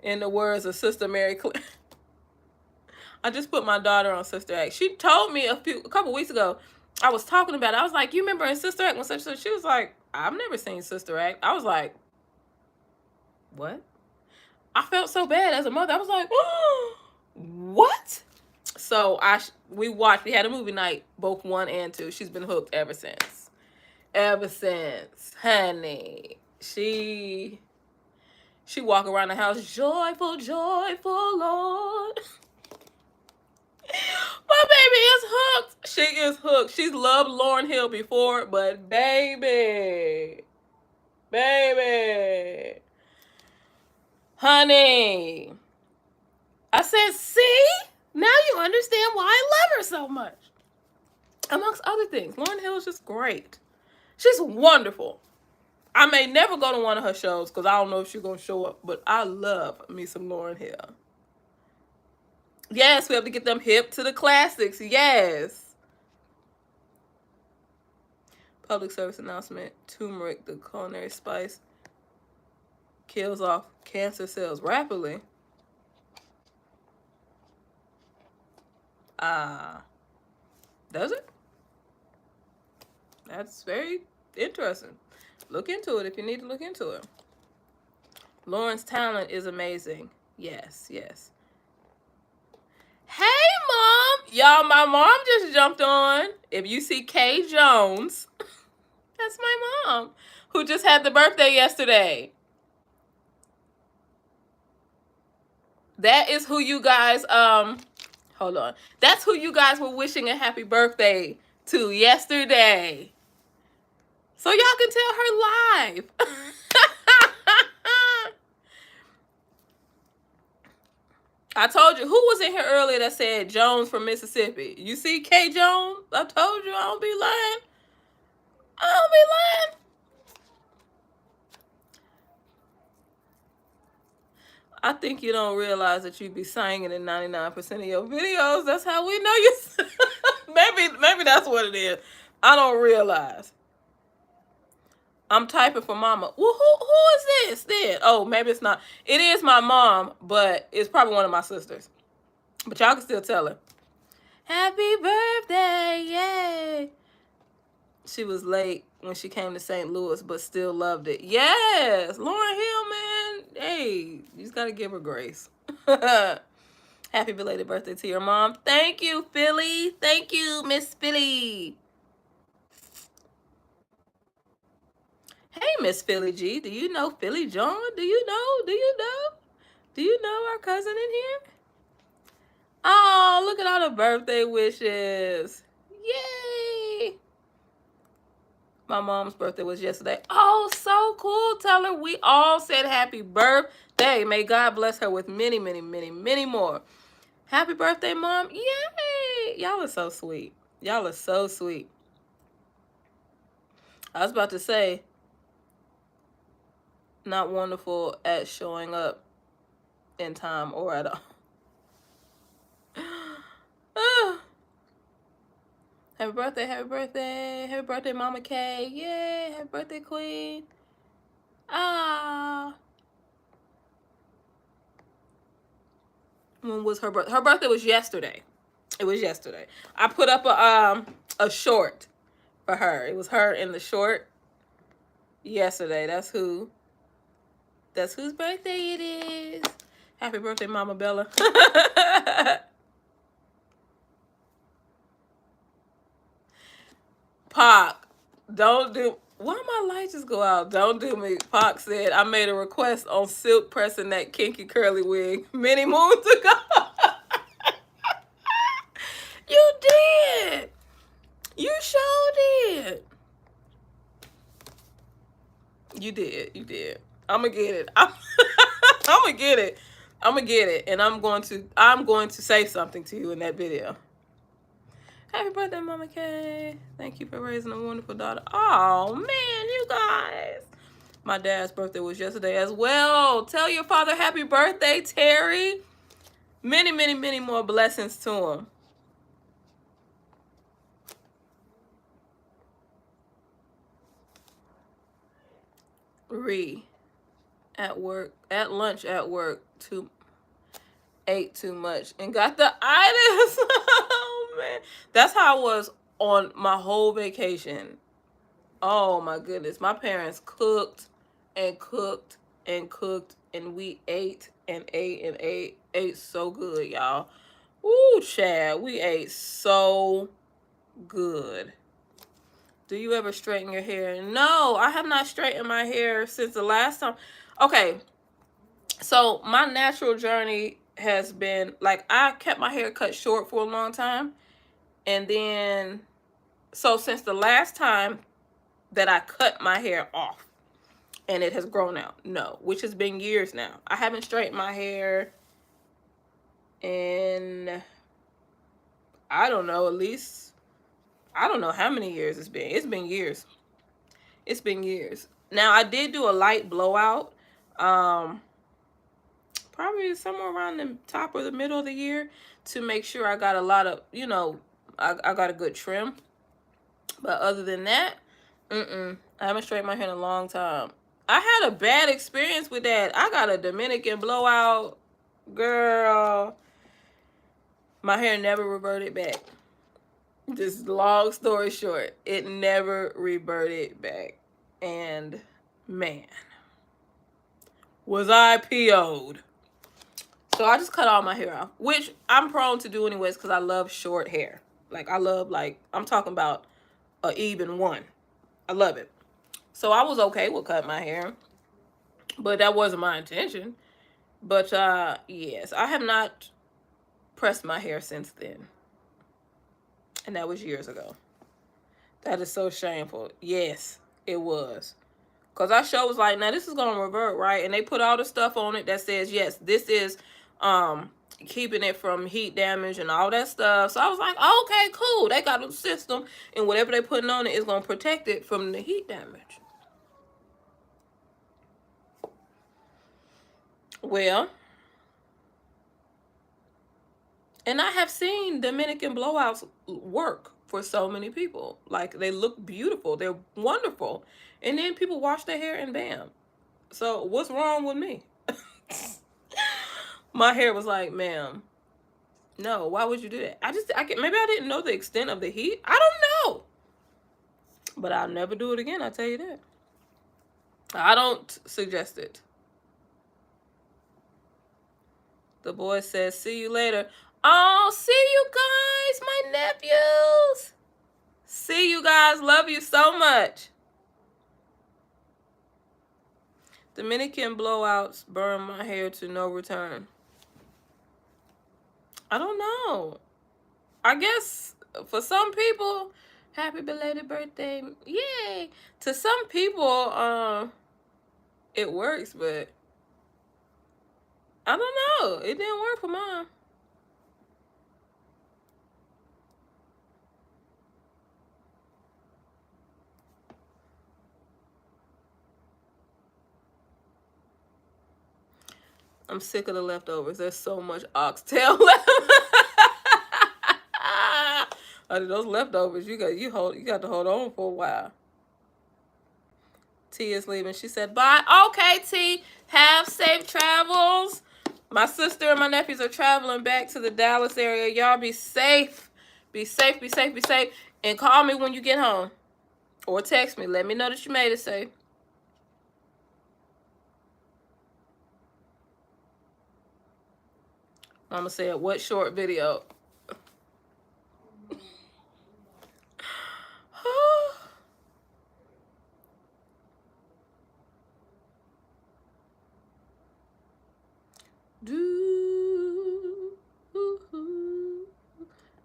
In the words of Sister Mary Claire. I just put my daughter on Sister Act. She told me a couple weeks ago, I was talking about it. I was like, you remember in Sister Act when such and such? She was like, I've never seen Sister Act. I was like, what? I felt so bad as a mother. I was like, oh, what? So we had a movie night, both 1 and 2. She's been hooked ever since. Ever since, honey. She walk around the house, joyful, joyful Lord. My baby is hooked. She is hooked. She's loved Lauryn Hill before, but baby, honey. I said, see? Now you understand why I love her so much. Amongst other things, Lauryn Hill is just great. She's wonderful. I may never go to one of her shows because I don't know if she's going to show up, but I love me some Lauryn Hill. Yes, we have to get them hip to the classics. Yes. Public service announcement. Turmeric, the culinary spice, kills off cancer cells rapidly. Does it? That's very interesting. Look into it if you need to look into it. Lauren's talent is amazing. Yes, yes. Hey, Mom! Y'all, my mom just jumped on. If you see Kay Jones, that's my mom, who just had the birthday yesterday. That is who you guys, hold on. That's who you guys were wishing a happy birthday to yesterday. So y'all can tell her live. I told you, who was in here earlier that said Jones from Mississippi? You see Kay Jones? I told you, I don't be lying. I don't be lying. I think you don't realize that you be singing in 99% of your videos. That's how we know you. Maybe that's what it is. I don't realize. I'm typing for mama. Well, who is this then? Oh, maybe it's not. It is my mom, but it's probably one of my sisters. But y'all can still tell her. Happy birthday, yay. She was late when she came to St. Louis, but still loved it. Yes, Lauryn Hill, man. Hey, you just got to give her grace. Happy belated birthday to your mom. Thank you, Philly. Thank you, Miss Philly. Hey, Miss Philly G. Do you know Philly John? Do you know? Do you know our cousin in here? Oh, look at all the birthday wishes. Yay. My mom's birthday was yesterday. Oh, so cool. Tell her we all said happy birthday. May God bless her with many, many, many, many more. Happy birthday, Mom. Yay. Y'all are so sweet. Y'all are so sweet. I was about to say, not wonderful at showing up in time or at all. Happy birthday, happy birthday, happy birthday, Mama K. Yay, happy birthday, Queen. When was her birthday? Her birthday was yesterday. It was yesterday. I put up a short for her. It was her in the short yesterday. That's who That's whose birthday it is. Happy birthday, Mama Bella. Pac, don't do. Why my lights just go out? Don't do me. Pac said I made a request on silk pressing that kinky curly wig many moons ago. You did. You sure did. You did. You did. I'm gonna get it. I'm gonna get it. I'm gonna get it, and I'm going to say something to you in that video. Happy birthday, Mama K. Thank you for raising a wonderful daughter. Oh man, you guys. My dad's birthday was yesterday as well. Tell your father happy birthday, Terry. Many, many, many more blessings to him. At lunch at work, ate too much and got the itis. Oh man, that's how I was on my whole vacation. Oh my goodness, my parents cooked and cooked and cooked, and we ate and ate and ate so good, y'all. Ooh, Chad, we ate so good. Do you ever straighten your hair? No, I have not straightened my hair since the last time. Okay, so my natural journey has been, like, I kept my hair cut short for a long time. And then, so since the last time that I cut my hair off and it has grown out, no, which has been years now. I haven't straightened my hair in, I don't know, at least, I don't know how many years it's been. It's been years. It's been years. Now, I did do a light blowout, probably somewhere around the top or the middle of the year, to make sure I got a lot of, you know, I got a good trim. But other than that, I haven't straightened my hair in a long time. I had a bad experience with that. I got a Dominican blowout, girl. My hair never reverted back. Just long story short, it never reverted back. And man, was I PO'd. So I just cut all my hair off, which I'm prone to do anyways because I love short hair. Like, I love, like, I'm talking about an even one. I love it. So I was okay with cutting my hair, but that wasn't my intention. But yes, I have not pressed my hair since then. And that was years ago. That is so shameful. Yes, it was. Because our show was like, now this is going to revert, right? And they put all the stuff on it that says, yes, this is keeping it from heat damage and all that stuff. So I was like, okay, cool. They got a system, and whatever they're putting on it is going to protect it from the heat damage. Well, and I have seen Dominican blowouts work for so many people. Like, they look beautiful. They're wonderful. And then people wash their hair and bam. So what's wrong with me? My hair was like, ma'am, no, why would you do that? Maybe I didn't know the extent of the heat. I don't know. But I'll never do it again, I'll tell you that. I don't suggest it. The boy says, see you later. Oh, see you guys, my nephews. See you guys. Love you so much. Dominican blowouts burn my hair to no return. I don't know. I guess for some people, happy belated birthday. Yay. To some people, it works, but I don't know. It didn't work for mine. I'm sick of the leftovers. There's so much oxtail left. Those leftovers, you got to hold on for a while. T is leaving. She said, bye. Okay, T. Have safe travels. My sister and my nephews are traveling back to the Dallas area. Y'all be safe. Be safe, be safe, be safe. And call me when you get home. Or text me. Let me know that you made it safe. Mama said, what short video?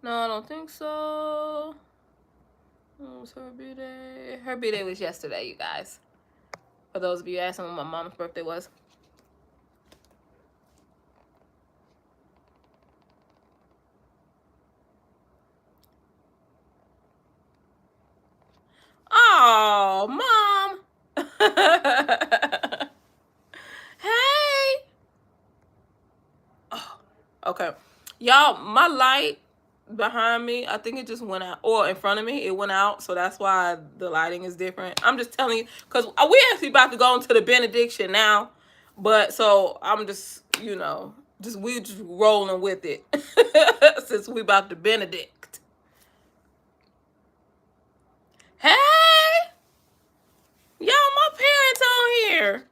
No, I don't think so. What was her B-Day? Her B-Day was yesterday, you guys. For those of you asking when my mom's birthday was. Oh, Mom. Hey. Oh, okay. Y'all, my light behind me, I think it just went out. Or in front of me, it went out. So that's why the lighting is different. I'm just telling you. Because we actually about to go into the benediction now. But so I'm just, you know, we just rolling with it. Since we about to benedict. Hey. Y'all, my parents on here.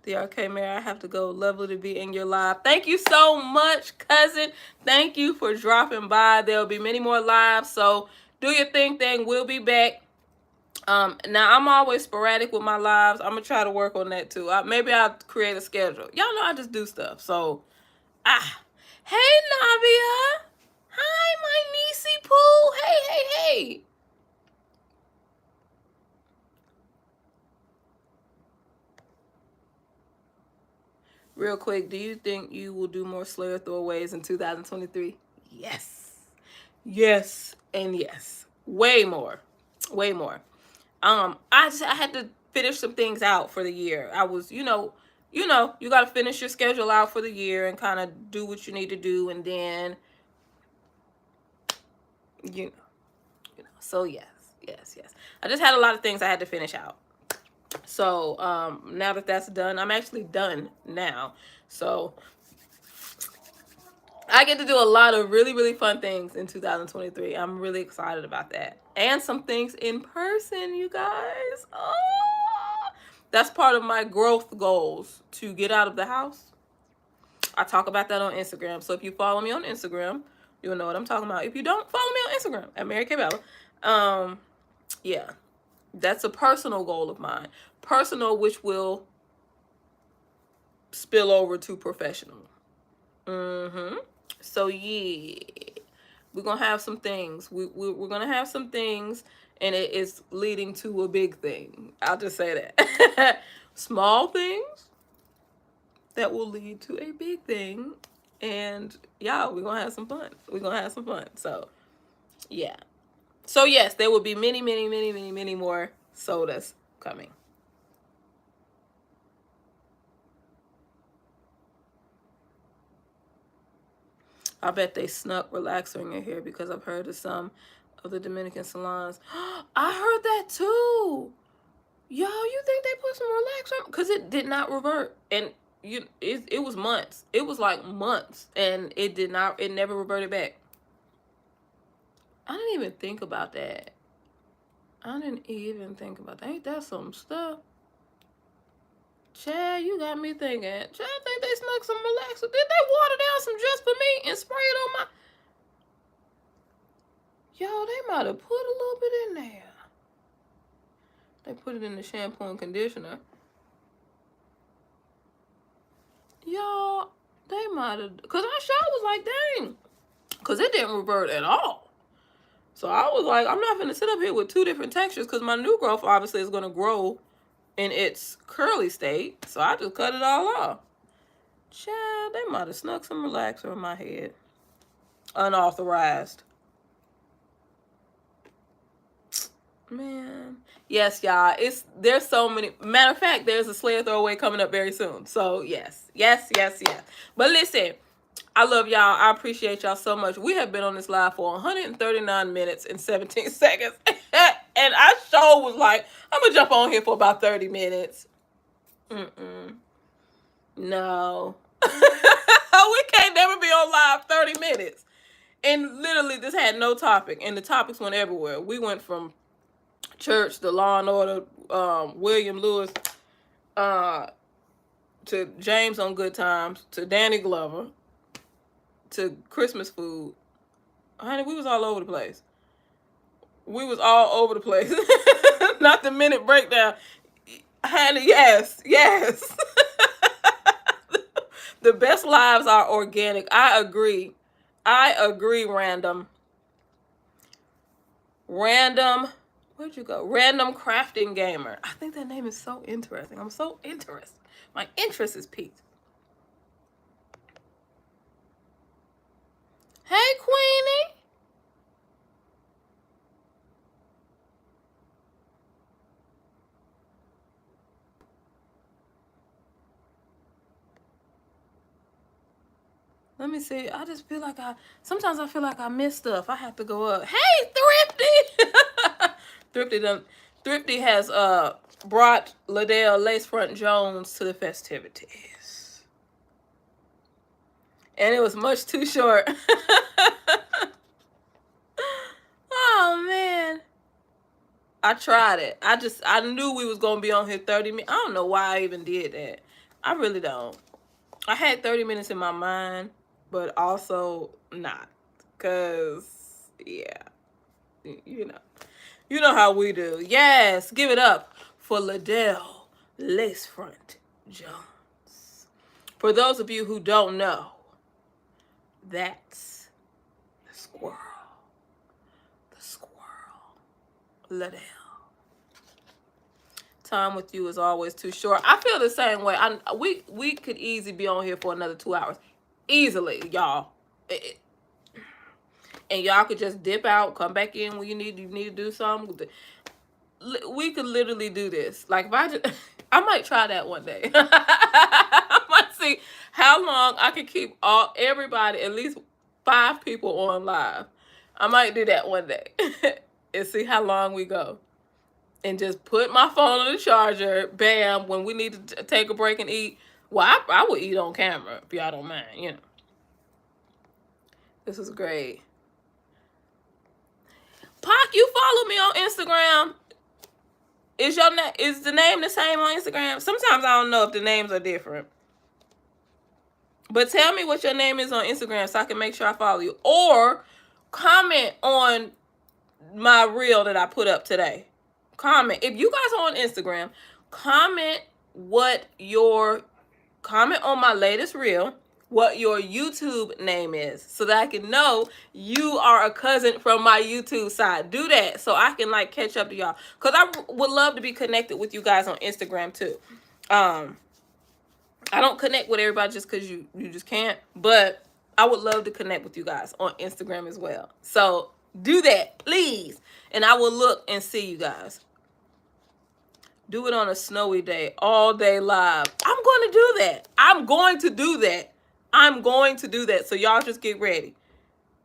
The RK Mayor, I have to go. Lovely to be in your live. Thank you so much, cousin. Thank you for dropping by. There'll be many more lives, so do your thing. We'll be back. Now I'm always sporadic with my lives. I'm gonna try to work on that too. Maybe I'll create a schedule. Y'all know I just do stuff. So, hey Navia. Hi, my niecey poo. Hey. Real quick, do you think you will do more Slayer throwaways in 2023? Yes. Yes and yes. Way more. I had to finish some things out for the year. I was, you got to finish your schedule out for the year and kind of do what you need to do, and then so yes. I just had a lot of things I had to finish out. So now that that's done, I'm actually done now. So I get to do a lot of really, really fun things in 2023. I'm really excited about that. And some things in person, you guys. Oh, that's part of my growth goals, to get out of the house. I talk about that on Instagram. So if you follow me on Instagram, you'll know what I'm talking about. If you don't, follow me on Instagram at Mary Kay Bella. Yeah. That's a personal goal of mine. Personal, which will spill over to professional. So yeah, we're gonna have some things. We're gonna have some things, and it is leading to a big thing. I'll just say that. Small things that will lead to a big thing, and yeah, we're gonna have some fun. So yeah. So yes, there will be many more sodas coming. I bet they snuck relaxer in your hair, because I've heard of some of the Dominican salons. I heard that too. Yo, you think they put some relaxer? Because it did not revert. And it was months. It was like months. And it never reverted back. I didn't even think about that. Ain't that some stuff? Chad, you got me thinking. Chad, I think they snuck some relaxer. Did they water down some just for me and spray it on my... Yo, they might have put a little bit in there. They put it in the shampoo and conditioner. Y'all, they might have... Because I sure was like, dang. Because it didn't revert at all. So I was like, I'm not going to sit up here with two different textures, because my new growth obviously is going to grow in its curly state. So I just cut it all off. Child, they might have snuck some relaxer in my head. Unauthorized. Man. Yes, y'all. There's so many. Matter of fact, there's a Slayer throwaway coming up very soon. So yes. But listen, I love y'all. I appreciate y'all so much. We have been on this live for 139 minutes and 17 seconds. And I sure was like, I'm going to jump on here for about 30 minutes. No. We can't never be on live 30 minutes. And literally, this had no topic. And the topics went everywhere. We went from church to Law and Order, William Lewis, to James on Good Times, to Danny Glover. to Christmas food. Honey, we was all over the place. We was all over the place. Not the minute breakdown. Honey, yes, yes. The best lives are organic. I agree. I agree, Random. Random, where'd you go? Random Crafting Gamer. I think that name is so interesting. I'm so interested. My interest is piqued. Hey, Queenie. Let me see. I just feel like sometimes I feel like I miss stuff. I have to go up. Hey, Thrifty. Thrifty has brought Liddell Lace Front Jones to the festivities. And it was much too short. Oh, man. I tried it. I knew we was going to be on here 30 minutes. I don't know why I even did that. I really don't. I had 30 minutes in my mind, but also not. Because, yeah. You know how we do. Yes, give it up for Liddell Lace Front Jones. For those of you who don't know, that's the squirrel. The squirrel. Liddell. Time with you is always too short. I feel the same way. We could easily be on here for another 2 hours. Easily, y'all. And y'all could just dip out, come back in when you need to do something. We could literally do this. Like, if I might try that one day. I might see how long I can keep everybody, at least 5 people on live. I might do that one day. And see how long we go. And just put my phone on the charger. Bam. When we need to take a break and eat. Well, I would eat on camera if y'all don't mind. You know. This is great. Pac, you follow me on Instagram. Is the name the same on Instagram? Sometimes I don't know if the names are different. But tell me what your name is on Instagram so I can make sure I follow you. Or comment on my reel that I put up today. Comment. If you guys are on Instagram, comment on my latest reel what your YouTube name is so that I can know you are a cousin from my YouTube side. Do that so I can like catch up to y'all. Because I would love to be connected with you guys on Instagram too. I don't connect with everybody just because you just can't. But I would love to connect with you guys on Instagram as well. So do that, please. And I will look and see you guys. Do it on a snowy day, all day live. I'm going to do that. I'm going to do that. So y'all just get ready.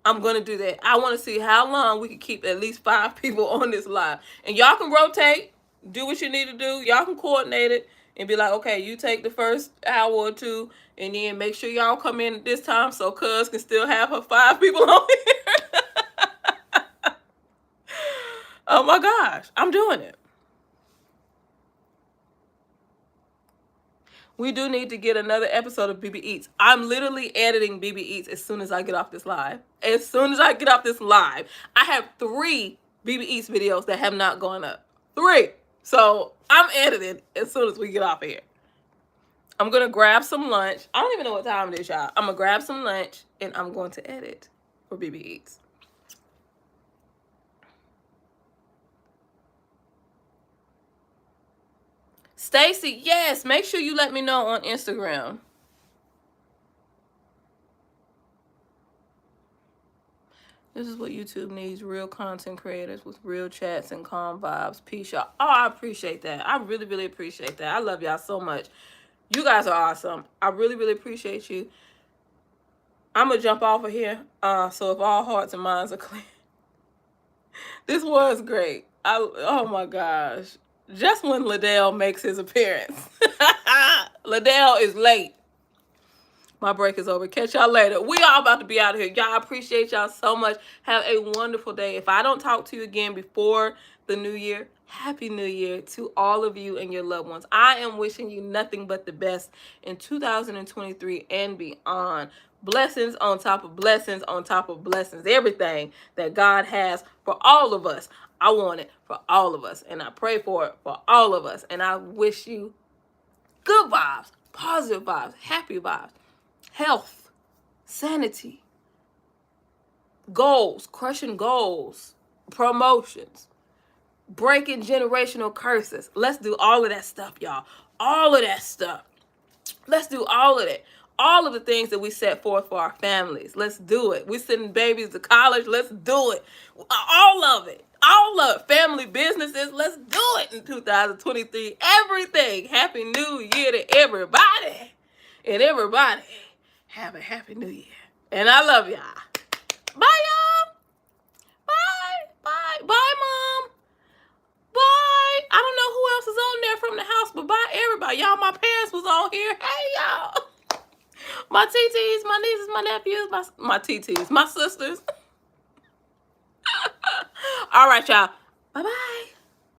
I'm going to do that. I want to see how long we can keep at least 5 people on this live. And y'all can rotate. Do what you need to do. Y'all can coordinate it and be like, okay, you take the first hour or 2 and then make sure y'all come in at this time so Cuz can still have her 5 people on here. Oh my gosh. I'm doing it. We do need to get another episode of BB Eats. I'm literally editing BB Eats as soon as I get off this live. As soon as I get off this live. I have 3 BB Eats videos that have not gone up. 3. So I'm editing as soon as we get off of here. I'm going to grab some lunch. I don't even know what time it is, y'all. I'm going to grab some lunch and I'm going to edit for BB Eats. Stacy, yes, make sure you let me know on Instagram. This is what YouTube needs, real content creators with real chats and calm vibes. Peace, y'all. Oh, I appreciate that. I really, really appreciate that. I love y'all so much. You guys are awesome. I really, really appreciate you. I'm going to jump off of here. So if all hearts and minds are clear. This was great. Oh, my gosh. Just when Liddell makes his appearance. Liddell is late. My break is over. Catch y'all later. We all about to be out of here. Y'all, appreciate y'all so much. Have a wonderful day. If I don't talk to you again before the new year, Happy New Year to all of you and your loved ones. I am wishing you nothing but the best in 2023 and beyond. Blessings on top of blessings on top of blessings. Everything that God has for all of us, I want it for all of us. And I pray for it for all of us. And I wish you good vibes, positive vibes, happy vibes, health, sanity, goals, crushing goals, promotions, breaking generational curses. Let's do all of that stuff, y'all. All of that stuff. Let's do all of it. All of the things that we set forth for our families. Let's do it. We're sending babies to college. Let's do it. All of it. All of it. Family businesses. Let's do it in 2023. Everything. Happy New Year to everybody. And everybody, have a happy New Year. And I love y'all. Bye, y'all. Bye. Bye. Bye, Mom. Bye. I don't know who else is on there from the house, but bye, everybody. Y'all, my parents was on here. Hey, y'all. My TTs, my nieces, my nephews, my TTs, my sisters. All right, y'all. Bye-bye.